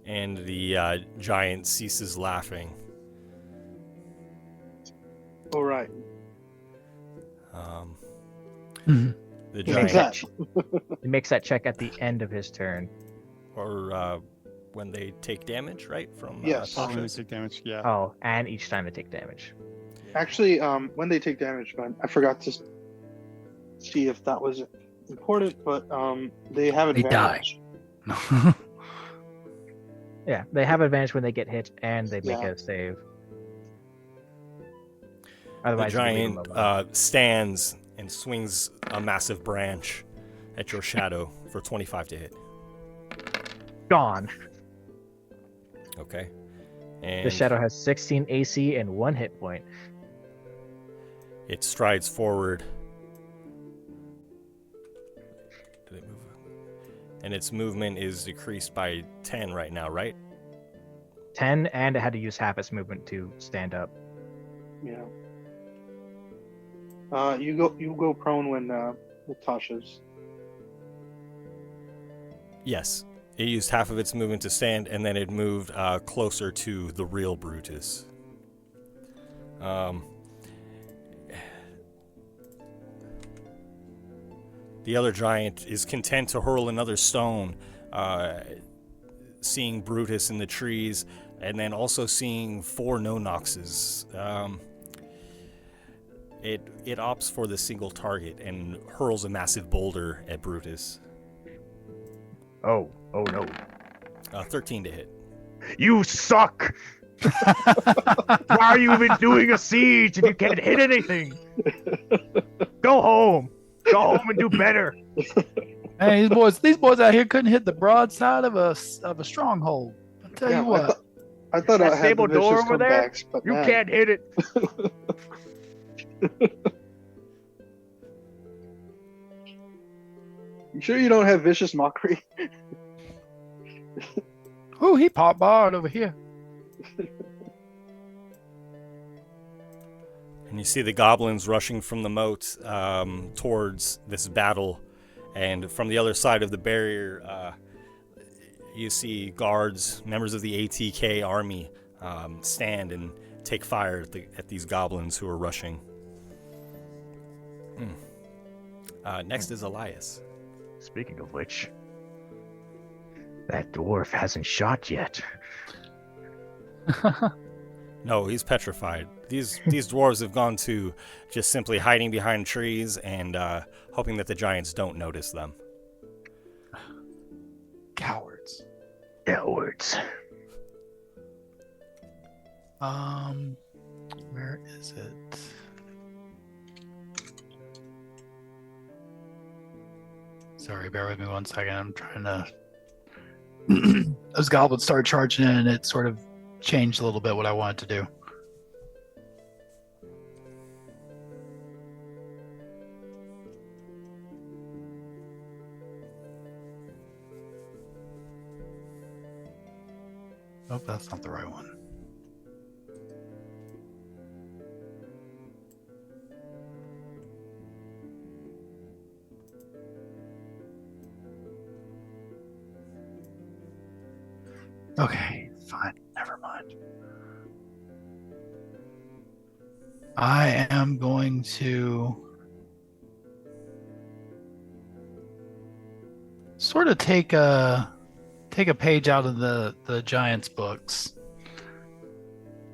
And the giant ceases laughing. All right. The He makes, giant, he makes that check at the end of his turn. or when they take damage, right? From Yes. When they Tasha's? take damage, yeah. Oh, and each time they take damage. Actually, when they take damage, man, I forgot to see if that was important, but they have They advantage. die. Yeah, they have advantage when they get hit and they make Yeah. a save. The Otherwise, you leave giant them alone. stands and swings a massive branch at your shadow for 25 to hit. Gone. Okay. And The shadow has 16 AC and 1 hit point. it strides forward. Did it move? And its movement is decreased by 10 right now, right? 10, and it had to use half its movement to stand up. Yeah. You go prone when with Tasha's. Yes. It used half of its movement to stand, and then it moved closer to the real Brutus. The other giant is content to hurl another stone, seeing Brutus in the trees, and then also seeing 4 no-noxes. It opts for the single target and hurls a massive boulder at Brutus. Oh no. 13 to hit. You suck! Why are you even doing a siege if you can't hit anything? Go home! Go home and do better! Hey, these boys out here couldn't hit the broadside of a stronghold. I'll tell you what. I thought That I had stable the door vicious over there, comebacks, but you man. can't hit it. You sure you don't have vicious mockery? Ooh, he popped barred over here. And you see the goblins rushing from the moat towards this battle. And from the other side of the barrier, you see guards, members of the ATK army, stand and take fire at these goblins who are rushing. Next is Elias. Speaking of which, that dwarf hasn't shot yet. No, he's petrified. These dwarves have gone to just simply hiding behind trees and hoping that the giants don't notice them. Cowards. Cowards. Where is it? Sorry, bear with me 1 second. I'm trying to. Those goblins started charging in, and it sort of changed a little bit what I wanted to do. Oh, that's not the right one. Okay, fine. Never mind. I am going to sort of take a page out of the Giants books.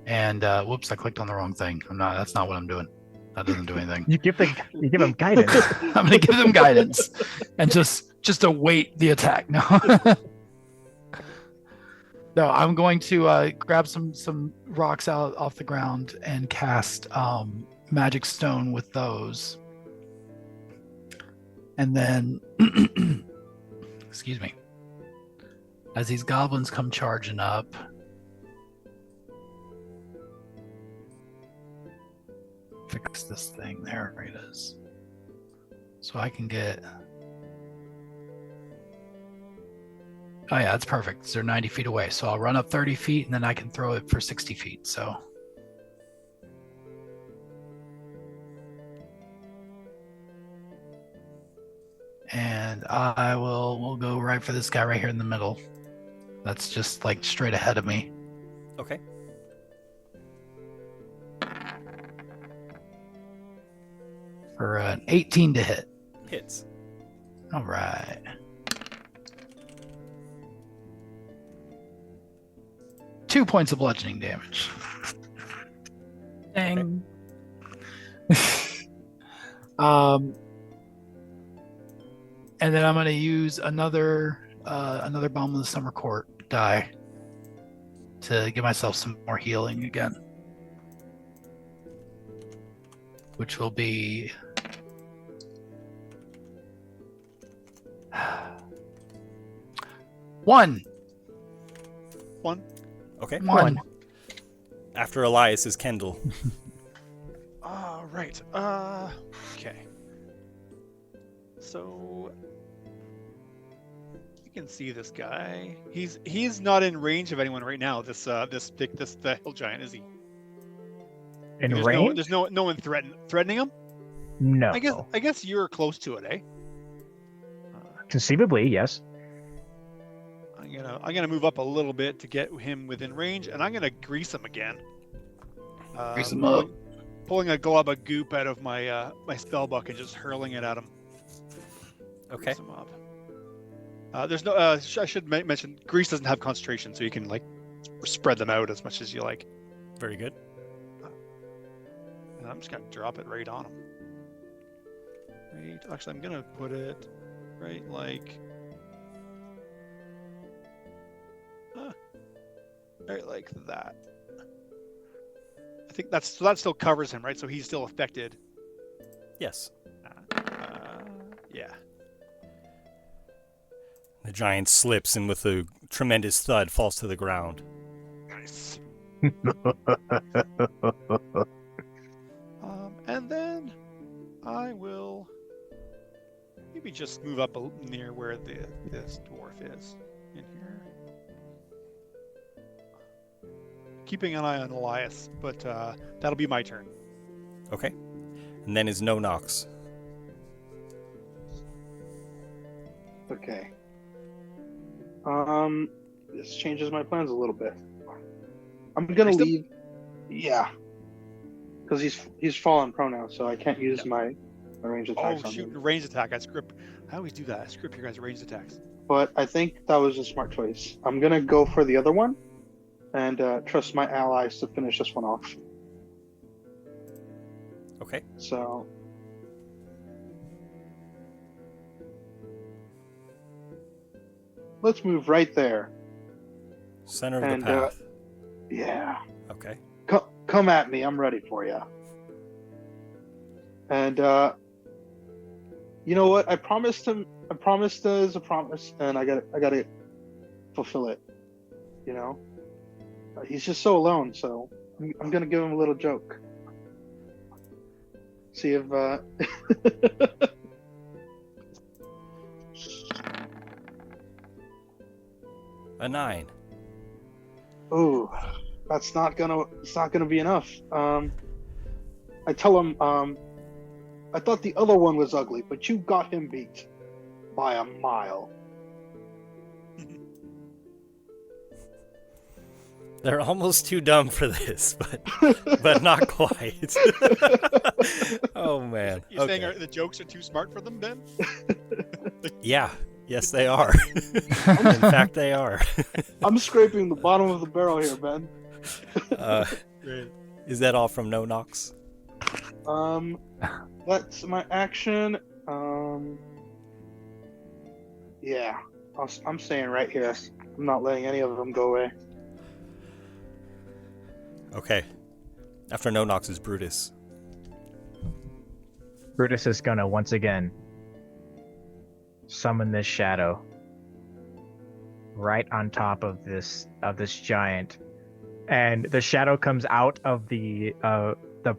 And whoops, I clicked on the wrong thing. That's not what I'm doing. That doesn't do anything. You give them guidance. I'm gonna give them guidance and just await the attack. No. No, I'm going to grab some rocks out off the ground and cast magic stone with those. And then excuse me. As these goblins come charging up, fix this thing. There it is. So I can get. Oh yeah, that's perfect. They're 90 feet away. So I'll run up 30 feet and then I can throw it for 60 feet. So. And we'll go right for this guy right here in the middle. That's just like straight ahead of me. Okay. For an 18 to hit. Hits. All right. Two points of bludgeoning damage. Dang. And then I'm going to use another Bomb of the Summer Court die to give myself some more healing again, which will be 1. Okay. 1. After Elias is Kendall. Right. Okay. So you can see this guy. He's not in range of anyone right now. The hill giant, is he? In range? There's no one threatening him. No. I guess you're close to it, eh? Conceivably, yes. I'm gonna move up a little bit to get him within range, and I'm gonna grease him again. Grease him up. Pulling a glob of goop out of my my spell book and just hurling it at him. Okay. Grease him up. There's no. I should mention, grease doesn't have concentration, so you can like spread them out as much as you like. Very good. And I'm just gonna drop it right on him. Right. Actually, I'm gonna put it right like. Right like that. I think that still covers him, right? So he's still affected. Yes. Yeah. The giant slips and with a tremendous thud falls to the ground. Nice. And then I will maybe just move up near where this dwarf is in here. Keeping an eye on Elias, but that'll be my turn. Okay. And then is no knocks. Okay. This changes my plans a little bit. I'm gonna leave. Yeah. Because he's fallen prone now, so I can't use my range attacks on him. Range attack. I always do that. I script your guys' range attacks. But I think that was a smart choice. I'm gonna go for the other one, and trust my allies to finish this one off. Okay. So. Let's move right there. Center of the path. Yeah. Okay. Come at me. I'm ready for you. And you know what? I promised him. I promised as a promise, and I gotta fulfill it. You know. He's just so alone. So I'm gonna give him a little joke. See if. A 9. Ooh, it's not gonna be enough. I tell him, I thought the other one was ugly, but you got him beat by a mile. They're almost too dumb for this, but not quite. Oh man. You're saying the jokes are too smart for them, Ben? Yeah. Yes, they are. In fact, they are. I'm scraping the bottom of the barrel here, Ben. Is that all from no knocks? That's my action. Yeah, I'm staying right here. I'm not letting any of them go away. Okay. After no knocks is Brutus. Brutus is gonna once again summon this shadow right on top of this giant, and the shadow comes out of the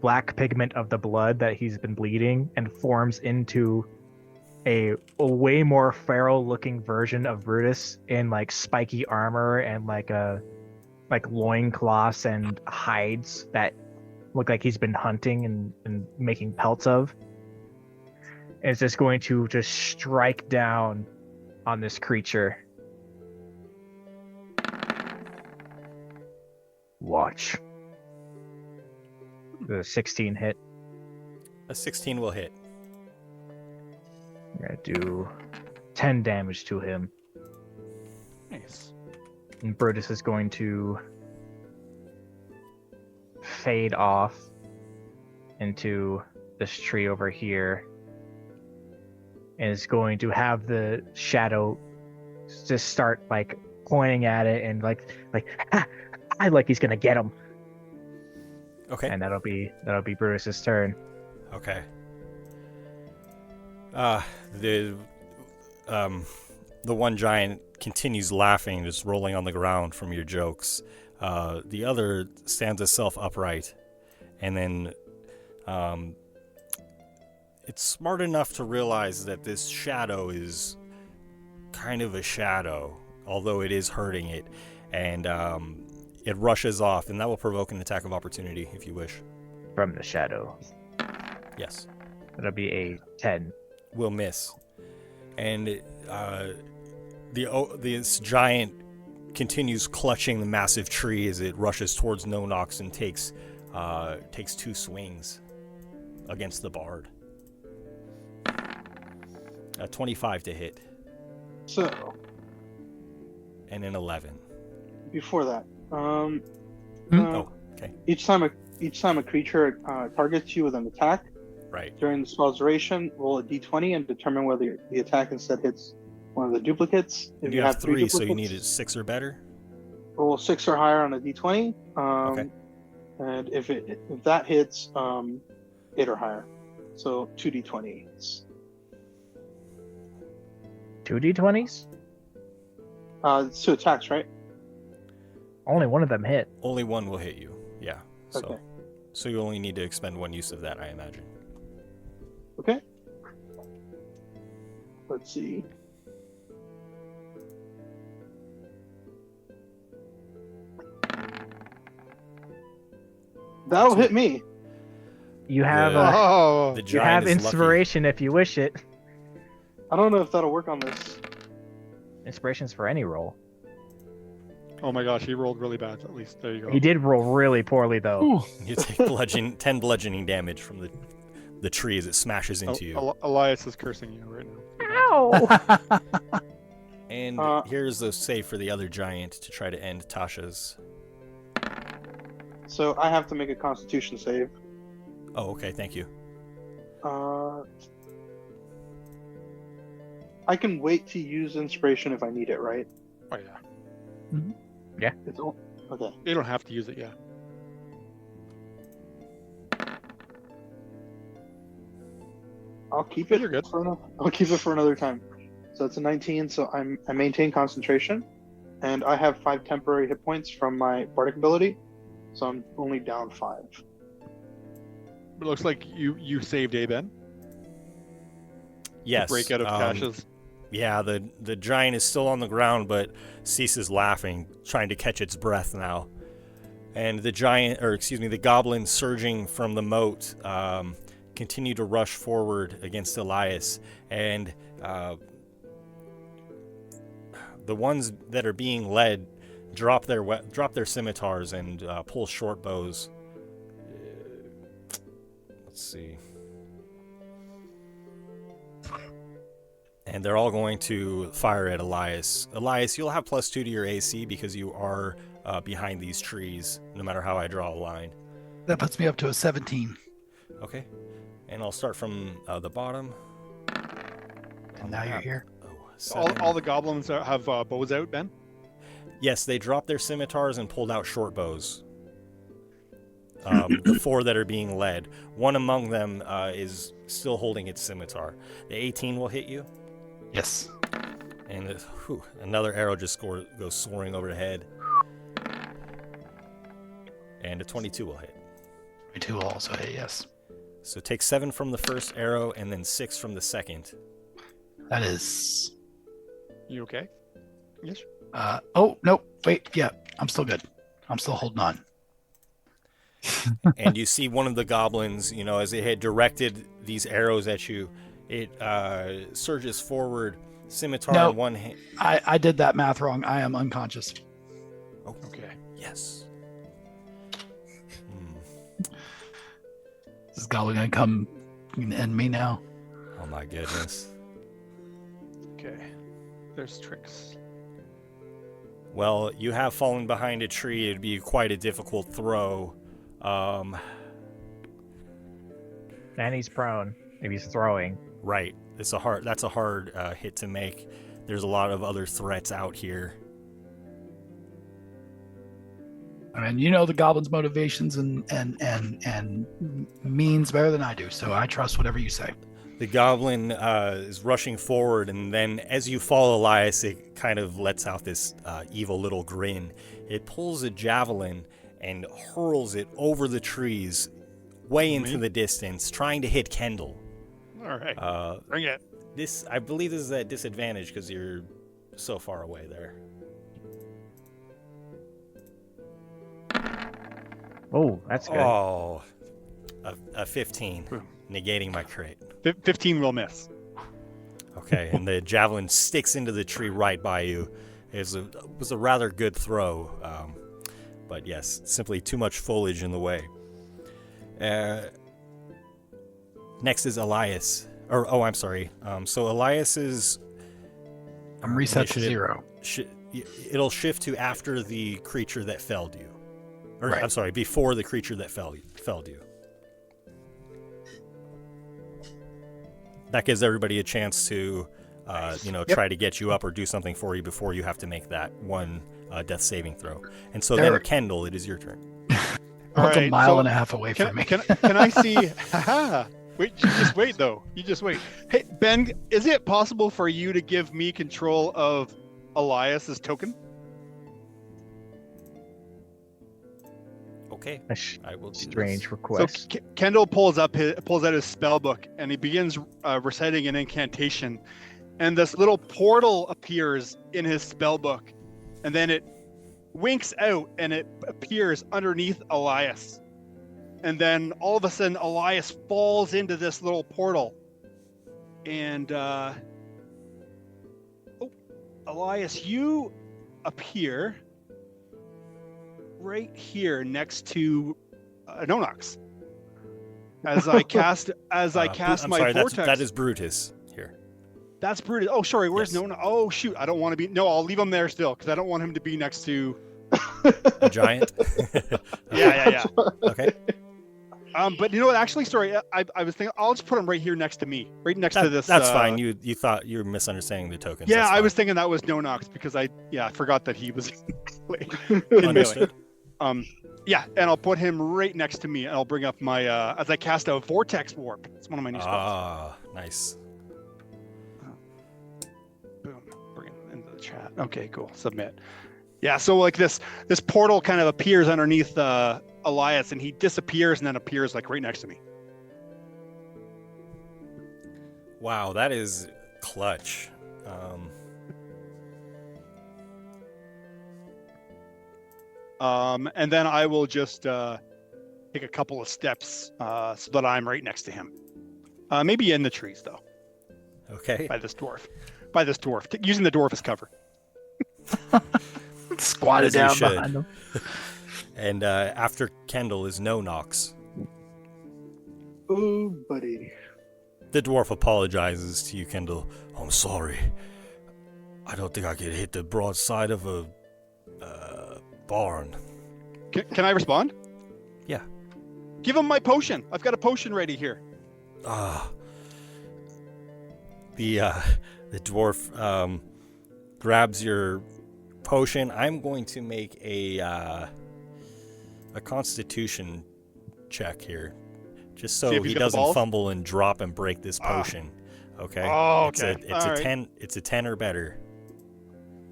black pigment of the blood that he's been bleeding and forms into a way more feral looking version of Brutus in like spiky armor and like loincloths and hides that look like he's been hunting and making pelts of. Is just going to just strike down on this creature. Watch. The 16 hit. A 16 will hit. I'm gonna do 10 damage to him. Nice. And Brutus is going to fade off into this tree over here. And is going to have the shadow just start like pointing at it and like he's gonna get him. Okay. And that'll be Brutus's turn. Okay. The one giant continues laughing, just rolling on the ground from your jokes. The other stands itself upright, and then it's smart enough to realize that this shadow is kind of a shadow, although it is hurting it, and it rushes off, and that will provoke an attack of opportunity if you wish. From the shadow. Yes. That'll be a 10. Will miss. And this giant continues clutching the massive tree as it rushes towards No Knocks and takes 2 swings against the bard. 25 to hit. So. And an 11. Before that, okay. Each time a creature targets you with an attack, right, during the spell's duration, roll a d20 and determine whether the attack instead hits one of the duplicates. If you have 3, so you need a 6 or better. Roll 6 or higher on a d20. Okay. And if that hits, 8 or higher. So 2d20s. 2d20s? It's 2 attacks, right? Only one of them hit. Only one will hit you. Yeah. Okay. So you only need to expend 1 use of that, I imagine. Okay. Let's see. That'll hit me. You have The you have inspiration if you wish it. I don't know if that'll work on this. Inspiration's for any roll. Oh my gosh, he rolled really bad. At least there you go. He did roll really poorly though. Ooh. You take 10 bludgeoning damage from the tree as it smashes into you. Elias is cursing you right now. Ow! And here's the save for the other giant to try to end Tasha's. So I have to make a Constitution save. Oh, okay, thank you. I can wait to use inspiration if I need it, right? Oh yeah. Mm-hmm. Yeah. Okay. You don't have to use it, yeah. I'll keep it. You're good. I'll keep it for another time. So it's a 19. So I maintain concentration, and I have 5 temporary hit points from my bardic ability. So I'm only down 5. It looks like you saved Ben. Yes. Break out of Tasha's. Yeah, the giant is still on the ground, but ceases laughing, trying to catch its breath now. And the goblin surging from the moat continue to rush forward against Elias. And the ones that are being led drop their scimitars and pull short bows. Let's see. And they're all going to fire at Elias. Elias, you'll have +2 to your AC because you are behind these trees, no matter how I draw a line. That puts me up to a 17. Okay. And I'll start from the bottom. And now you're here. All the goblins have bows out, Ben? Yes, they dropped their scimitars and pulled out short bows. The 4 that are being led. One among them is still holding its scimitar. The 18 will hit you. Yes. And another arrow just goes soaring overhead. And a 22 will hit. 22 will also hit, yes. So take 7 from the first arrow and then 6 from the second. That is... You okay? Yes. Oh, nope. Wait, yeah. I'm still good. I'm still holding on. And you see one of the goblins, as they had directed these arrows at you, it surges forward, scimitar in one hand. I did that math wrong. I am unconscious. Oh, okay. Yes. Is this goblin gonna come and end me now? Oh my goodness. Okay. There's tricks. Well, you have fallen behind a tree. It'd be quite a difficult throw. And he's prone. If he's throwing. Right. That's a hard hit to make. There's a lot of other threats out here. I mean, you know the goblin's motivations and means better than I do, so I trust whatever you say. The goblin is rushing forward, and then as you fall, Elias, it kind of lets out this evil little grin. It pulls a javelin and hurls it over the trees, way into the distance, trying to hit Kendall. All right, bring it. I believe this is at disadvantage because you're so far away there. Oh, that's good. Oh, a 15, negating my crit. 15 will miss. Okay, and the javelin sticks into the tree right by you. It was a rather good throw, but yes, simply too much foliage in the way. Next is Elias. I'm sorry. So Elias's... I'm reset to 0. It'll shift to after the creature that felled you. Or, right. I'm sorry, before the creature that felled you. That gives everybody a chance to, try to get you up or do something for you before you have to make that one death saving throw. And so then, Kendall, it is your turn. It's a mile and a half away from me. Can I see? Haha. Wait, you just wait though. You just wait. Hey, Ben, is it possible for you to give me control of Elias's token? Okay, I will do strange this. request. So Kendall pulls out his spell book and he begins reciting an incantation, and this little portal appears in his spell book, and then it winks out and it appears underneath Elias. and then all of a sudden Elias falls into this little portal, and Elias, you appear right here next to Nonox. As I cast I'm my sorry, vortex. that is Brutus here. That's Brutus. Oh, sorry. Where's Yes. Nonox? Oh, shoot. I don't want to be. No, I'll leave him there still because I don't want him to be next to a giant. Yeah. Okay. But you know what? Actually, sorry. I was thinking I'll just put him right here next to me, right next to this. That's fine. You thought you were misunderstanding the tokens. Yeah, That's I fine. was thinking that was Nonox because I forgot that he was Understood. Yeah, and I'll put him right next to me, and I'll bring up my as I cast a vortex warp. It's one of my new spells. Ah, nice. Boom. Bring it into the chat. Okay, cool. Submit. Yeah, so like this portal kind of appears underneath Elias, and he disappears and then appears like right next to me. Wow, that is clutch. And then I will just take a couple of steps so that I'm right next to him. Maybe in the trees though. Okay. By this dwarf, using the dwarf as cover. Squatted down behind him. And after Kendall is Nonox. Ooh, buddy. The dwarf apologizes to you, Kendall. I'm sorry. I don't think I could hit the broadside of a barn. Can I respond? Yeah. Give him my potion. I've got a potion ready here. The dwarf grabs your potion. I'm going to make a Constitution check here, just so he doesn't fumble and drop and break this potion. Okay. Oh, okay. It's a 10. It's a 10 or better.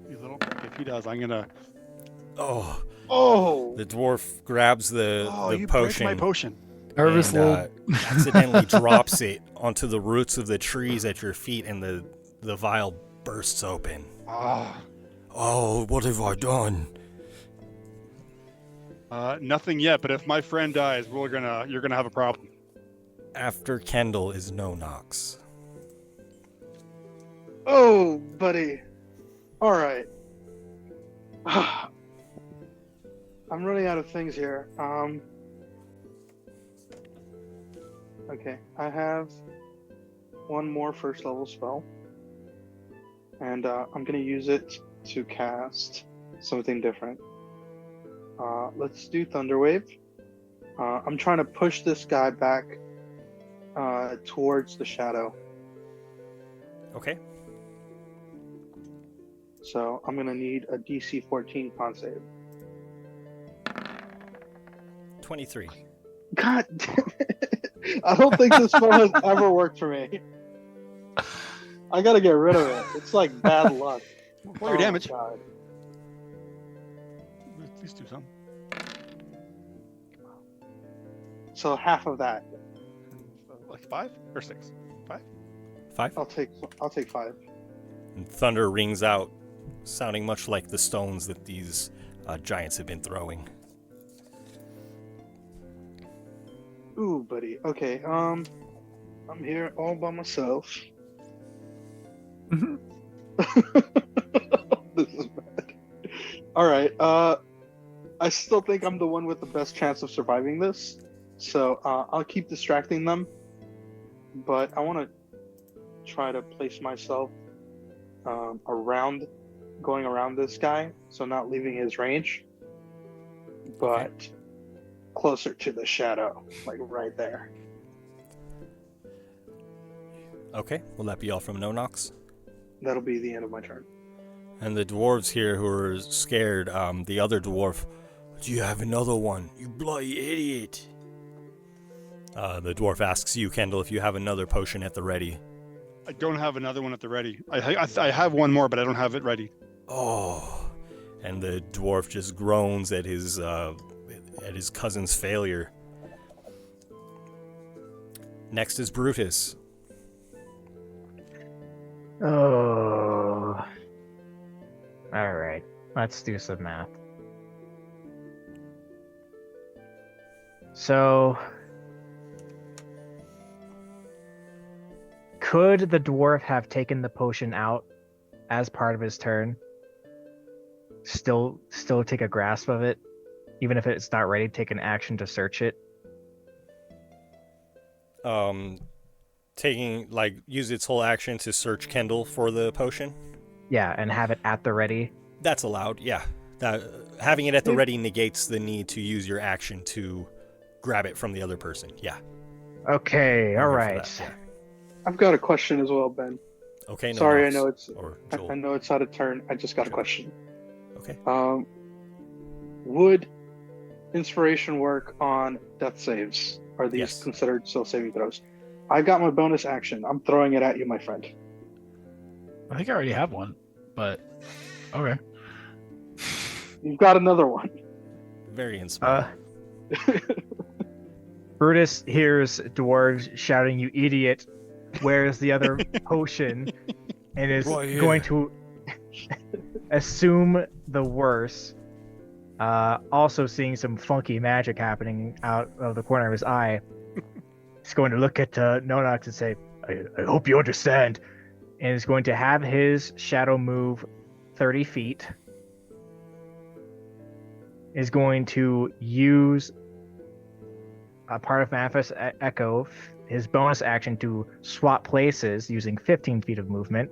You little prick. If he does, I'm gonna. Oh. The dwarf grabs the you potion. break my potion. Nervous and, little. accidentally drops it onto the roots of the trees at your feet, and the vial bursts open. Oh, what have I done? Nothing yet, but if my friend dies, you're gonna have a problem. After Kendall is Nonox. Oh, buddy. All right. I'm running out of things here. Okay, I have one more first level spell, and I'm gonna use it to cast something different. Let's do Thunderwave. I'm trying to push this guy back towards the shadow. Okay. So I'm gonna need a DC 14 con save. 23. God damn it! I don't think this spell has ever worked for me. I gotta get rid of it. It's like bad luck. Roll your damage. God. Please do something. So half of that. Like 5 or 6? 5? 5? I'll take 5. And thunder rings out, sounding much like the stones that these giants have been throwing. Ooh, buddy. Okay. I'm here all by myself. This is bad. All right. I still think I'm the one with the best chance of surviving this, so I'll keep distracting them. But I want to try to place myself going around this guy, so not leaving his range, but closer to the shadow, like right there. Okay, will that be all from Nonox? That'll be the end of my turn. And the dwarves here who are scared, the other dwarf, do you have another one? You bloody idiot. The dwarf asks you, Kendall, if you have another potion at the ready. I don't have another one at the ready. I have one more, but I don't have it ready. Oh. And the dwarf just groans at his cousin's failure. Next is Brutus. Oh. Alright, let's do some math. So, could the dwarf have taken the potion out as part of his turn? Still take a grasp of it, even if it's not ready. Take an action to search it. Use its whole action to search Kendall for the potion. Yeah, and have it at the ready. That's allowed. Yeah, having it at the ready negates the need to use your action to grab it from the other person. Yeah. Okay. All right. Yeah. I've got a question as well, Ben. Okay. No Sorry, notes. I know it's out of turn. I just got a question. Okay. Would inspiration work on death saves? Are these considered still saving throws? I got my bonus action. I'm throwing it at you, my friend. I think I already have one, but okay. You've got another one. Very inspiring. Brutus hears dwarves shouting, "You idiot! Where's the other potion?" and is going to assume the worst. Also seeing some funky magic happening out of the corner of his eye. He's going to look at Nonox and say, I hope you understand. And is going to have his shadow move 30 feet. Is going to use a part of Manifest Echo, his bonus action, to swap places using 15 feet of movement.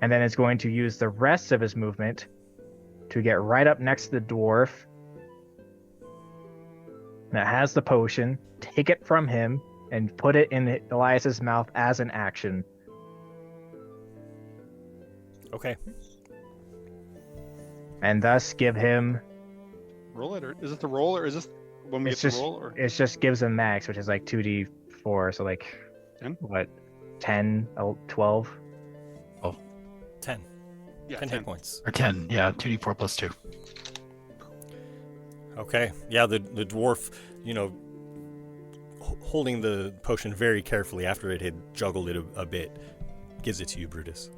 And then is going to use the rest of his movement to get right up next to the dwarf that has the potion, take it from him, and put it in Elias's mouth as an action. Okay. And thus give him... Roll it, or is it the roll, or is this when we get to roll? Or? It just gives him max, which is like 2d4, so like... 10? What? 10? 12? 10. Yeah, 10 hit points. Or 10, yeah, 2d4 plus 2. Okay. Yeah, the dwarf, holding the potion very carefully after it had juggled it a bit, gives it to you, Brutus.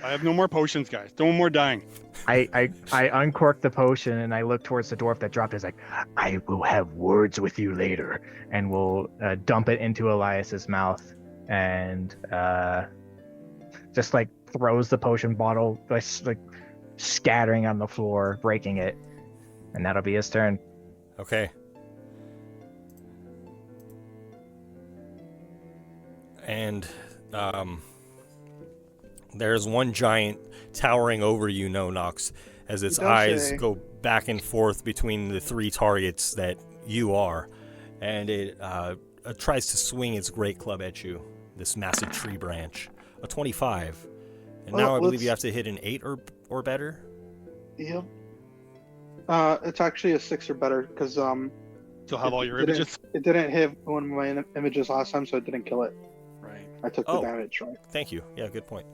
I have no more potions, guys. No more dying. I uncork the potion and I look towards the dwarf that dropped it. It's like, I will have words with you later, and we'll dump it into Elias's mouth and just like throws the potion bottle like scattering on the floor, breaking it, and that'll be his turn. Okay. And there's one giant towering over you, Nonox, as its eyes go back and forth between the three targets that you are, and it tries to swing its great club at you, this massive tree branch. A 25. And now I believe you have to hit an 8 or better? Yep. It's actually a 6 or better, because you'll have all your images. It didn't hit one of my images last time, so it didn't kill it. Right. I took the damage, right? Thank you. Yeah, good point.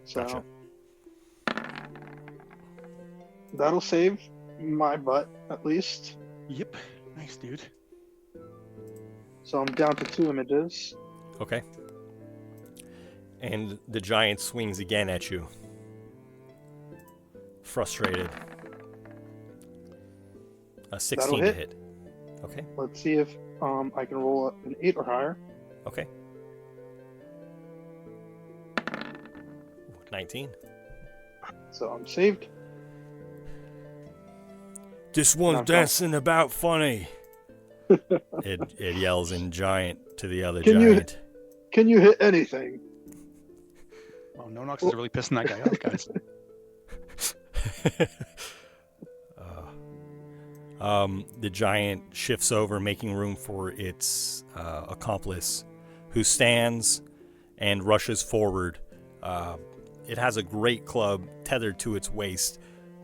So gotcha. That'll save my butt, at least. Yep. Nice, dude. So I'm down to 2 images. Okay. And the giant swings again at you. Frustrated. A 16 to hit. Okay. Let's see if I can roll an 8 or higher. Okay. 19. So I'm saved. This one's dancing about funny. It yells in giant to the other giant. Can you hit anything? Oh, Nonox is really pissing that guy off, guys. The giant shifts over, making room for its accomplice, who stands and rushes forward. It has a great club tethered to its waist.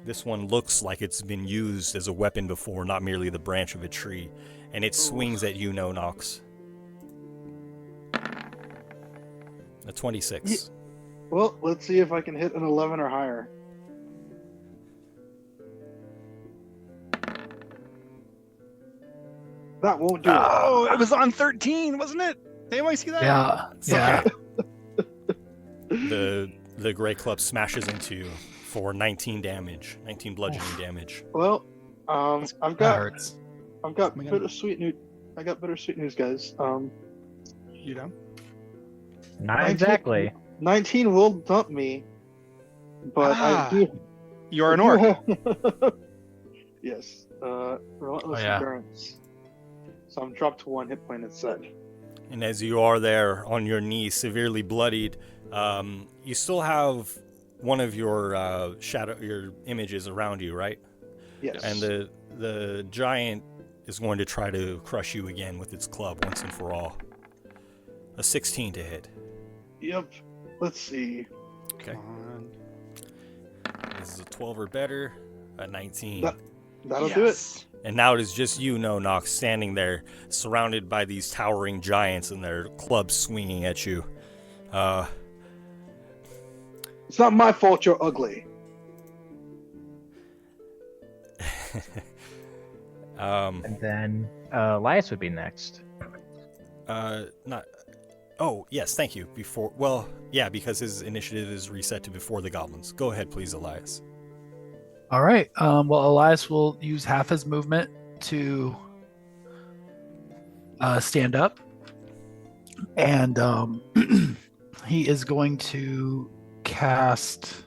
This one looks like it's been used as a weapon before, not merely the branch of a tree. And it swings at you, Nonox. A 26. Yeah. Well, let's see if I can hit an 11 or higher. That won't do it. Oh, it was on 13, wasn't it? Did anybody see that? Yeah. The gray club smashes into you for 19 damage, 19 bludgeoning damage. Well, I've That got hurts. bittersweet news. I got bittersweet news, guys. You know? Not 19 exactly. 19 will dump me, but I do. You're an I do orc. have- yes. Relentless Oh, yeah. endurance. So I'm dropped to 1 hit point instead. And as you are there on your knees, severely bloodied, you still have one of your your images around you, right? Yes. And the giant is going to try to crush you again with its club once and for all. A 16 to hit. Yep. Let's see. Okay. This is a 12 or better. A 19. That'll do it. And now it is just you, No Nox, standing there, surrounded by these towering giants and their clubs swinging at you. It's not my fault you're ugly. And then Elias would be next. Not. Oh, yes, thank you. Because his initiative is reset to before the goblins. Go ahead, please, Elias. All right. Well, Elias will use half his movement to stand up, and he is going to cast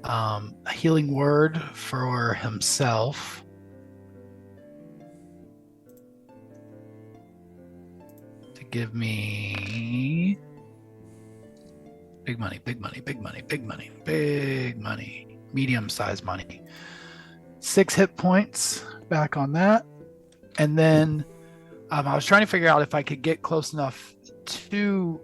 a healing word for himself. To give me big money, big money, big money, big money, big money. Medium-sized money. 6 hit points back on that. And then I was trying to figure out if I could get close enough to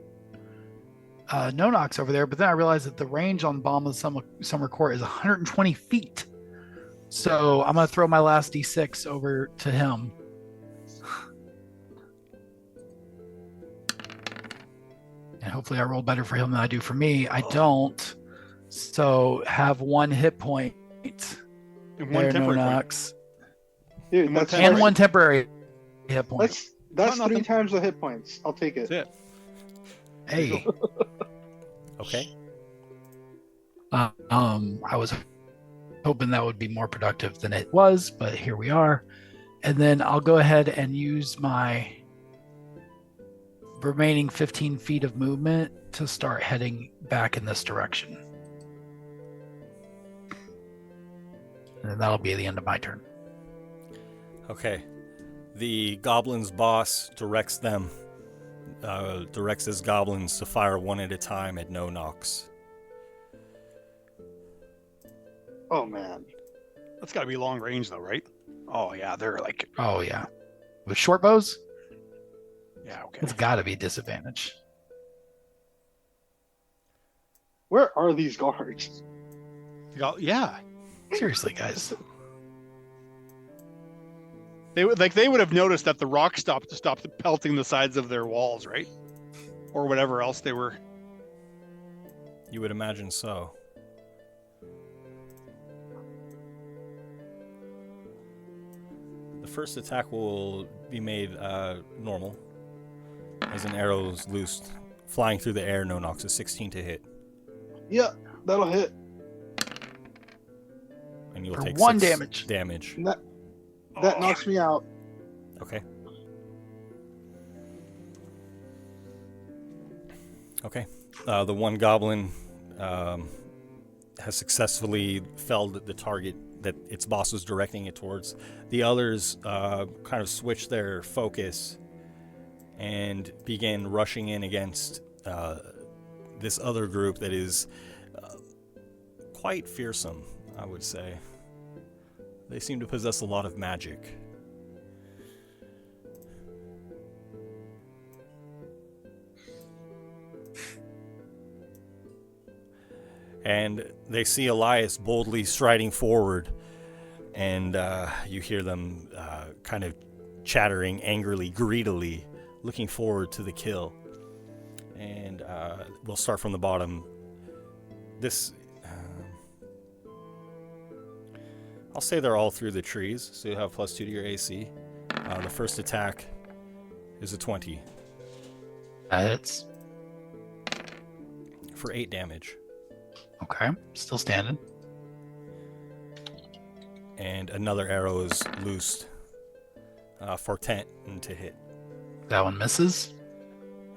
No-Nox over there, but then I realized that the range on Bomb of the Summer Court is 120 feet. So I'm going to throw my last D6 over to him. And hopefully I roll better for him than I do for me. I don't. So have 1 hit point. And 1 temporary point. Dude, that's and 1 temporary hit point. That's 3 times the hit points. I'll take it. That's it. Hey. Okay. I was hoping that would be more productive than it was, but here we are. And then I'll go ahead and use my remaining 15 feet of movement to start heading back in this direction. And that'll be the end of my turn. Okay. The goblin's boss directs his goblins to fire 1 at a time at No Nox. Oh, man. That's got to be long range, though, right? Oh, yeah. They're like... Oh, yeah. With short bows? Yeah, okay. It's got to be disadvantage. Where are these guards? Yeah. Seriously, guys. They would have noticed that the rock stopped pelting the sides of their walls, right? Or whatever else they were. You would imagine so. The first attack will be made normal, as an arrow is loosed, flying through the air. No Nox, a 16 to hit. Yeah, that'll hit. And you'll For take 1 6 damage. damage. That knocks me out. Okay. Okay. The one goblin has successfully felled the target that its boss was directing it towards. The others kind of switch their focus and begin rushing in against this other group that is quite fearsome, I would say. They seem to possess a lot of magic. And they see Elias boldly striding forward, and you hear them kind of chattering angrily, greedily, looking forward to the kill. And we'll start from the bottom. This, I'll say they're all through the trees, so you have +2 to your AC. The first attack is a 20. That's for 8 damage. Okay, still standing. And another arrow is loosed for 10 to hit. That one misses.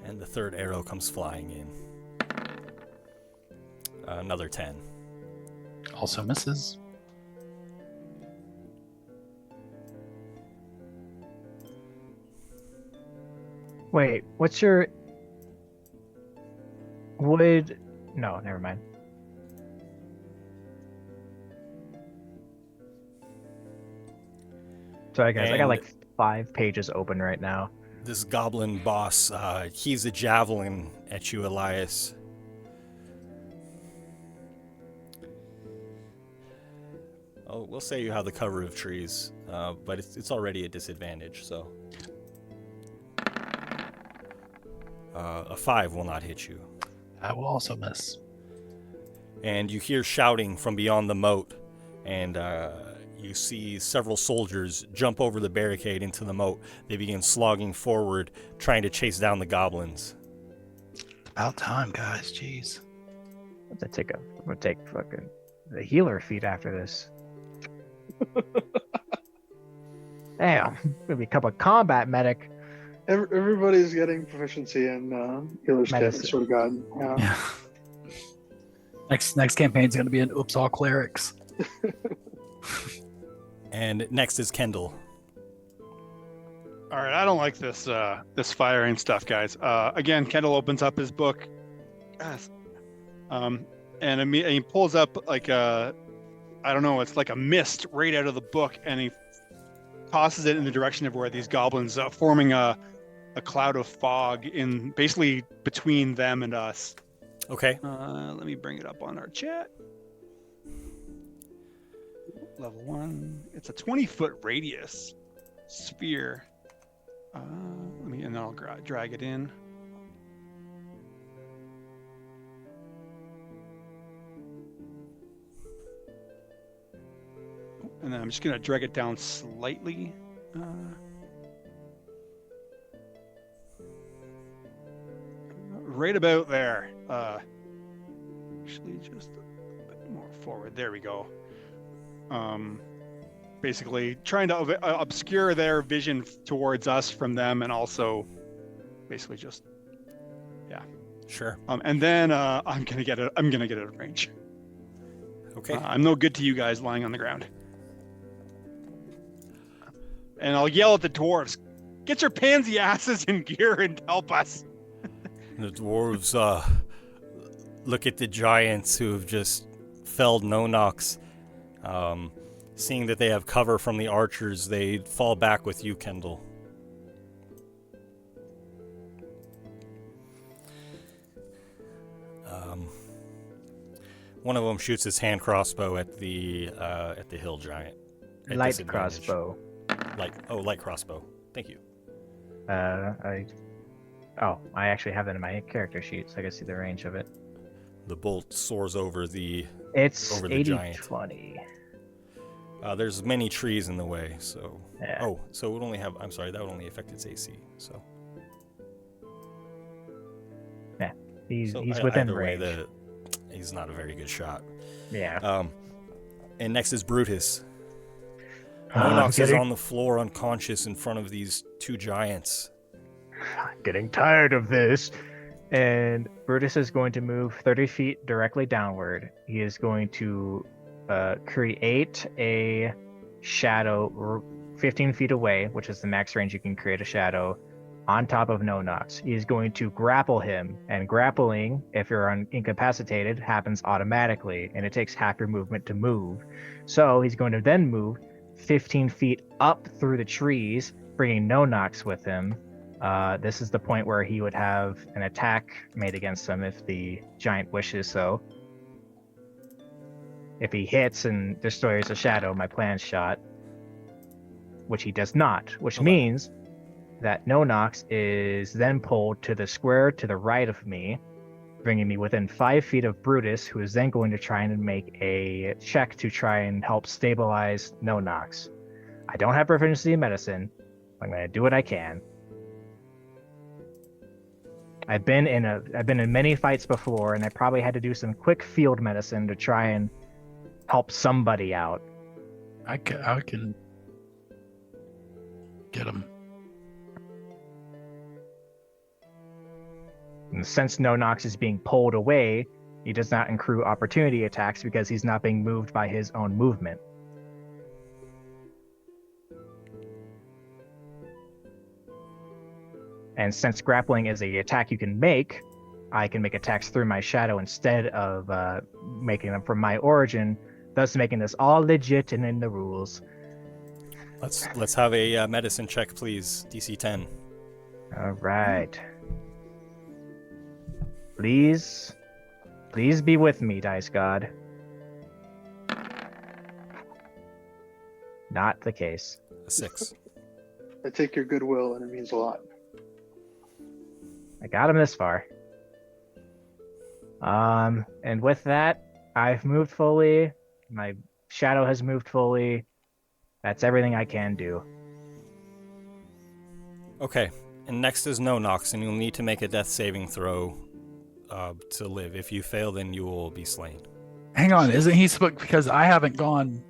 And the third arrow comes flying in. Another 10. Also misses. Wait, what's your... Would... No, never mind. Sorry guys, I got like 5 pages open right now. This goblin boss, heaves a javelin at you, Elias. Oh, we'll say you have the cover of trees, but it's already a disadvantage, so... a 5 will not hit you. That will also miss. And you hear shouting from beyond the moat, and you see several soldiers jump over the barricade into the moat. They begin slogging forward, trying to chase down the goblins. About time, guys. Jeez. I'm gonna take fucking the healer feat after this. Damn, gonna become a combat medic. Everybody's getting proficiency in healer's kit. I swear to God. Yeah. Next campaign's gonna be an oops all clerics. And next is Kendall. All right, I don't like this this firing stuff, guys. Again, Kendall opens up his book, and he pulls up like a, I don't know, it's like a mist right out of the book, and he tosses it in the direction of where these goblins, forming a cloud of fog in basically between them and us. Okay. Let me bring it up on our chat. Level 1. It's a 20-foot radius sphere. And then I'll drag it in. And then I'm just gonna drag it down slightly. Right about there. Actually, just a bit more forward. There we go. Basically trying to obscure their vision towards us from them, and also basically just, yeah. Sure. And then I'm gonna get it out of range. Okay. I'm no good to you guys lying on the ground. And I'll yell at the dwarves, "Get your pansy asses in gear and help us." The dwarves look at the giants who have just felled no-knocks. Seeing that they have cover from the archers, they fall back with you, Kendall. One of them shoots his hand crossbow at the hill giant. Light crossbow. Light crossbow. Thank you. I actually have that in my character sheet, so I can see the range of it. The bolt soars over the giant. 80-20. There's many trees in the way, so... Yeah. Oh, so it would only have... I'm sorry, that would only affect its AC, so... Yeah, he's within range. He's not a very good shot. Yeah. And next is Brutus. Monox is on the floor unconscious in front of these two giants. Getting tired of this. And Brutus is going to move 30 feet directly downward. He is going to create a shadow 15 feet away, which is the max range you can create a shadow, on top of No-Nox. He is going to grapple him, and grappling, if you're incapacitated, happens automatically, and it takes half your movement to move. So he's going to then move 15 feet up through the trees, bringing No-Nox with him. This is the point where he would have an attack made against him if the giant wishes so. If he hits and destroys a shadow, my plan shot, which he does not, which means that No-Nox is then pulled to the square to the right of me, bringing me within 5 feet of Brutus, who is then going to try and make a check to try and help stabilize No-Nox. I don't have proficiency in medicine. I'm going to do what I can. I've been in many fights before, and I probably had to do some quick field medicine to try and help somebody out. I can get him. And since No Nox is being pulled away, he does not accrue opportunity attacks because he's not being moved by his own movement. And since grappling is a attack you can make, I can make attacks through my shadow instead of making them from my origin, thus making this all legit and in the rules. Let's have a medicine check, please. DC 10. All right. Please be with me, Dice God. Not the case. A 6. I take your goodwill, and it means a lot. I got him this far. And with that, I've moved fully. My shadow has moved fully. That's everything I can do. Okay, and next is No Nox, and you'll need to make a death saving throw to live. If you fail, then you will be slain. Hang on, isn't he supposed? Because I haven't gone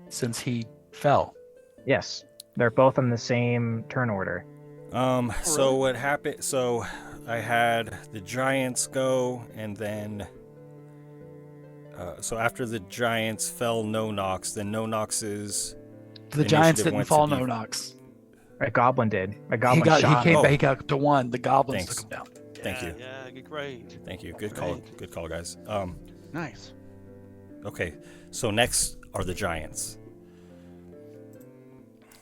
since he fell. Yes, they're both in the same turn order. So what happened? So I had the giants go, and then so after the giants fell No Nox, then No Nox's The giants didn't fall No Nox. A goblin did. A goblin he came back up to 1. The goblins took him down. Thank you. Yeah, great. Thank you. Good call. Good call, guys. Nice. Okay, so next are the giants.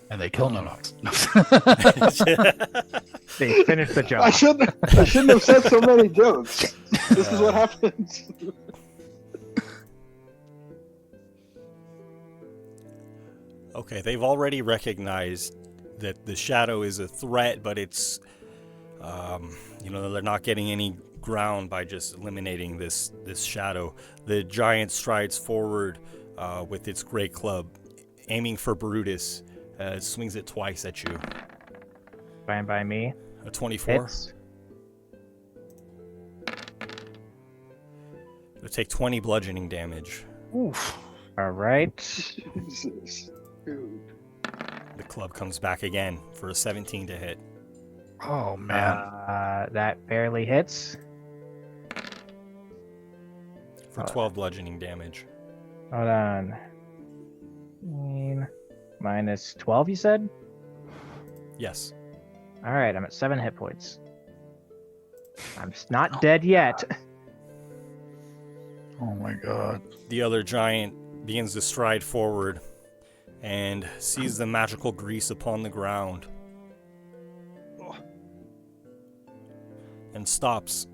And they kill No Nox. They finished the job. I shouldn't have said so many jokes. This is what happens. Okay, they've already recognized that the shadow is a threat, but it's, they're not getting any ground by just eliminating this shadow. The giant strides forward with its great club, aiming for Brutus. Swings it twice at you. Fine by me. A 24. Hits. It'll take 20 bludgeoning damage. Oof. All right. Jesus. Dude. The club comes back again for a 17 to hit. Oh, man. That barely hits. For 12 bludgeoning damage. Hold on. Minus 12, you said? Yes. All right, I'm at 7 hit points. I'm not dead yet. Oh my god. The other giant begins to stride forward and sees the magical grease upon the ground. And stops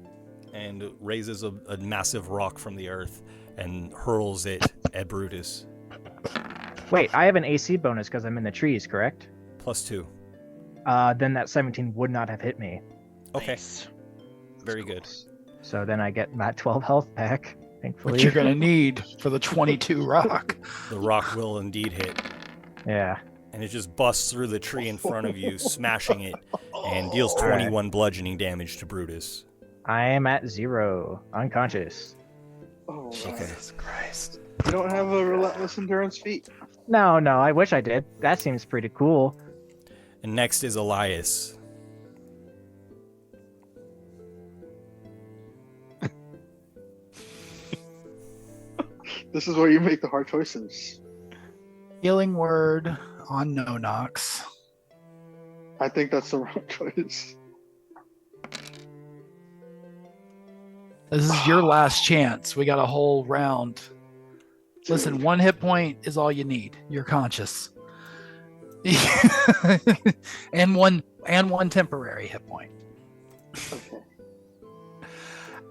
and raises a massive rock from the earth and hurls it at Brutus. Wait, I have an AC bonus because I'm in the trees, correct? +2. Then that 17 would not have hit me. Okay. Nice. Very good. So then I get that 12 health back, thankfully. Which you're going to need for the 22 rock. The rock will indeed hit. Yeah. And it just busts through the tree in front of you, smashing it, and deals 21 bludgeoning damage to Brutus. I am at 0, unconscious. Oh, Jesus Christ. You don't have a relentless endurance feat. No, I wish I did. That seems pretty cool. And next is Elias. This is where you make the hard choices. Healing word on No Nox. I think that's the wrong choice. This is your last chance. We got a whole round. Listen, 1 hit point is all you need. You're conscious. and one temporary hit point. Okay.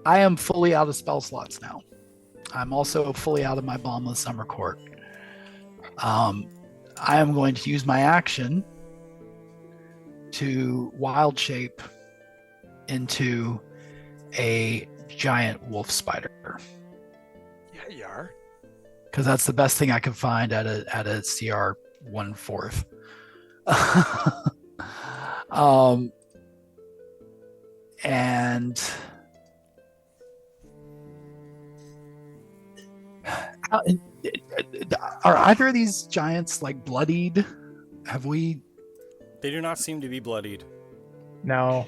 I am fully out of spell slots now. I'm also fully out of my Balm of Summer Court. I am going to use my action to wild shape into a giant wolf spider. Yeah, you are. Because that's the best thing I can find at a CR 1/4. And Are either of these giants like bloodied? Have we? They do not seem to be bloodied. No.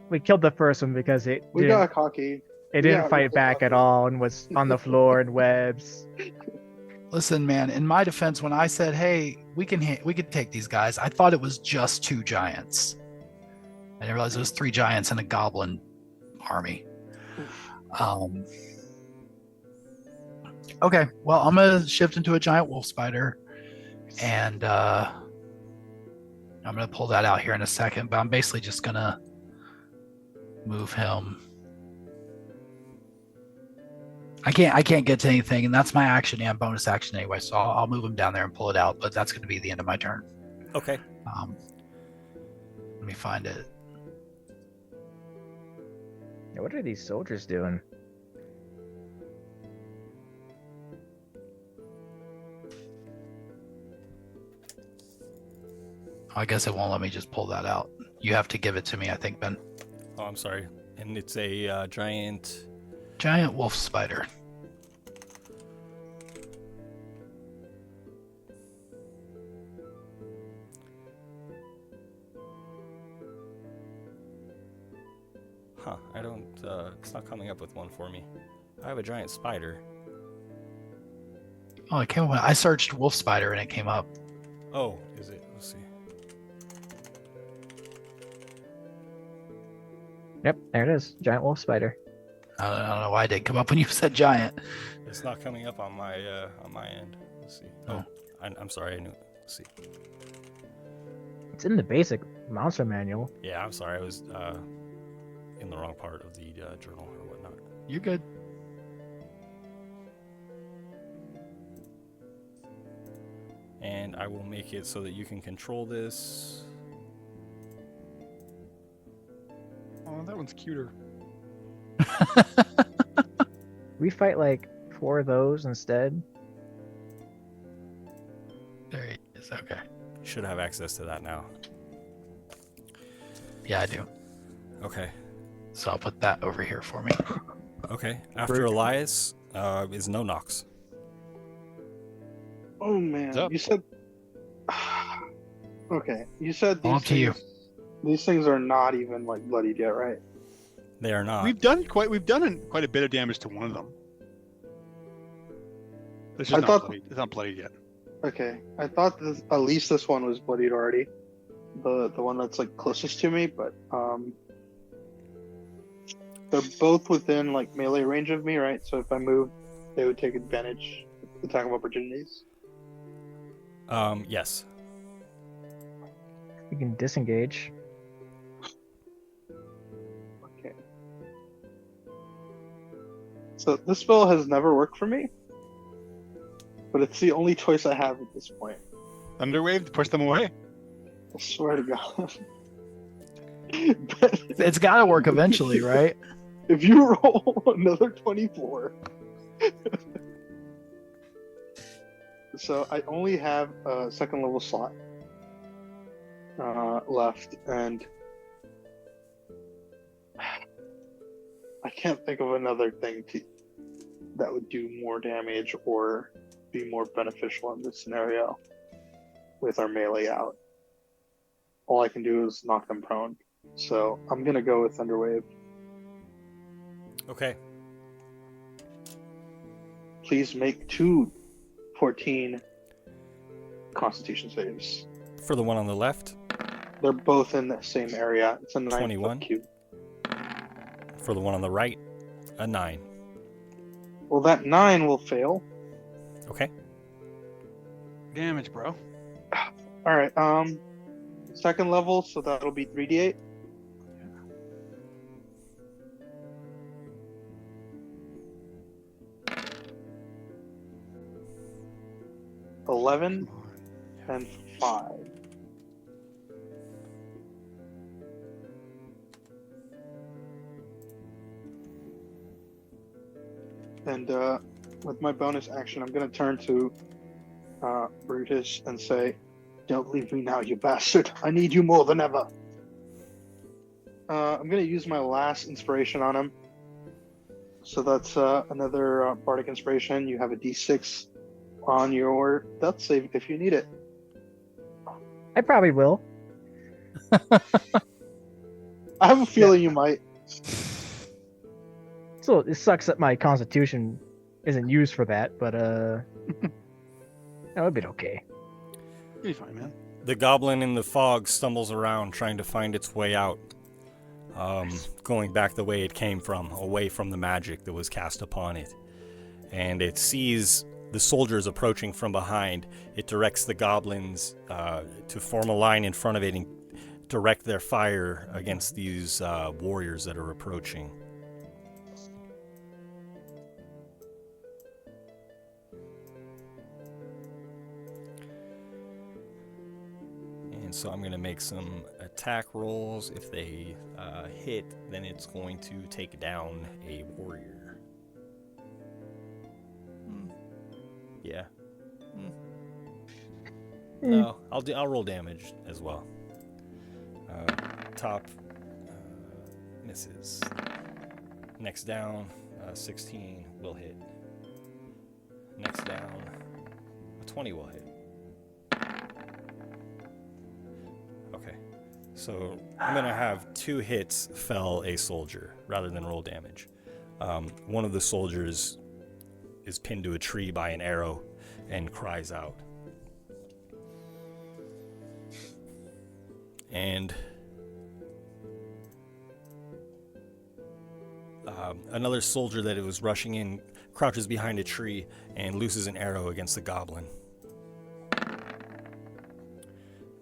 We killed the first one because We got cocky. It didn't fight back at all and was on the floor in webs. Listen, man. In my defense, when I said, "Hey, we can take these guys," I thought it was just 2 giants. I didn't realize it was 3 giants and a goblin army. Okay, well, I'm gonna shift into a giant wolf spider, and I'm gonna pull that out here in a second. But I'm basically just gonna move him. I can't get to anything, and that's my action and bonus action anyway. So I'll move him down there and pull it out. But that's gonna be the end of my turn. Okay. Let me find it. Yeah, what are these soldiers doing? I guess it won't let me just pull that out. You have to give it to me, I think, Ben. Oh, I'm sorry. And it's a giant wolf spider. Huh, I don't, it's not coming up with one for me. I have a giant spider. Oh, it came up. I searched wolf spider and it came up. Oh, is it? Let's see. Yep, there it is. Giant wolf spider. I don't know why it didn't come up when you said giant. It's not coming up on my end. Let's see. Oh, I'm sorry. I knew. Let's see. It's in the basic monster manual. Yeah, I'm sorry. I was in the wrong part of the journal or whatnot. You're good. And I will make it so that you can control this. Oh, that one's cuter. We fight like 4 of those instead. There he is. Okay. You should have access to that now. Yeah, I do. Okay. So I'll put that over here for me. Okay. After Elias is No Nox. Oh man, you said. Okay, you said these things are not even like bloodied yet, right? They are not. We've done quite a bit of damage to one of them. It's just it's not bloodied yet. Okay, I thought at least this one was bloodied already, the one that's like closest to me, but they're both within like melee range of me, right? So if I move, they would take advantage of attack of opportunities. Yes. You can disengage. Okay. So this spell has never worked for me, but it's the only choice I have at this point. Thunderwave to push them away? I swear to God. It's got to work eventually, right? If you roll another 24. So I only have a second level slot left, and I can't think of another thing that would do more damage or be more beneficial in this scenario with our melee out. All I can do is knock them prone. So I'm going to go with Thunderwave. Okay. Please make 2 14 Constitution saves. For the one on the left? They're both in the same area. It's a 9 cube. For the one on the right, a 9. Well, that 9 will fail. Okay. Damage, bro. All right. Second level, so that'll be 3d8. Yeah. 11 and 5. And with my bonus action, I'm going to turn to Brutus and say, "Don't leave me now, you bastard. I need you more than ever." I'm going to use my last inspiration on him. So that's another bardic inspiration. You have a d6 on your death save if you need it. I probably will. I have a feeling you might. So it sucks that my constitution isn't used for that, but that would be okay. You'll be fine, man. The goblin in the fog stumbles around trying to find its way out, going back the way it came from, away from the magic that was cast upon it. And it sees the soldiers approaching from behind. It directs the goblins to form a line in front of it and direct their fire against these warriors that are approaching. And so I'm going to make some attack rolls. If they hit, then it's going to take down a warrior. Yeah. No, I'll roll damage as well. Top misses. Next down, 16 will hit. Next down, a 20 will hit. Okay, so I'm gonna have 2 hits fell a soldier rather than roll damage. One of the soldiers is pinned to a tree by an arrow and cries out. And another soldier that it was rushing in crouches behind a tree and looses an arrow against the goblin.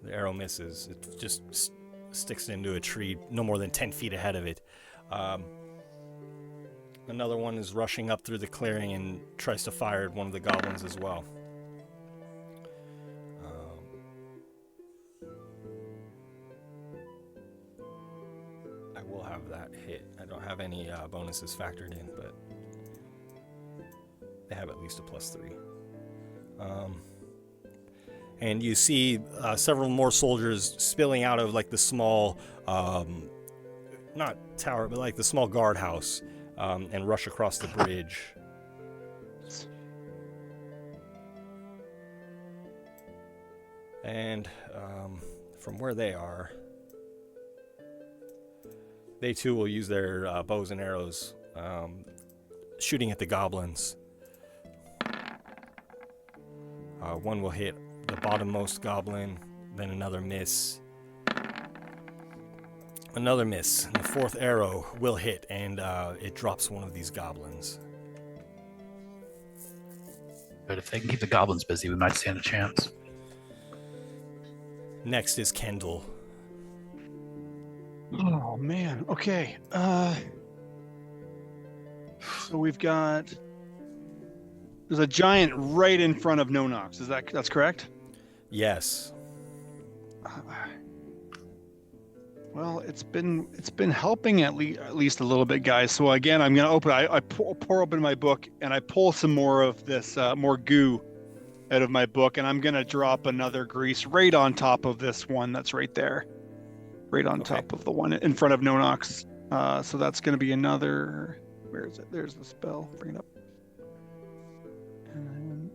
The arrow misses. It just sticks into a tree no more than 10 feet ahead of it. Another one is rushing up through the clearing and tries to fire at one of the goblins as well. I will have that hit. I don't have any bonuses factored in, but they have at least a +3. And you see several more soldiers spilling out of like the small, not tower, but like the small guardhouse, and rush across the bridge. And from where they are, they too will use their bows and arrows, shooting at the goblins. One will hit the bottommost goblin, then another miss. Another miss. And the 4th arrow will hit, and it drops one of these goblins. But if they can keep the goblins busy, we might stand a chance. Next is Kendall. Oh man. Okay. So we've got. There's a giant right in front of Nonox. That's correct? Yes. Well, it's been helping at least a little bit, guys. So again, I'm gonna open. I pour open my book and I pull some more of this more goo out of my book, and I'm gonna drop another grease right on top of this one that's right there, right on top of the one in front of Nonox. So that's gonna be another. Where is it? There's the spell. Bring it up. And then,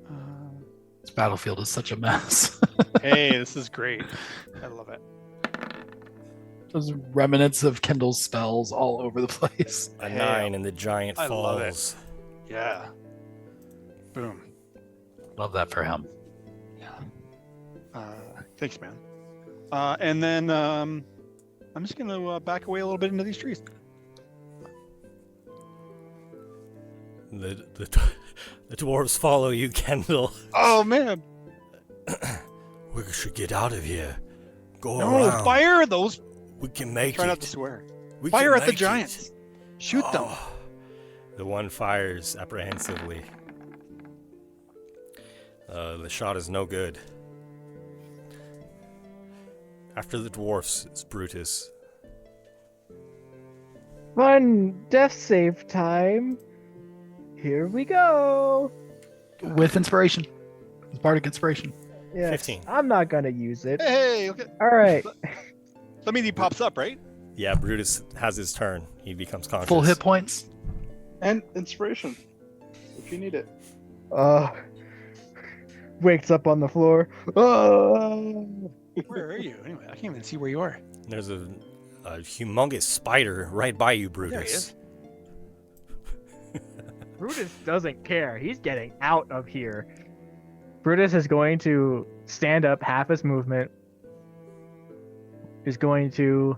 This battlefield is such a mess. hey, this is great. I love it. There's remnants of Kendall's spells all over the place. A 9 and the giant I love falls. it. Yeah. Boom. Love that for him. Thanks, man. And then I'm just gonna back away a little bit into these trees. The dwarves follow you, Kendall. Oh man! We should get out of here. Go No, around. fire those! We can make Try it. not to swear. We Fire can at the make giants. it. Shoot them. Oh. The one fires apprehensively. The shot is no good. After the dwarfs, it's Brutus. Fun death save time. Here we go. With inspiration. Bardic inspiration. Yes. 15. I'm not gonna use it. Hey, okay. All right. That means he pops up, right? Yeah, Brutus has his turn. He becomes conscious. Full hit points. And inspiration, if you need it. Wakes up on the floor. Where are you? Anyway, I can't even see where you are. There's a humongous spider right by you, There he Brutus. is. Brutus doesn't care. He's getting out of here. Brutus is going to stand up half his movement. Is going to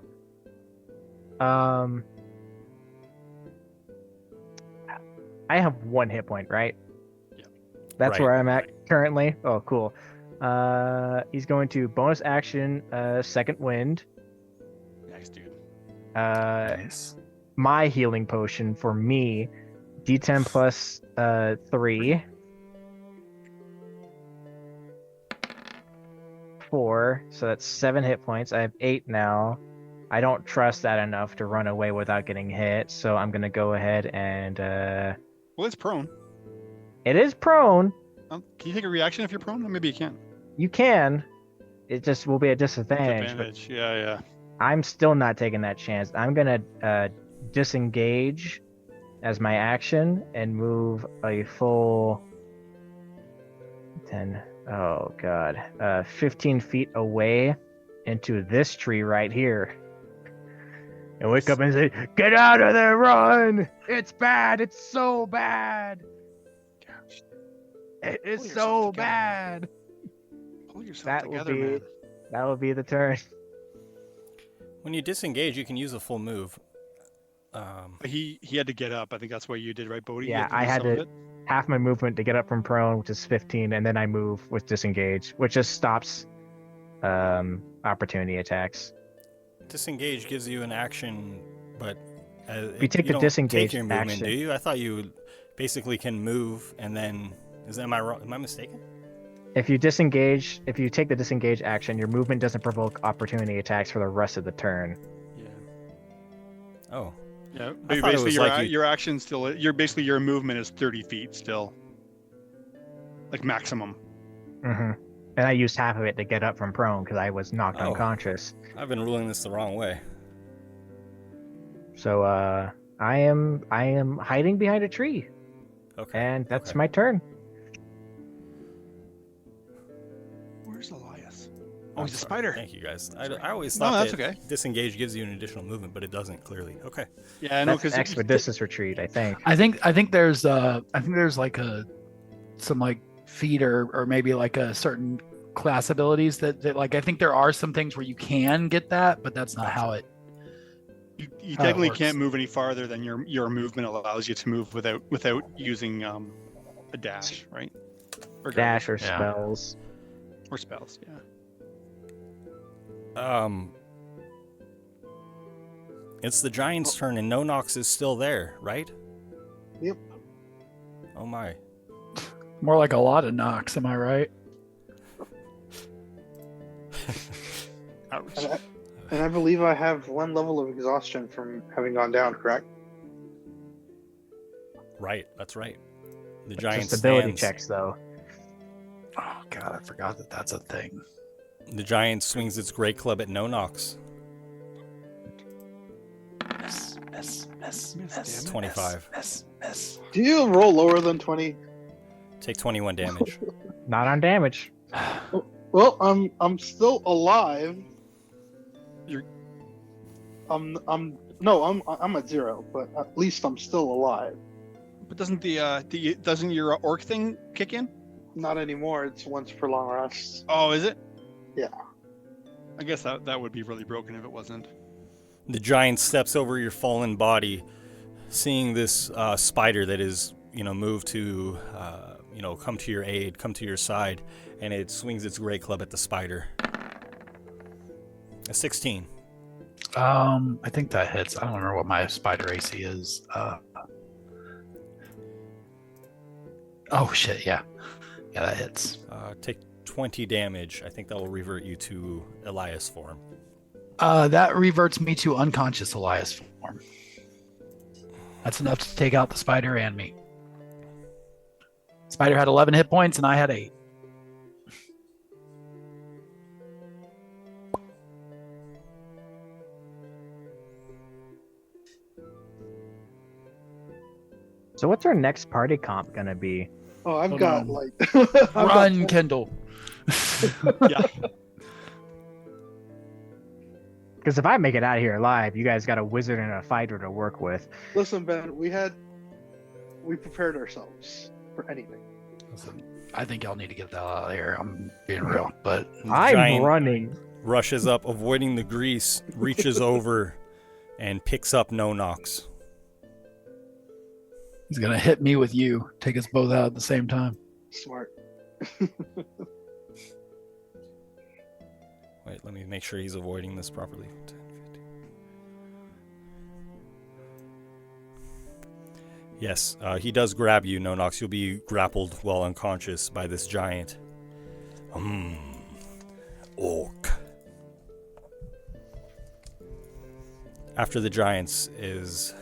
I have 1 hit point, right? Yeah. That's Right, where I'm at currently. Oh, cool. He's going to bonus action, second wind. Nice, dude. Nice. My healing potion for me, D10 plus 3. 4, so that's 7 hit points. I have 8 now. I don't trust that enough to run away without getting hit, so I'm gonna go ahead and Well, it's prone. it is prone. Can you take a reaction if you're prone? Or maybe you can't. You can. It just will be a disadvantage. Advantage. Yeah. I'm still not taking that chance. I'm gonna disengage as my action and move a full 10. Oh god, 15 feet away into this tree right here, and wake up and say, "Get out of there! Run! It's bad! It's so bad! Gosh. It is Pull yourself so together, bad!" Pull yourself That together, will be man. that will be the turn. When you disengage, you can use a full move. He had to get up. I think that's what you did, right, Bodhi? Yeah, You I do had some of to it? half my movement to get up from prone, which is 15, and then I move with disengage, which just stops opportunity attacks. Disengage gives you an action, but You take the don't disengage take your movement, action. do you? I thought you basically can move and then. Am I wrong? Am I mistaken? If you disengage, if you take the disengage action, your movement doesn't provoke opportunity attacks for the rest of the turn. Yeah. Oh. Yeah. I thought it Basically, was your, like your action still. Your movement is 30 feet still. Like maximum. Mm-hmm. And I used half of it to get up from prone because I was knocked Oh. unconscious. I've been ruling this the wrong way. So I am hiding behind a tree, Okay. and that's Okay. my turn. Where's Elias? I'm Oh, he's a sorry. spider. Thank you, guys. I always No, thought that's that okay. disengage gives you an additional movement, but it doesn't clearly. Okay. Yeah, I know That's because expeditious retreat, I think. I think there's like some like feat or maybe like a certain class abilities that like I think there are some things where you can get that, but that's not how it. you how it technically works. can't move any farther than your movement allows you to move without using a dash, right? Or Dash or yeah. spells. Or spells, yeah. It's the Giants' turn, and No Nox is still there, right? Yep. Oh my. More like a lot of knocks, am I right? Ouch. And I believe I have 1 level of exhaustion from having gone down, correct? Right. That's right. The Just Giant ability stands. checks, though. Oh god, I forgot that that's a thing. The Giant swings its great club at No Nox. Miss. 25. Miss. Do you roll lower than 20? Take 21 damage. Not on damage. Well, I'm still alive. You're- I'm at 0, but at least I'm still alive. But doesn't doesn't your orc thing kick in? Not anymore. It's once per long rest. Oh, is it? Yeah. I guess that would be really broken if it wasn't. The Giant steps over your fallen body, seeing this spider that is, moved to, come to your aid, come to your side, and it swings its great club at the spider. A 16. I think that hits. I don't remember what my spider AC is. Oh shit, yeah. Yeah, that hits. Take 20 damage. I think that will revert you to Elias form. That reverts me to unconscious Elias form. That's enough to take out the spider and me. Spider had 11 hit points and I had 8. So what's our next party comp gonna be? Oh, I've Hold got on. like Run, Kendall. Yeah. Because if I make it out of here alive, you guys got a wizard and a fighter to work with. Listen, Ben, we prepared ourselves for anything. Listen, I think y'all need to get that out of here. I'm being real, but I'm Giant running. Rushes up, avoiding the grease, reaches over, and picks up No Nox. he's gonna hit me with you. Take us both out at the same time. Smart. Wait, let me make sure he's avoiding this properly. 10, 15. Yes, he does grab you, No Nox. You'll be grappled while unconscious by this giant. Orc. After the giants is...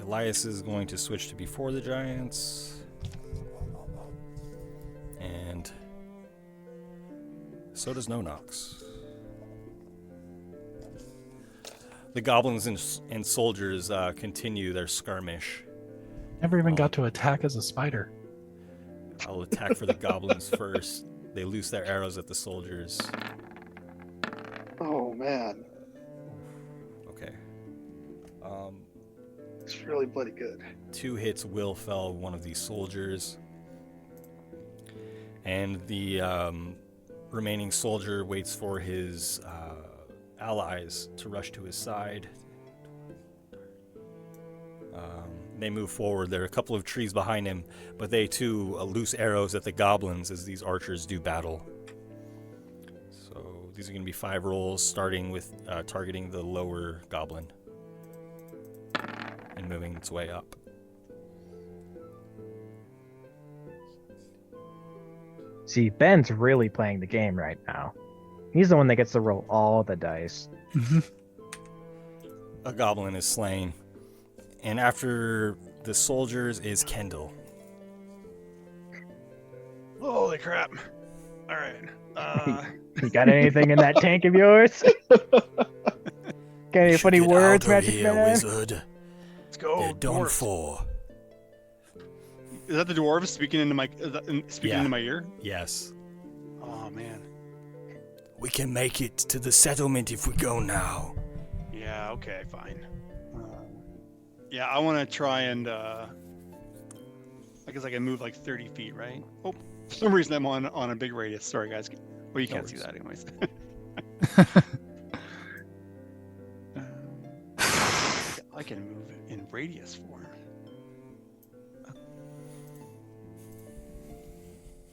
Elias is going to switch to before the giants. And... so does No Nox. The goblins and soldiers continue their skirmish. Never even got to attack as a spider. I'll attack for the goblins first. They loose their arrows at the soldiers. Oh man, Okay. it's really bloody good. 2 hits will fell one of these soldiers. And the remaining soldier waits for his allies to rush to his side. They move forward. There are a couple of trees behind him, but they too loose arrows at the goblins as these archers do battle. So these are going to be 5 rolls, starting with targeting the lower goblin and moving its way up. See, Ben's really playing the game right now. He's the one that gets to roll all the dice. A goblin is slain. And after the soldiers is Kendall. Holy crap. All right. You got anything in that tank of yours? Got any funny words, Magic Man? Wizard. Let's go. They're done dwarves. for. Is that the dwarves speaking into my into my ear? Yes. Oh man. We can make it to the settlement if we go now. Yeah. Okay. Fine. Yeah, I want to try and I guess I can move like 30 feet, right? Oh, for some reason I'm on a big radius. Sorry, guys. Well, you can't see that anyways. I can move in radius form.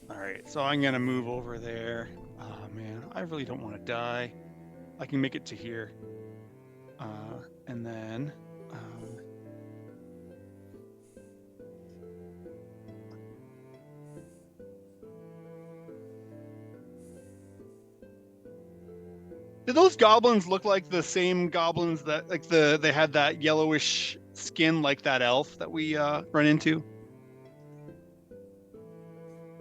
All right, so I'm gonna move over there. Oh man, I really don't want to die. I can make it to here, and then. Do those goblins look like the same goblins that they had that yellowish skin like that elf that we run into?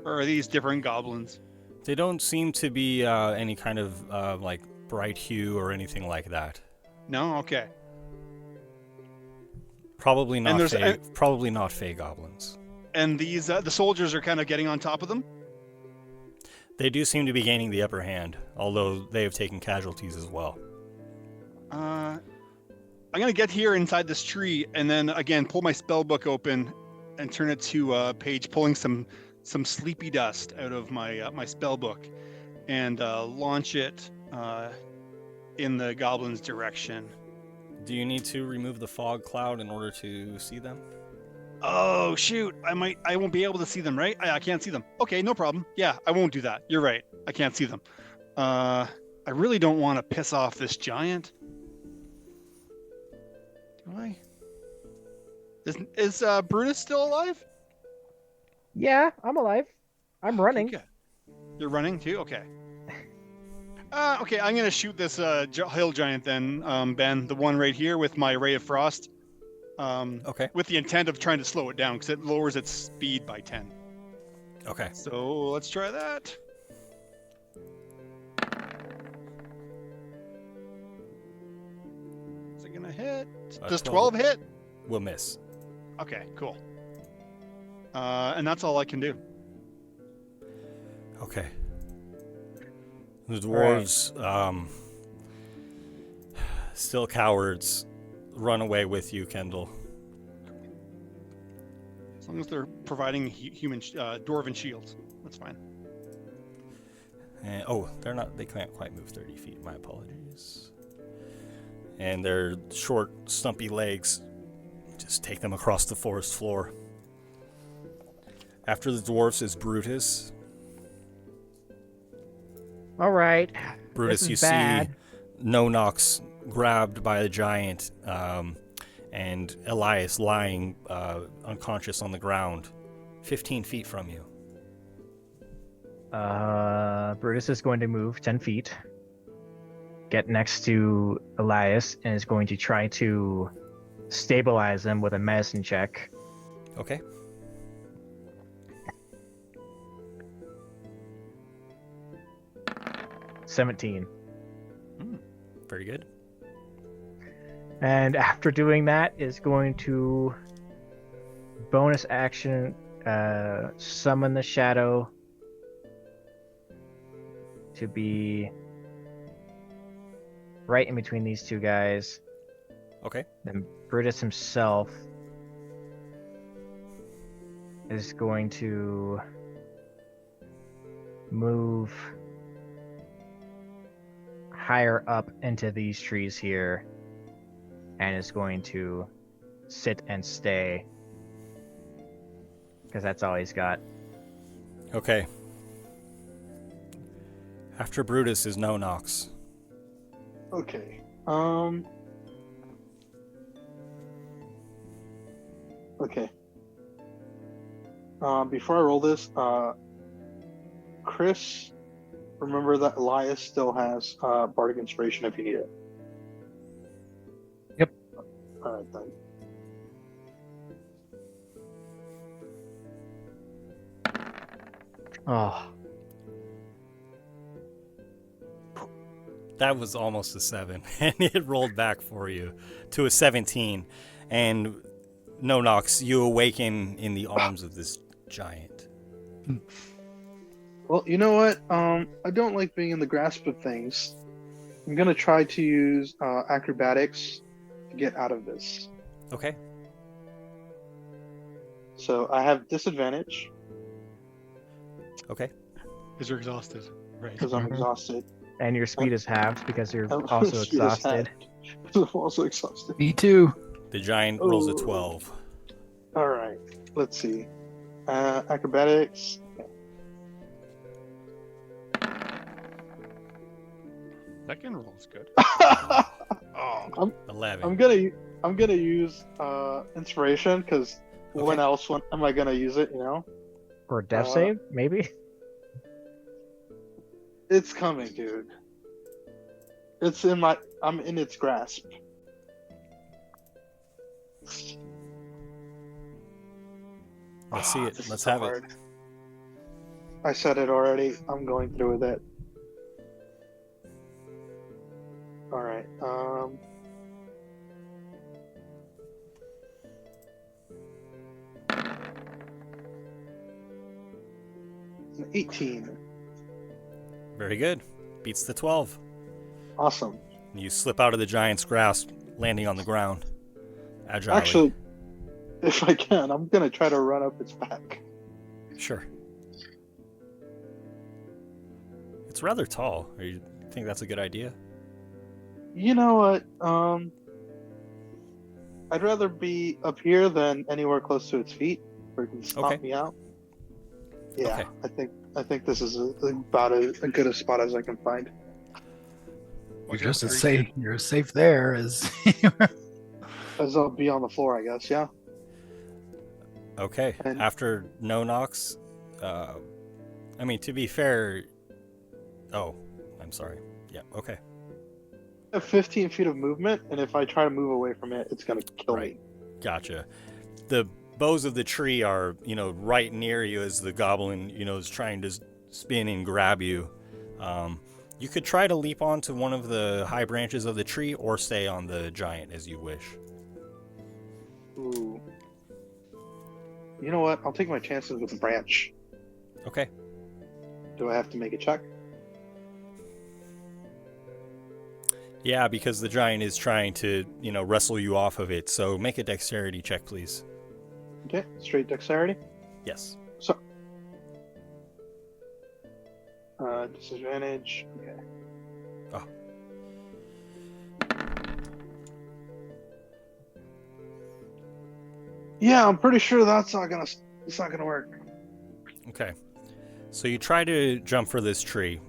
Or are these different goblins? They don't seem to be any kind of like bright hue or anything like that. No? Okay. Probably not probably not fey goblins. And these the soldiers are kind of getting on top of them? They do seem to be gaining the upper hand, although they have taken casualties as well. I'm gonna get here inside this tree and then again pull my spell book open and turn it to a page, pulling some sleepy dust out of my my spell book, and launch it in the goblins' direction. Do you need to remove the fog cloud in order to see them? Oh shoot! I won't be able to see them, right? I can't see them. Okay, no problem. Yeah, I won't do that. You're right. I can't see them. I really don't want to piss off this giant. Do I? Is Brutus still alive? Yeah, I'm alive. I'm running. Okay. You're running too? Okay. Okay, I'm gonna shoot this hill giant then, Ben, the one right here with my Ray of Frost. Okay. With the intent of trying to slow it down because it lowers its speed by 10. Okay. So let's try that. Is it gonna hit? Does 12 hit? We'll miss. Okay, cool. And that's all I can do. Okay. The dwarves, still cowards, run away with you, Kendall. As long as they're providing human dwarven shields, that's fine. And, they're not. They can't quite move 30 feet. My apologies. And their short, stumpy legs just take them across the forest floor. After the dwarfs is Brutus. All right. Brutus, you see No-Nox grabbed by a giant, and Elias lying unconscious on the ground, 15 feet from you. Brutus is going to move 10 feet, get next to Elias, and is going to try to stabilize him with a medicine check. Okay. $17. Very good. And after doing that, is going to bonus action summon the shadow to be right in between these two guys. Okay. Then Brutus himself is going to move higher up into these trees here and is going to sit and stay because that's all he's got. Okay. After Brutus is No-Nox. Okay. Okay. Before I roll this, Chris, remember that Elias still has Bardic Inspiration if you need it. Yep. All right then. Oh. That was almost a 7, and it rolled back for you to a 17. And No-Nox, you awaken in the arms of this giant. Well, you know what? I don't like being in the grasp of things. I'm gonna try to use acrobatics to get out of this. Okay. So I have disadvantage. Okay. Because you're exhausted. Right. Because I'm exhausted. And your speed is halved because you're also exhausted. I'm also exhausted. Me too. The giant rolls a 12. All right. Let's see. Acrobatics. Second roll's good. Oh. 11. I'm gonna use inspiration because when else am I gonna use it? You know. For a death save, maybe. It's coming, dude. It's in my. I'm in its grasp. Let's see it. Let's have it. I said it already. I'm going through with it. All right. An 18. Very good. Beats the 12. Awesome. You slip out of the giant's grasp, landing on the ground. Agilely. Actually, if I can, I'm gonna try to run up its back. Sure. It's rather tall. You think that's a good idea? You know what? I'd rather be up here than anywhere close to its feet, where it can stomp me out. Yeah, okay. I think this is about as good a spot as I can find. You're just as safe. You're as safe there as as I'll be on the floor, I guess. Yeah. Okay. And after No-Nox, I mean, to be fair. Oh, I'm sorry. Yeah. Okay. I have 15 feet of movement, and if I try to move away from it, it's gonna kill me. Gotcha. The boughs of the tree are, right near you as the goblin, is trying to spin and grab you. You could try to leap onto one of the high branches of the tree or stay on the giant as you wish. Ooh. You know what? I'll take my chances with the branch. Okay. Do I have to make a check? Yeah, because the giant is trying to, wrestle you off of it. So make a dexterity check, please. Okay, straight dexterity. Yes. So, disadvantage. Okay. Oh. Yeah, I'm pretty sure it's not gonna work. Okay. So you try to jump for this tree.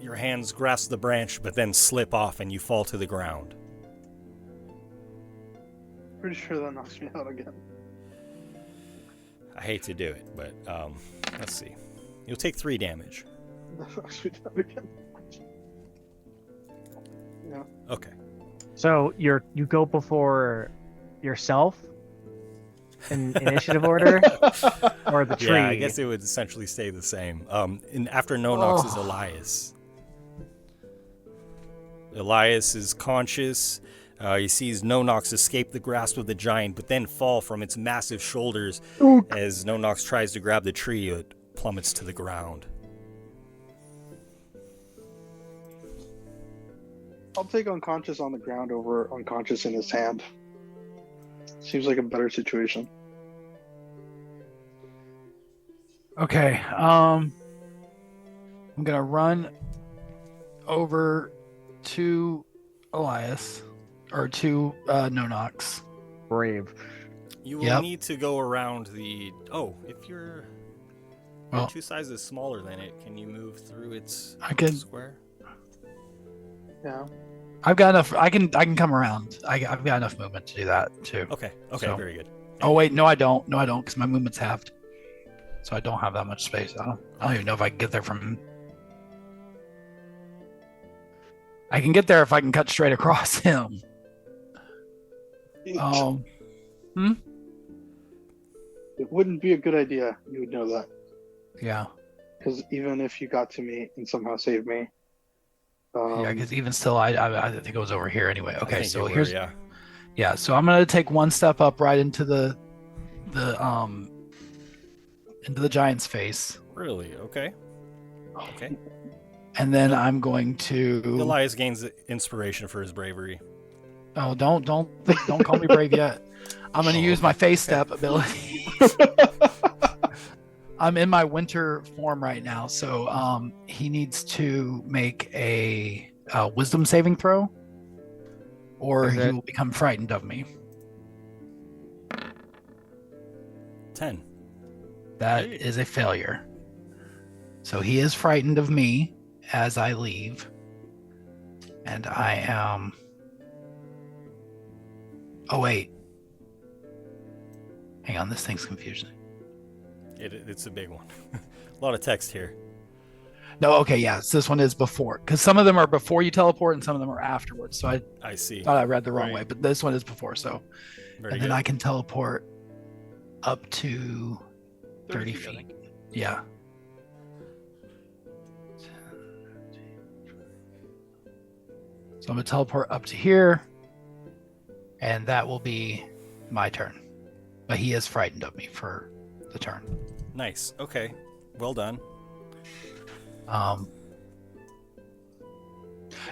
Your hands grasp the branch, but then slip off and you fall to the ground. Pretty sure that knocks me out again. I hate to do it, but let's see. You'll take 3 damage. That knocks me down again. Yeah. Okay. So you go before yourself in initiative order, or the tree? Yeah, I guess it would essentially stay the same. After No-Nox is Elias. Elias is conscious. He sees No-Nox escape the grasp of the giant, but then fall from its massive shoulders. As No-Nox tries to grab the tree, it plummets to the ground. I'll take unconscious on the ground over unconscious in his hand. Seems like a better situation. Okay. I'm gonna run over to Elias or to No-Nox. Brave. You will need to go around the. If you're 2 sizes smaller than it, can you move through its square? Yeah. I've got enough. I can come around. I've got enough movement to do that too. Okay. Very good. Oh wait, no, I don't, because my movement's halved, so I don't have that much space. I don't even know if I can get there from. I can get there if I can cut straight across him. It wouldn't be a good idea. You would know that. Yeah. Because even if you got to me and somehow saved me. Yeah, because even still, I think it was over here anyway. Okay, so here's. Yeah. Yeah, so I'm gonna take one step up right into the giant's face. Really? Okay. Okay. And then I'm going to. Elias gains inspiration for his bravery. Oh, don't call me brave yet. I'm gonna use my face step ability. I'm in my winter form right now, so he needs to make a wisdom saving throw, or he will become frightened of me. 10. That is a failure. So he is frightened of me as I leave, and I am. Oh wait. Hang on, this thing's confusing. It's a big one. A lot of text here. No, okay, yeah. So this one is before, because some of them are before you teleport and some of them are afterwards. So I see. Thought I read the wrong way, but this one is before. So, Very and then good. I can teleport up to 30 feet. Yeah. So I'm gonna teleport up to here, and that will be my turn. But he is frightened of me for the turn. Nice. Okay. Well done.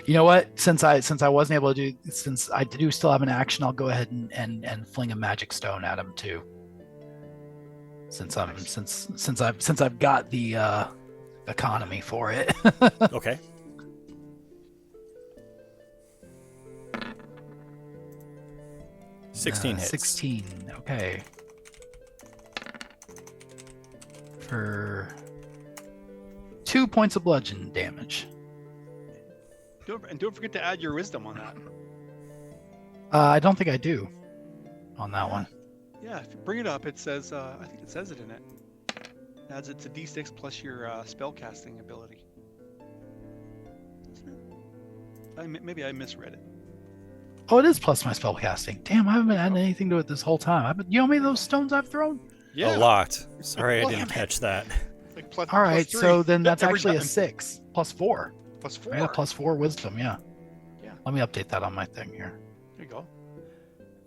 You know what? Since I wasn't able to since I do still have an action, I'll go ahead and fling a magic stone at him too. Since I've got the economy for it. Okay. $16 hits. 16. Okay. For 2 points of bludgeon damage. Don't forget to add your wisdom on that. I don't think I do on that one. Yeah, if you bring it up, it says, I think it says it in it. It adds it to D6 plus your spellcasting ability. Maybe I misread it. Oh, it is plus my spellcasting. Damn, I haven't been adding anything to it this whole time. You know how many of those stones I've thrown? Yeah. A lot. Sorry I didn't catch that. Like plus, all right, plus 3. so then that's Every actually time. a 6 plus 4. Plus 4. I got plus 4 wisdom, yeah. Yeah. Let me update that on my thing here. There you go.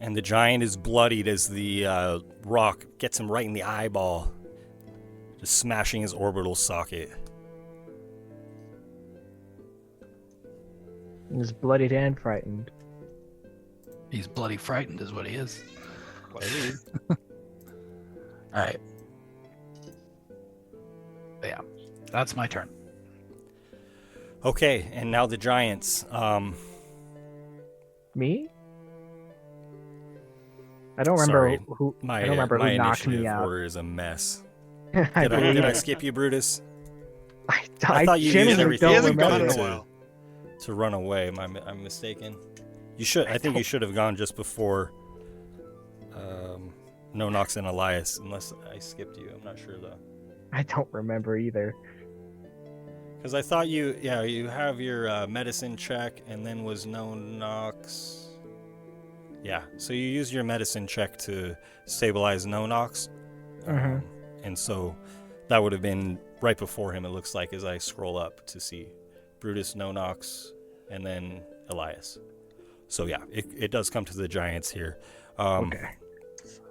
And the giant is bloodied as the rock gets him right in the eyeball, just smashing his orbital socket. He's bloodied and frightened. He's bloody frightened, is what he is. What it is. All right. Yeah, that's my turn. Okay, and now the giants. Me? I don't remember Sorry, who. my, I don't remember my who knocked me initiative out. order is a mess. I Did I skip you, Brutus? I thought you used genuinely everything don't He hasn't gone remember. in a while. to run away. I'm mistaken. You should. I think you should have gone just before No Nox and Elias, unless I skipped you. I'm not sure though. I don't remember either. Because I thought you have your medicine check, and then was No Nox. Yeah, so you use your medicine check to stabilize No Nox, and so that would have been right before him. It looks like as I scroll up to see Brutus, No Nox, and then Elias. So yeah, it does come to the giants here. Okay.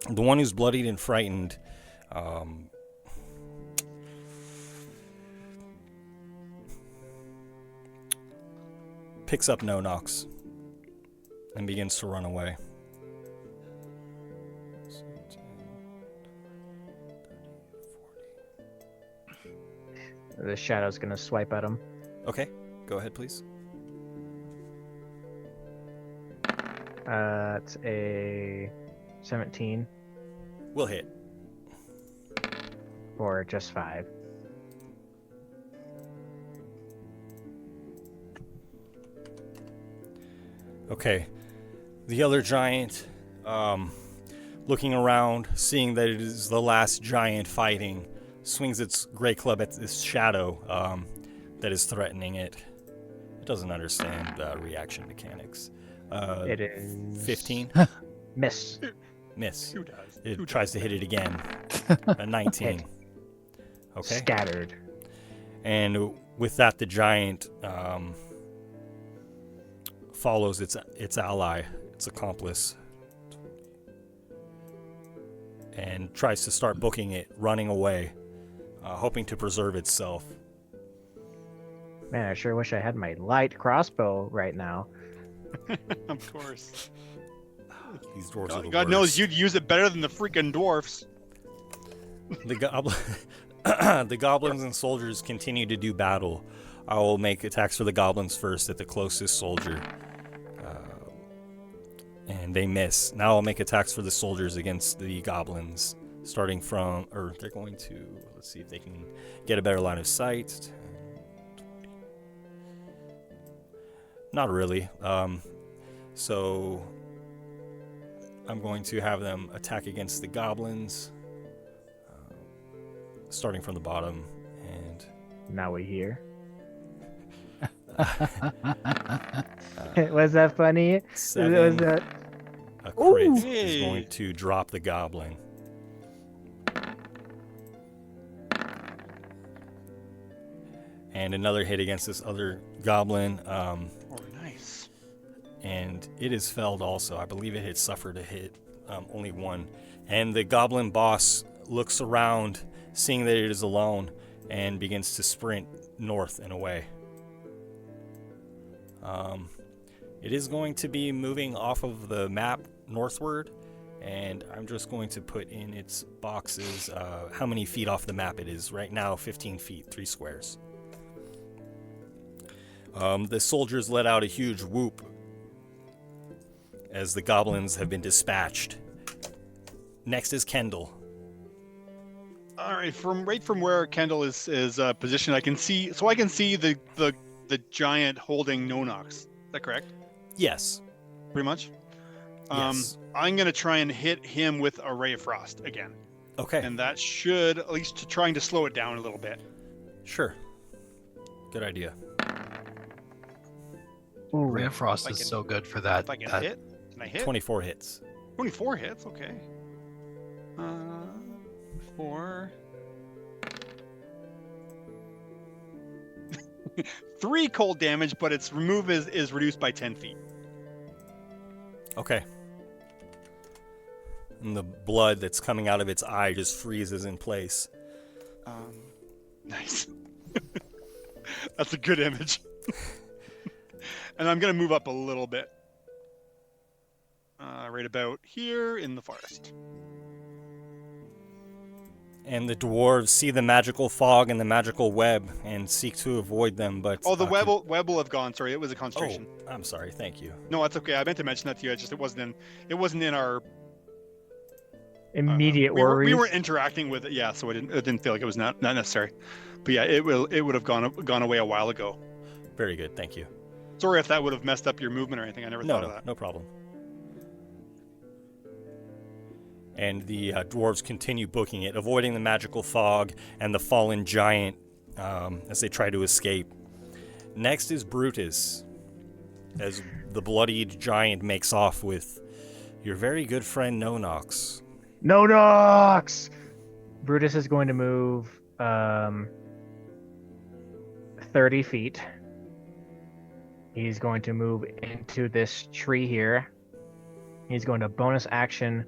The one who's bloodied and frightened. Picks up No Nox and begins to run away. The shadow's gonna swipe at him. Okay, go ahead, please. It's a 17 We'll hit. or just 5. Okay, the other giant, looking around, seeing that it is the last giant fighting, swings its great club at this shadow that is threatening it. It doesn't understand reaction mechanics. It is 15. Miss. Miss. Who does? It tries to hit it again. A 19. Hit. Okay. Scattered. And with that, the giant follows its ally, its accomplice, and tries to start booking it, running away, hoping to preserve itself. Man, I sure wish I had my light crossbow right now. Of course. These dwarves are the God knows worst. you'd use it better than the freaking dwarfs. The goblins and soldiers continue to do battle. I will make attacks for the goblins first at the closest soldier. And they miss. Now I'll make attacks for the soldiers against the goblins. Starting from, or they're going to, let's see if they can get a better line of sight. 10, 20. Not really. So I'm going to have them attack against the goblins. Starting from the bottom, and now we hear. Was that funny? 7, Was that... a crit Ooh. is going to drop the goblin. And another hit against this other goblin. Nice. And it is felled also. I believe it had suffered a hit, only one. And the goblin boss looks around, seeing that it is alone, and begins to sprint north and away. It is going to be moving off of the map northward, and I'm just going to put in its boxes how many feet off the map it is. Right now, 15 feet, 3 squares. The soldiers let out a huge whoop as the goblins have been dispatched. Next is Kendall. All right, from where Kendall is positioned, I can see the giant holding No Nox. Is that correct? Yes. Pretty much. Yes. I'm gonna try and hit him with a Ray of Frost again. Okay. And that should at least trying to slow it down a little bit. Sure. Good idea. Ray of Frost is so good for that. If I can hit, can I hit? 24 hits. 24 hits. Okay. 4. 3 cold damage, but its remove is reduced by 10 feet. Okay. And the blood that's coming out of its eye just freezes in place. Nice. That's a good image. And I'm going to move up a little bit. Right about here in the forest. And the dwarves see the magical fog and the magical web and seek to avoid them, but... Oh, the web will have gone. Sorry, it was a concentration. Oh, I'm sorry. Thank you. No, that's okay. I meant to mention that to you. It wasn't in our immediate we worries. We weren't interacting with it, yeah, so it didn't feel like it was not necessary. But yeah, it would have gone away a while ago. Very good. Thank you. Sorry if that would have messed up your movement or anything. I never thought of that. No problem. And the dwarves continue booking it, avoiding the magical fog and the fallen giant as they try to escape. Next is Brutus, as the bloodied giant makes off with your very good friend Nonox. Nonox! Brutus is going to move 30 feet. He's going to move into this tree here. He's going to bonus action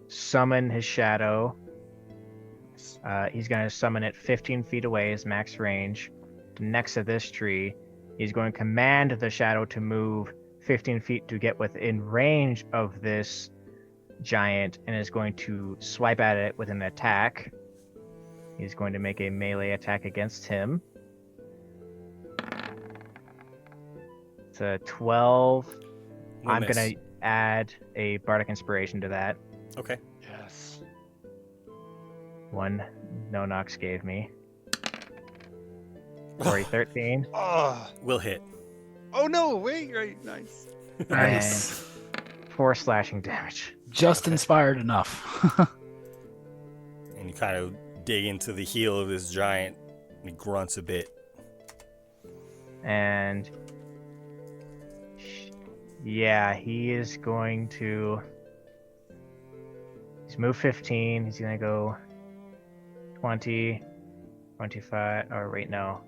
summon his shadow. He's going to summon it 15 feet away, his max range, next to this tree. He's going to command the shadow to move 15 feet to get within range of this giant, and is going to swipe at it with an attack. He's going to make a melee attack against him. It's a 12. I'm going to add a Bardic Inspiration to that. Okay. Yes. One Nonox gave me. For a 13. Will hit. Oh no, wait, right, nice. Nice. And 4 slashing damage. Just inspired enough. And you kind of dig into the heel of this giant, and he grunts a bit. And yeah, he is going to... He's moved 15. He's going to go 20, 25. Or wait, no.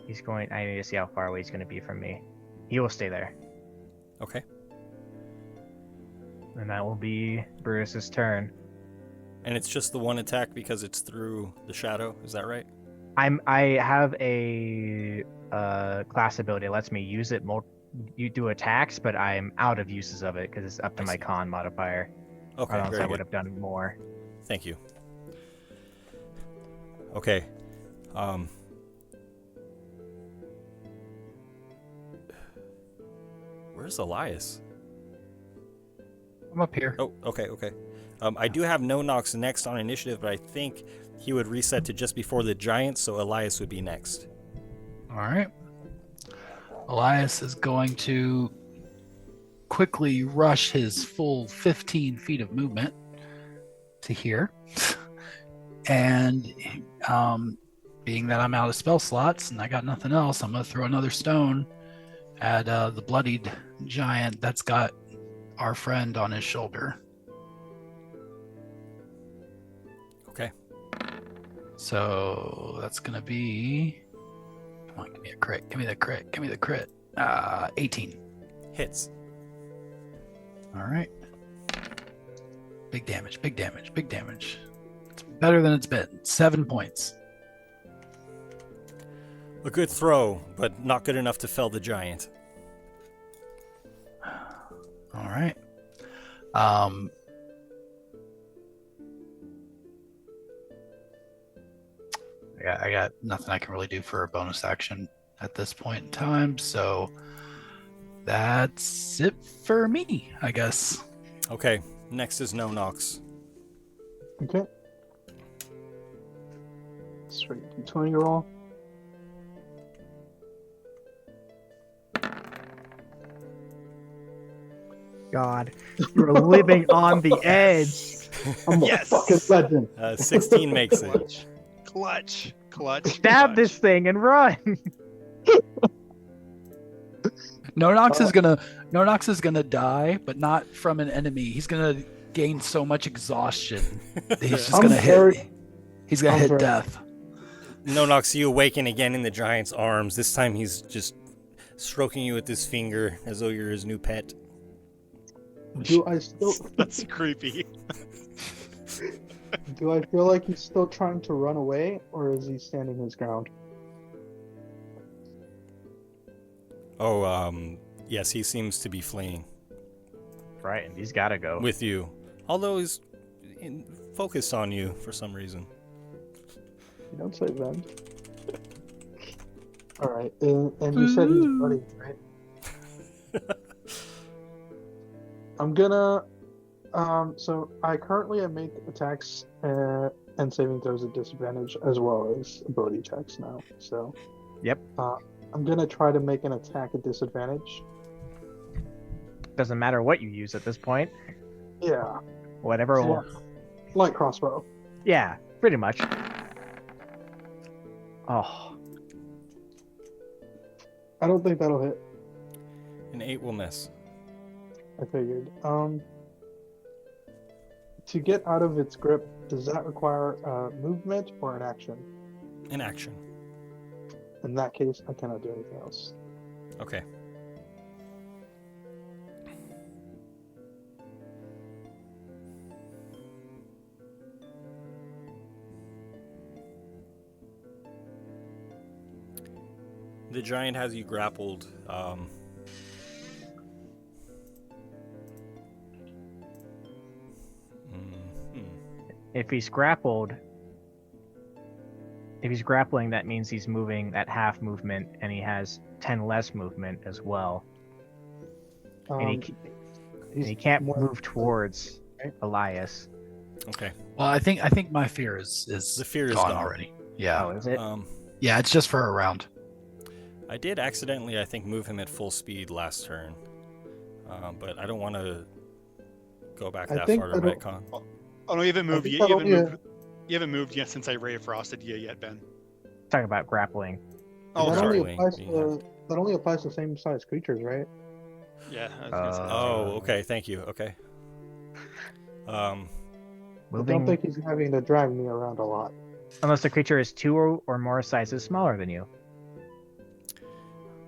He's going... I need to see how far away he's going to be from me. He will stay there. Okay. And that will be Brutus's turn. And it's just the one attack because it's through the shadow. Is that right? I have a class ability that lets me use it. You do attacks, but I'm out of uses of it because it's up to my con modifier. Okay, or else very I would good. have done more. Thank you. Okay. Where's Elias? I'm up here. Oh, okay. I do have Nonox next on initiative, but I think he would reset to just before the giant, so Elias would be next. All right. Elias is going to quickly rush his full 15 feet of movement to here. And being that I'm out of spell slots and I got nothing else, I'm going to throw another stone at the bloodied giant that's got our friend on his shoulder. Okay. So that's going to be... Come on, give me a crit. Give me the crit. 18. Hits. All right. Big damage. It's better than it's been. 7 points. A good throw, but not good enough to fell the giant. All right. I got nothing I can really do for a bonus action at this point in time, so that's it for me, I guess. Okay, next is Nonox. Okay. Straight D20 roll. God, you're living on the edge. I'm a fucking legend. 16 makes it. Clutch. Stab this thing and run. Nonox is gonna die, but not from an enemy. He's gonna gain so much exhaustion. He's just gonna hit. He's gonna hit death. Nonox, you awaken again in the giant's arms. This time he's just stroking you with his finger as though you're his new pet. Do I still? That's creepy. Do I feel like he's still trying to run away, or is he standing his ground? Oh, yes, he seems to be fleeing. Right, and he's got to go. With you. Although he's focused on you for some reason. You don't say then. Alright, and you said he's buddy, right? I'm gonna... so I currently make attacks and saving throws at disadvantage, as well as ability checks now, so... Yep. I'm gonna try to make an attack at disadvantage. Doesn't matter what you use at this point. Yeah. Whatever. Light crossbow. Yeah, pretty much. Oh. I don't think that'll hit. An 8 will miss. I figured. To get out of its grip, does that require movement or an action? An action. In that case, I cannot do anything else. Okay. The giant has you grappled. If he's grappled, if he's grappling, that means he's moving at half movement, and he has 10 less movement as well. And he can't move towards Elias. Okay. Well, I think my fear is the fear is gone gone already. Yeah. Oh, is it? Yeah, it's just for a round. I did accidentally, I think, move him at full speed last turn, but I don't want to go back that far to retcon. Oh no, you haven't moved yet. You haven't moved yet since I Ray of Frosted you yet, Ben. Talking about grappling. Oh, that sorry. That only applies to same size creatures, right? Yeah. Okay. Thank you. Okay. I don't think he's having to drag me around a lot. Unless the creature is 2 or more sizes smaller than you.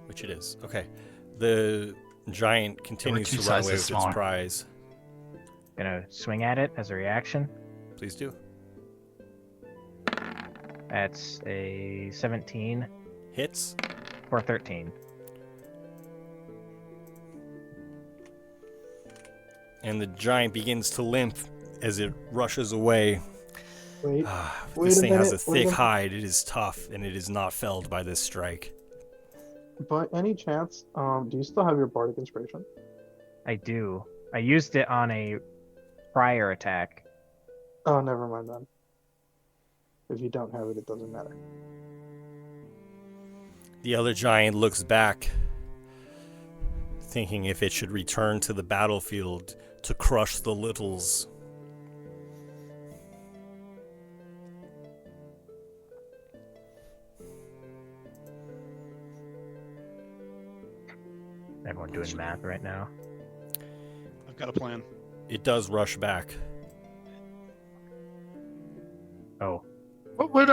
Which it is. Okay. The giant continues to run away with its prize. Gonna swing at it as a reaction. Please do. That's a 17. Hits. For 13. And the giant begins to limp as it rushes away. Wait This thing has a minute, thick hide. It is tough, and it is not felled by this strike. By any chance, do you still have your bardic inspiration? I do. I used it on a prior attack. Oh, never mind then. If you don't have it, it doesn't matter. The other giant looks back, thinking if it should return to the battlefield to crush the littles. Everyone doing math right now. I've got a plan. It does rush back. Oh. What?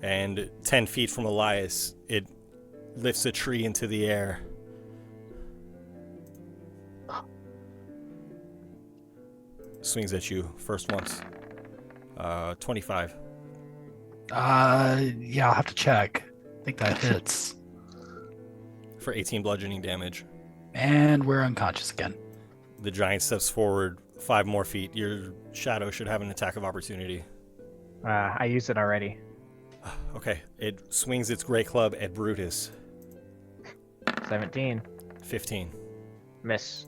And 10 feet from Elias, it lifts a tree into the air. Swings at you first once. 25. Yeah, I'll have to check. I think that hits. For 18 bludgeoning damage. And we're unconscious again. The giant steps forward 5 more feet. Your shadow should have an attack of opportunity. I used it already. Okay, it swings its great club at Brutus. 17. 15. Miss.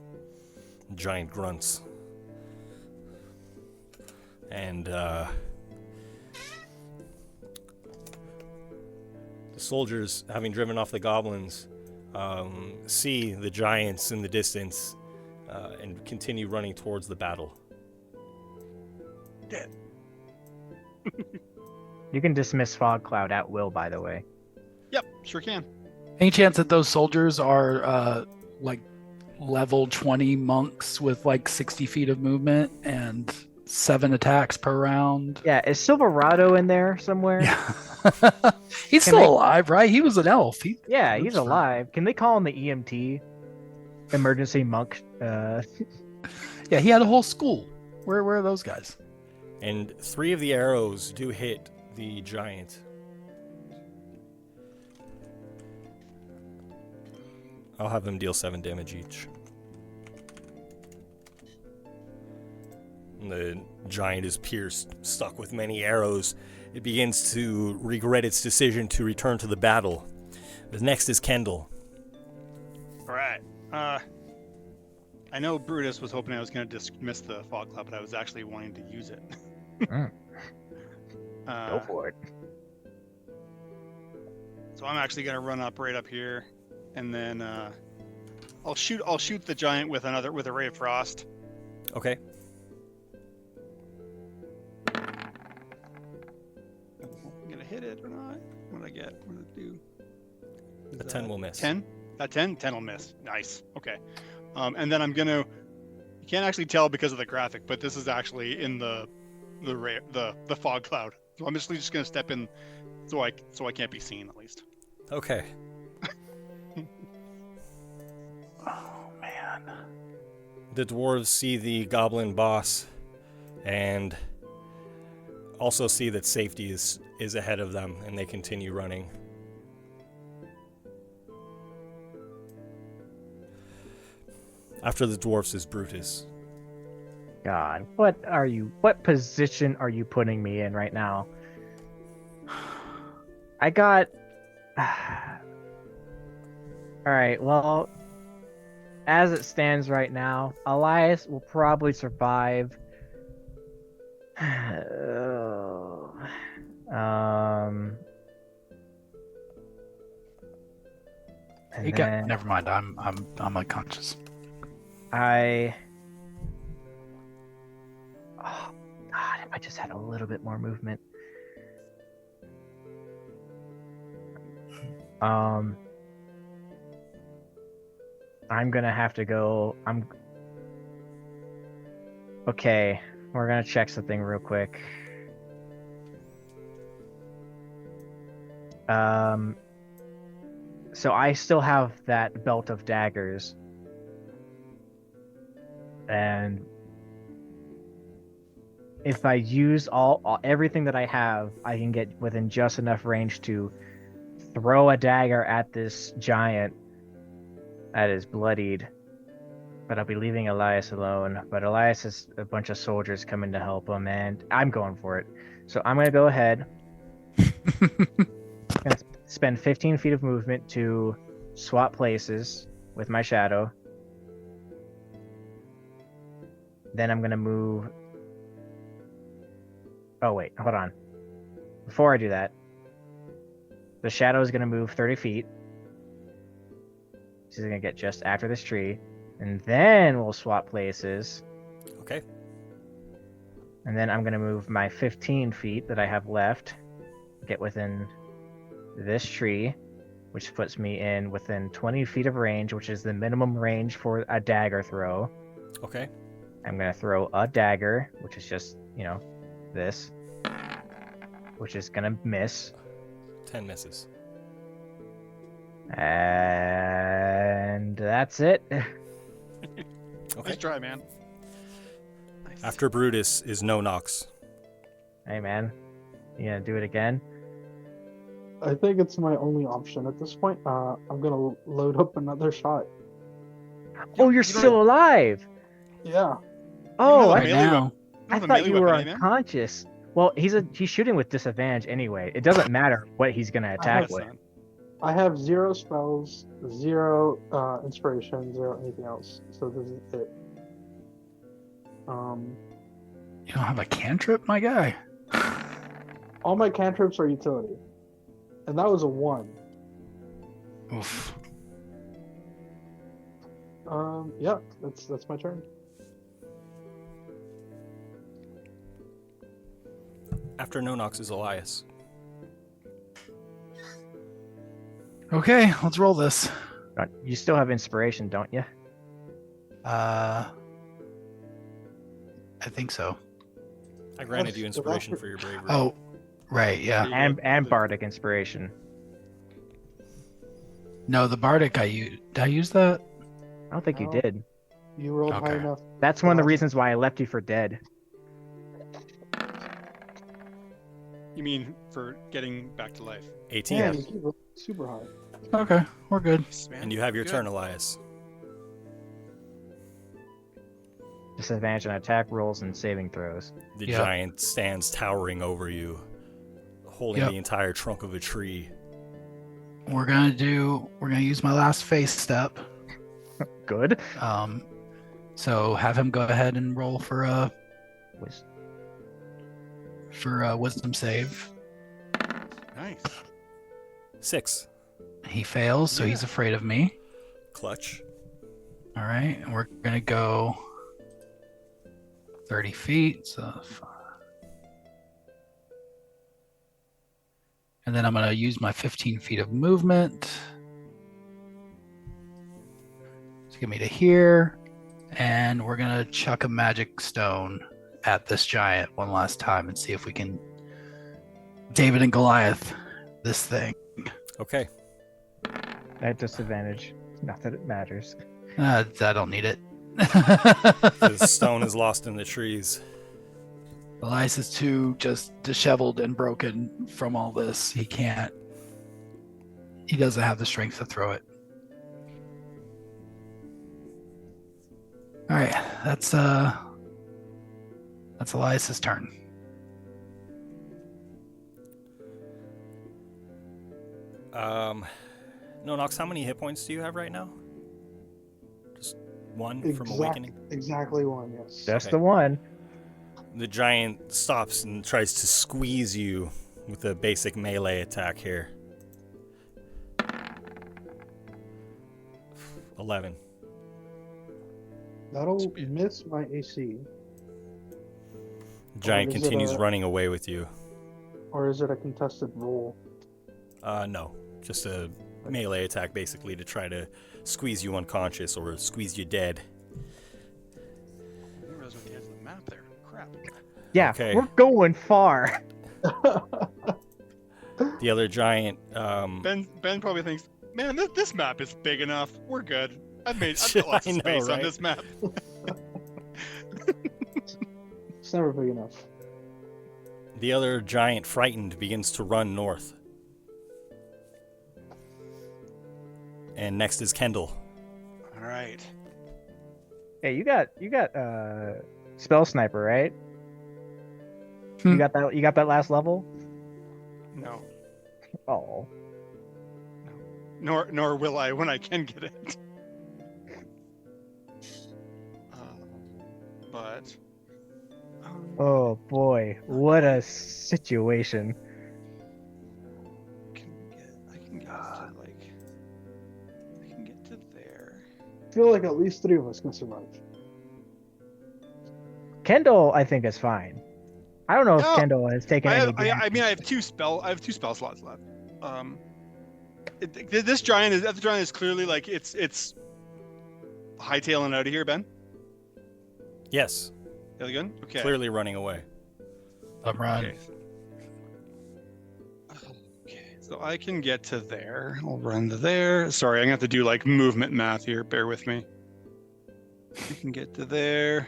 Giant grunts. And the soldiers, having driven off the goblins, see the giants in the distance and continue running towards the battle. Dead. You can dismiss Fog Cloud at will, by the way. Yep, sure can. Any chance that those soldiers are like level 20 monks with like 60 feet of movement and 7 attacks per round? Yeah, is Silverado in there somewhere? Yeah. He's still alive, right? He was an elf. Yeah, he's alive. Can they call him the EMT? emergency monk. Yeah, he had a whole school. Where are those guys? And 3 of the arrows do hit the giant. I'll have them deal 7 damage each. And the giant is pierced, stuck with many arrows. It begins to regret its decision to return to the battle. The next is Kendall. All right. I know Brutus was hoping I was going to dismiss the fog cloud, but I was actually wanting to use it. Go for it. So I'm actually going to run up right up here, and then I'll shoot the giant with a ray of frost. Okay. I'm gonna hit it or not? What did I get? What did it do? A 10 will miss. 10? That 10? 10 will miss. Nice. Okay. And then I'm gonna. You can't actually tell because of the graphic, but this is actually in the fog cloud. So I'm just gonna step in, so I can't be seen at least. Okay. Oh man. The dwarves see the goblin boss and also see that safety is ahead of them, and they continue running. After the dwarfs is Brutus. God, what position are you putting me in right now? I got... Alright, well, as it stands right now, Elias will probably survive. Never mind. I'm unconscious. Oh God, if I just had a little bit more movement. I'm gonna have to go. Okay, we're gonna check something real quick. So I still have that belt of daggers. And if I use everything that I have, I can get within just enough range to throw a dagger at this giant that is bloodied. But I'll be leaving Elias alone. But Elias has a bunch of soldiers coming to help him, and I'm going for it. So I'm going to go ahead. I'm going to spend 15 feet of movement to swap places with my shadow. Then I'm going to move... Oh, wait. Hold on. Before I do that, the shadow is going to move 30 feet. She's going to get just after this tree. And then we'll swap places. Okay. And then I'm going to move my 15 feet that I have left. Get within this tree, which puts me in within 20 feet of range, which is the minimum range for a dagger throw. Okay. I'm going to throw a dagger, which is just, this, which is going to miss. 10 misses. And that's it. Okay. Nice try, man. Nice. After Brutus is No Nox. Hey, man. You going to do it again? I think it's my only option at this point. I'm gonna load up another shot. Oh, you're still alive! Yeah. Oh, I thought you were unconscious. Well, he's shooting with disadvantage anyway. It doesn't matter what he's gonna attack with. I have 0 spells, 0 inspiration, 0 anything else. So this is it. You don't have a cantrip, my guy? All my cantrips are utility. And that was a 1. Oof. Yeah, that's my turn. After No Nox is Elias. Okay, let's roll this. You still have inspiration, don't you? I think so. I granted you inspiration for your bravery. Oh, right, yeah. And bardic inspiration. No, the bardic I used. Did I use that? I don't think you No. did. You rolled high enough. That's one of the reasons why I left you for dead. You mean for getting back to life? 18. Yeah, you keep rolling super high. Okay, we're good. And you have your Good. turn, Elias. Disadvantage on attack rolls and saving throws. The Yep. giant stands towering over you, holding Yep. the entire trunk of a tree. We're gonna use my last face step. Good. So have him go ahead and roll for wisdom save. Nice. 6. He fails, so he's afraid of me. Clutch. All right, and we're gonna go 30 feet. So, and then I'm gonna use my 15 feet of movement to get me to here, and we're gonna chuck a magic stone at this giant one last time and see if we can David and Goliath this thing. Okay. At disadvantage. Not that it matters. I don't need it. The stone is lost in the trees. Elias is too just disheveled and broken from all this. He doesn't have the strength to throw it. All right, that's Elias's turn. No, Nox, how many hit points do you have right now? Just one from awakening? Exactly one, yes. Just Okay. the one. The giant stops and tries to squeeze you with a basic melee attack here. 11. That'll miss my AC. The giant Or is it continues a- running away with you. Or is it a contested roll? No. Just a melee attack, basically, to try to squeeze you unconscious or squeeze you dead. I didn't realize what the edge of the map there. Crap. Yeah, Okay. we're going far. The other giant... Ben probably thinks, man, this map is big enough. We're good. I've got lots of I know, space on right? this map. It's never big enough. The other giant, frightened, begins to run north. And next is Kendall. All right. Hey, you got spell sniper, right? You got that last level? No. Oh. Nor will I when I can get it. But Oh boy, what a situation. I can get to there. I feel like at least 3 of us can survive. Kendall, I think, is fine. I don't know if No, Kendall has taken any damage. I have two spell slots left. This giant is clearly like it's hightailing out of here, Ben. Yes. Really good. Okay. Clearly running away. I'm run. Okay. So I can get to there. I'll run to there. Sorry, I'm gonna have to do like movement math here. Bear with me. I can get to there.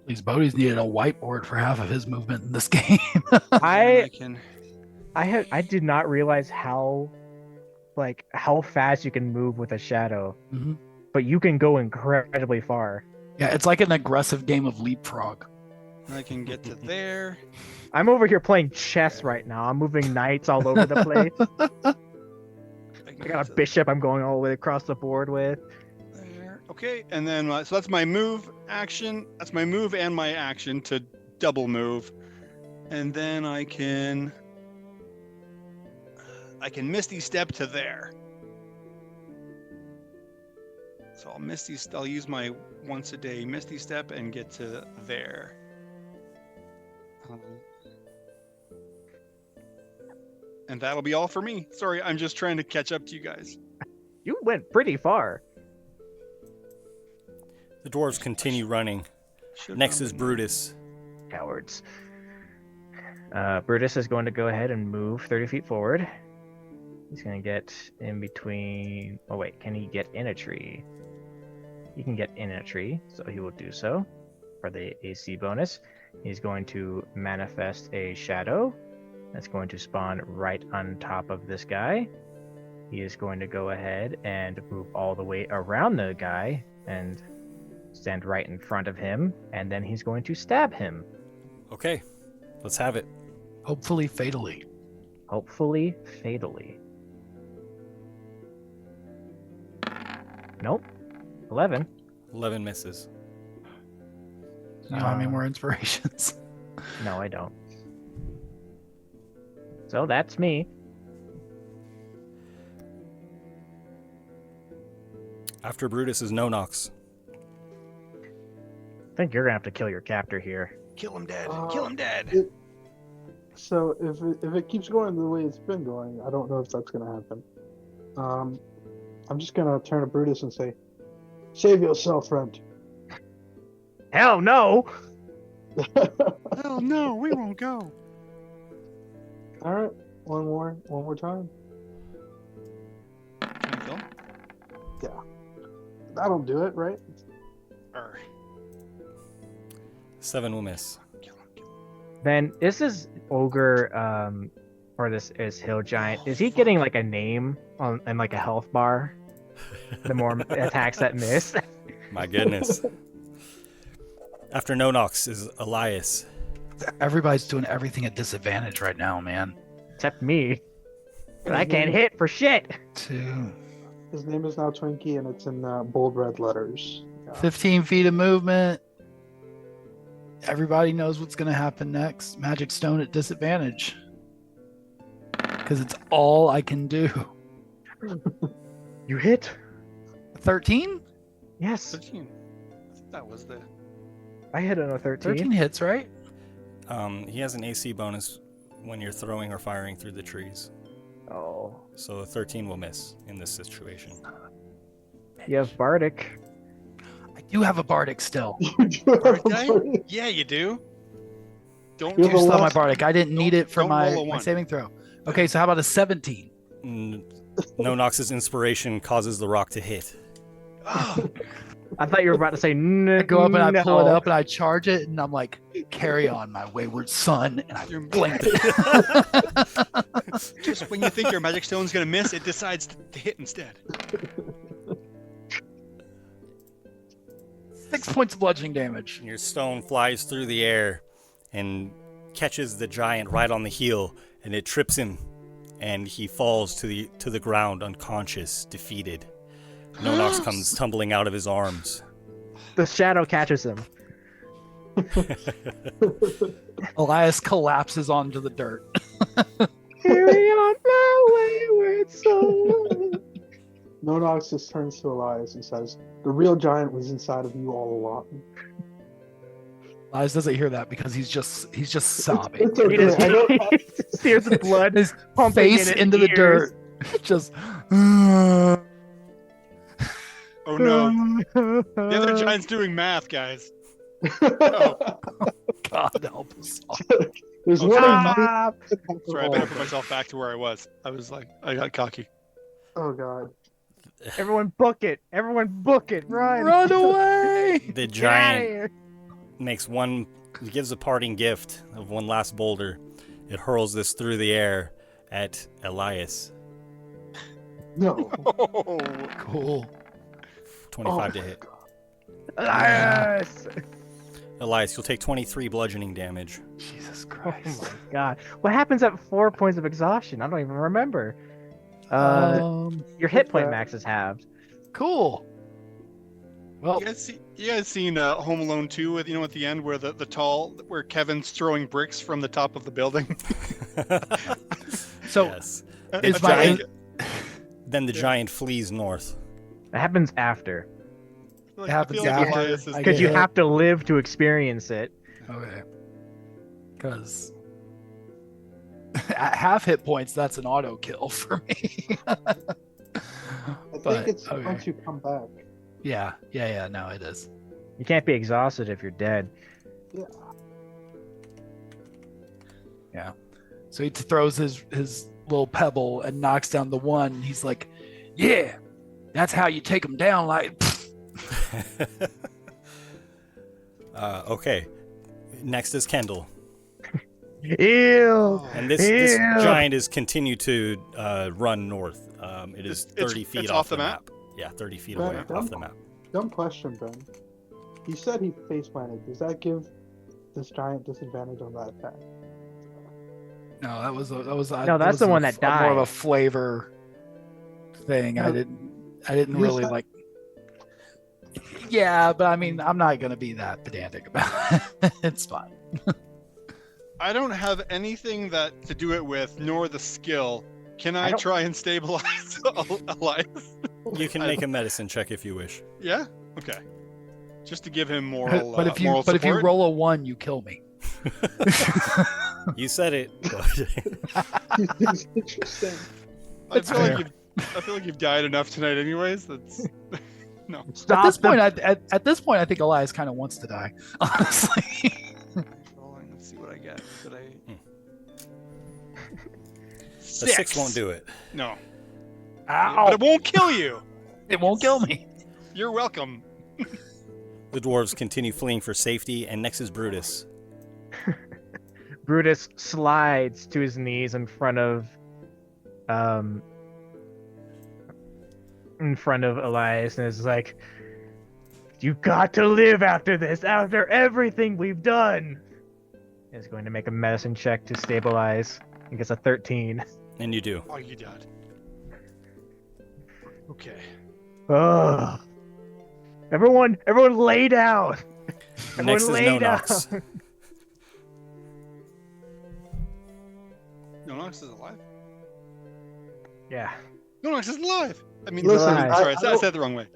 These Bodie's needed a whiteboard for half of his movement in this game. I did not realize how fast you can move with a shadow, but you can go incredibly far. Yeah, it's like an aggressive game of leapfrog. I can get to there. I'm over here playing chess right now. I'm moving knights all over the place. I got a bishop I'm going all the way across the board with. There. Okay, and then so that's my move action. That's my move and my action to double move, and then I can Misty Step to there. So I'll use my once a day Misty Step and get to there. And that'll be all for me. Sorry, I'm just trying to catch up to you guys. You went pretty far. The dwarves continue running. Next is Brutus. Cowards. Brutus is going to go ahead and move 30 feet forward. He's going to get in between... Oh, wait. Can he get in a tree? he can get in a tree, so he will do so for the AC bonus. He's going to manifest a shadow that's going to spawn right on top of this guy. He is going to go ahead and move all the way around the guy and stand right in front of him, and then he's going to stab him. Okay, let's have it. Hopefully fatally. Hopefully fatally. Nope. 11. 11 misses. You know how many more inspirations? No, I don't. So that's me. After Brutus is Nonox. I think you're gonna have to kill your captor here. Kill him dead. Kill him dead. So if it keeps going the way it's been going, I don't know if that's gonna happen. I'm just gonna turn to Brutus and say, "Save yourself, friend." Hell no! Hell no, we won't go. All right, one more time. Can I kill him? Yeah, that'll do it, right? 7 will miss. Then this is ogre, or this is hill giant. Is he getting like a name on and like a health bar? The more attacks that miss. My goodness. After Nonox is Elias. Everybody's doing everything at disadvantage right now, man. Except me. But I can't hit for shit. 2. His name is now Twinkie, and it's in bold red letters. 15 feet of movement. Everybody knows what's going to happen next. Magic Stone at disadvantage. Because it's all I can do. You hit? 13? Yes. 13. That was the... I hit on a 13. 13 hits, right? He has an AC bonus when you're throwing or firing through the trees. Oh. So a 13 will miss in this situation. You have Bardic. I do have a Bardic still. Bardic? Yeah, you do. Don't You use still have my that. Bardic. I didn't need it for don't my roll a one. saving throw. Okay, so how about a 17? Nonox's inspiration causes the rock to hit. I thought you were about to say I go up and I pull it up and I charge it and I'm like, carry on, my wayward son. And I blink it. Just when you think your magic stone's gonna miss, it decides to hit instead. 6 points of bludgeoning damage. Your stone flies through the air and catches the giant right on the heel, and it trips him, and he falls to the ground unconscious, defeated. Nonox comes tumbling out of his arms. The shadow catches him. Elias collapses onto the dirt. Carry on my wayward soul. Nonox just turns to Elias and says, "The real giant was inside of you all along." Elias doesn't hear that because he's just sobbing. It's okay. He just hears the blood His pumping face in his into the ears. dirt. Just. Oh no. The other giant's doing math, guys. No. God help us all. There's Oh, one. sorry, Sorry, I better put myself back to where I was. I was like, I got cocky. Oh God. Everyone book it. Everyone book it. Run. Run away. The Get outta giant here. gives a parting gift of one last boulder. It hurls this through the air at Elias. No. Oh. Cool. 25 to hit. Elias. Elias, you'll take 23 bludgeoning damage. Jesus Oh Christ. my god. What happens at 4 points of exhaustion? I don't even remember. Your hit point max is halved. Cool. Well, You guys seen Home Alone 2 at at the end where where Kevin's throwing bricks from the top of the building? so Yes. is my Then the giant flees north. It happens after. It happens after. Because you have to live to experience it. Okay. Because at half hit points, that's an auto kill for me. I think it's once you come back. Yeah. No, it is. You can't be exhausted if you're dead. Yeah. So he throws his little pebble and knocks down the one. He's like, "Yeah, that's how you take them down." Like, Okay. Next is Kendall. Ew. And this giant is continued to run north. It is 30 feet it's off the map. Yeah, 30 feet away off the map. Dumb question, Ben. You said he face planted. Does that give this giant disadvantage on that attack? No, that was No, that's the one that died. More of a flavor thing. No. I didn't really like. Yeah, but I mean, I'm not gonna be that pedantic about it. It's fine. I don't have anything that to do it with, nor the skill. Can I try and stabilize Elias? You can make a medicine check if you wish. Yeah. Okay. Just to give him moral. But if you moral if you support. roll a 1, you kill me. You said it. Interesting. I feel like you've died enough tonight, anyways. That's no. At this point, I think Elias kind of wants to die. Honestly. Let's see what I get. Did I? The 6 won't do it. No. Ow. But it won't kill you. It won't kill me. You're welcome. The dwarves continue fleeing for safety, and next is Brutus. Brutus slides to his knees in front of Elias and is like, "You got to live after this, after everything we've done." He's going to make a medicine check to stabilize. He gets a 13. And you do. Oh, you died. Okay. Ugh. Everyone lay down. Next is lay down. Nonox. Nonox is alive? Yeah. Nonox is alive! I mean, Listen, sorry, I said it the wrong way.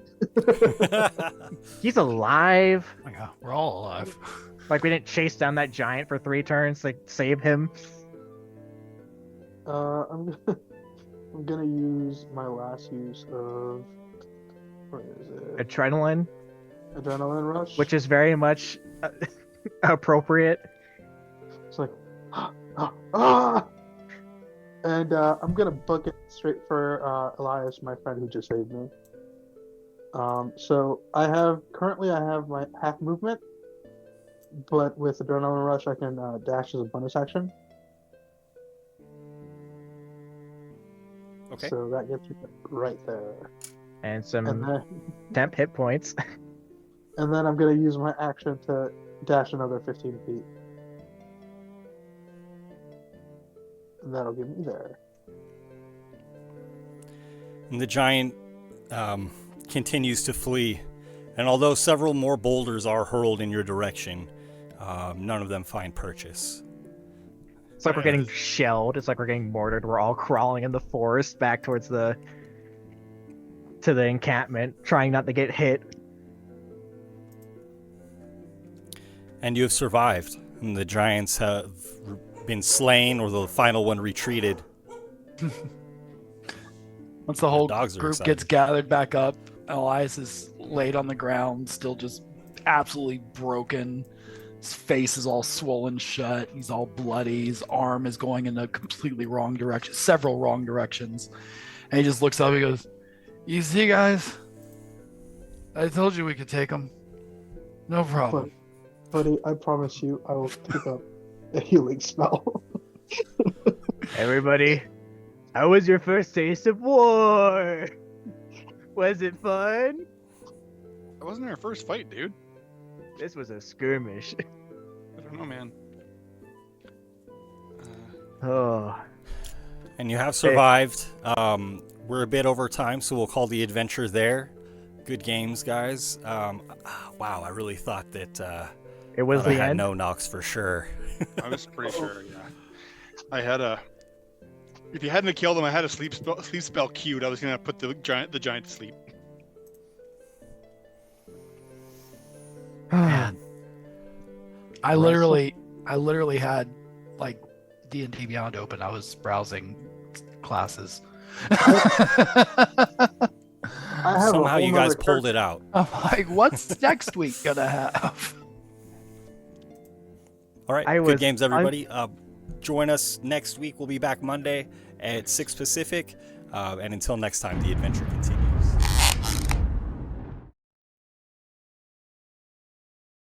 He's alive. Oh my God, we're all alive. Like we didn't chase down that giant for 3 turns, like save him. I'm gonna use my last use of where is it? Adrenaline, Rush. which is very much appropriate. It's like and I'm gonna book it straight for Elias, my friend who just saved me. So I have my half movement, but with Adrenaline Rush I can dash as a bonus action. Okay. So that gets me right there. And some And then, temp hit points. and then I'm gonna use my action to dash another 15 feet. And that'll get me there. And the giant continues to flee. And although several more boulders are hurled in your direction, none of them find purchase. It's like we're getting shelled. It's like we're getting mortared. We're all crawling in the forest back towards the encampment, trying not to get hit. And you have survived. And the giants have been slain, or the final one retreated. Once the whole dogs are group excited. gets gathered back up, Elias is laid on the ground, still just absolutely broken. His face is all swollen shut. He's all bloody. His arm is going in a completely wrong direction, several wrong directions. And he just looks up and goes, "You see, guys? I told you we could take him. No problem." Buddy, I promise you I will pick up a healing spell. Everybody, how was your first taste of war? Was it fun? That wasn't our first fight, dude. This was a skirmish. I don't know, man. Oh. And you have survived. We're a bit over time, so we'll call the adventure there. Good games, guys. Wow, I really thought that it was I the had end. no knocks for sure. I was pretty sure, yeah. I had a. If you hadn't killed him, I had a sleep spell queued. I was gonna put the giant to sleep. Man, I literally had like D&D Beyond open. I was browsing classes. Somehow you guys pulled it out. I'm like, what's next week gonna have? All right, good games, everybody. Join us next week. We'll be back Monday at 6 Pacific. And until next time, the adventure continues.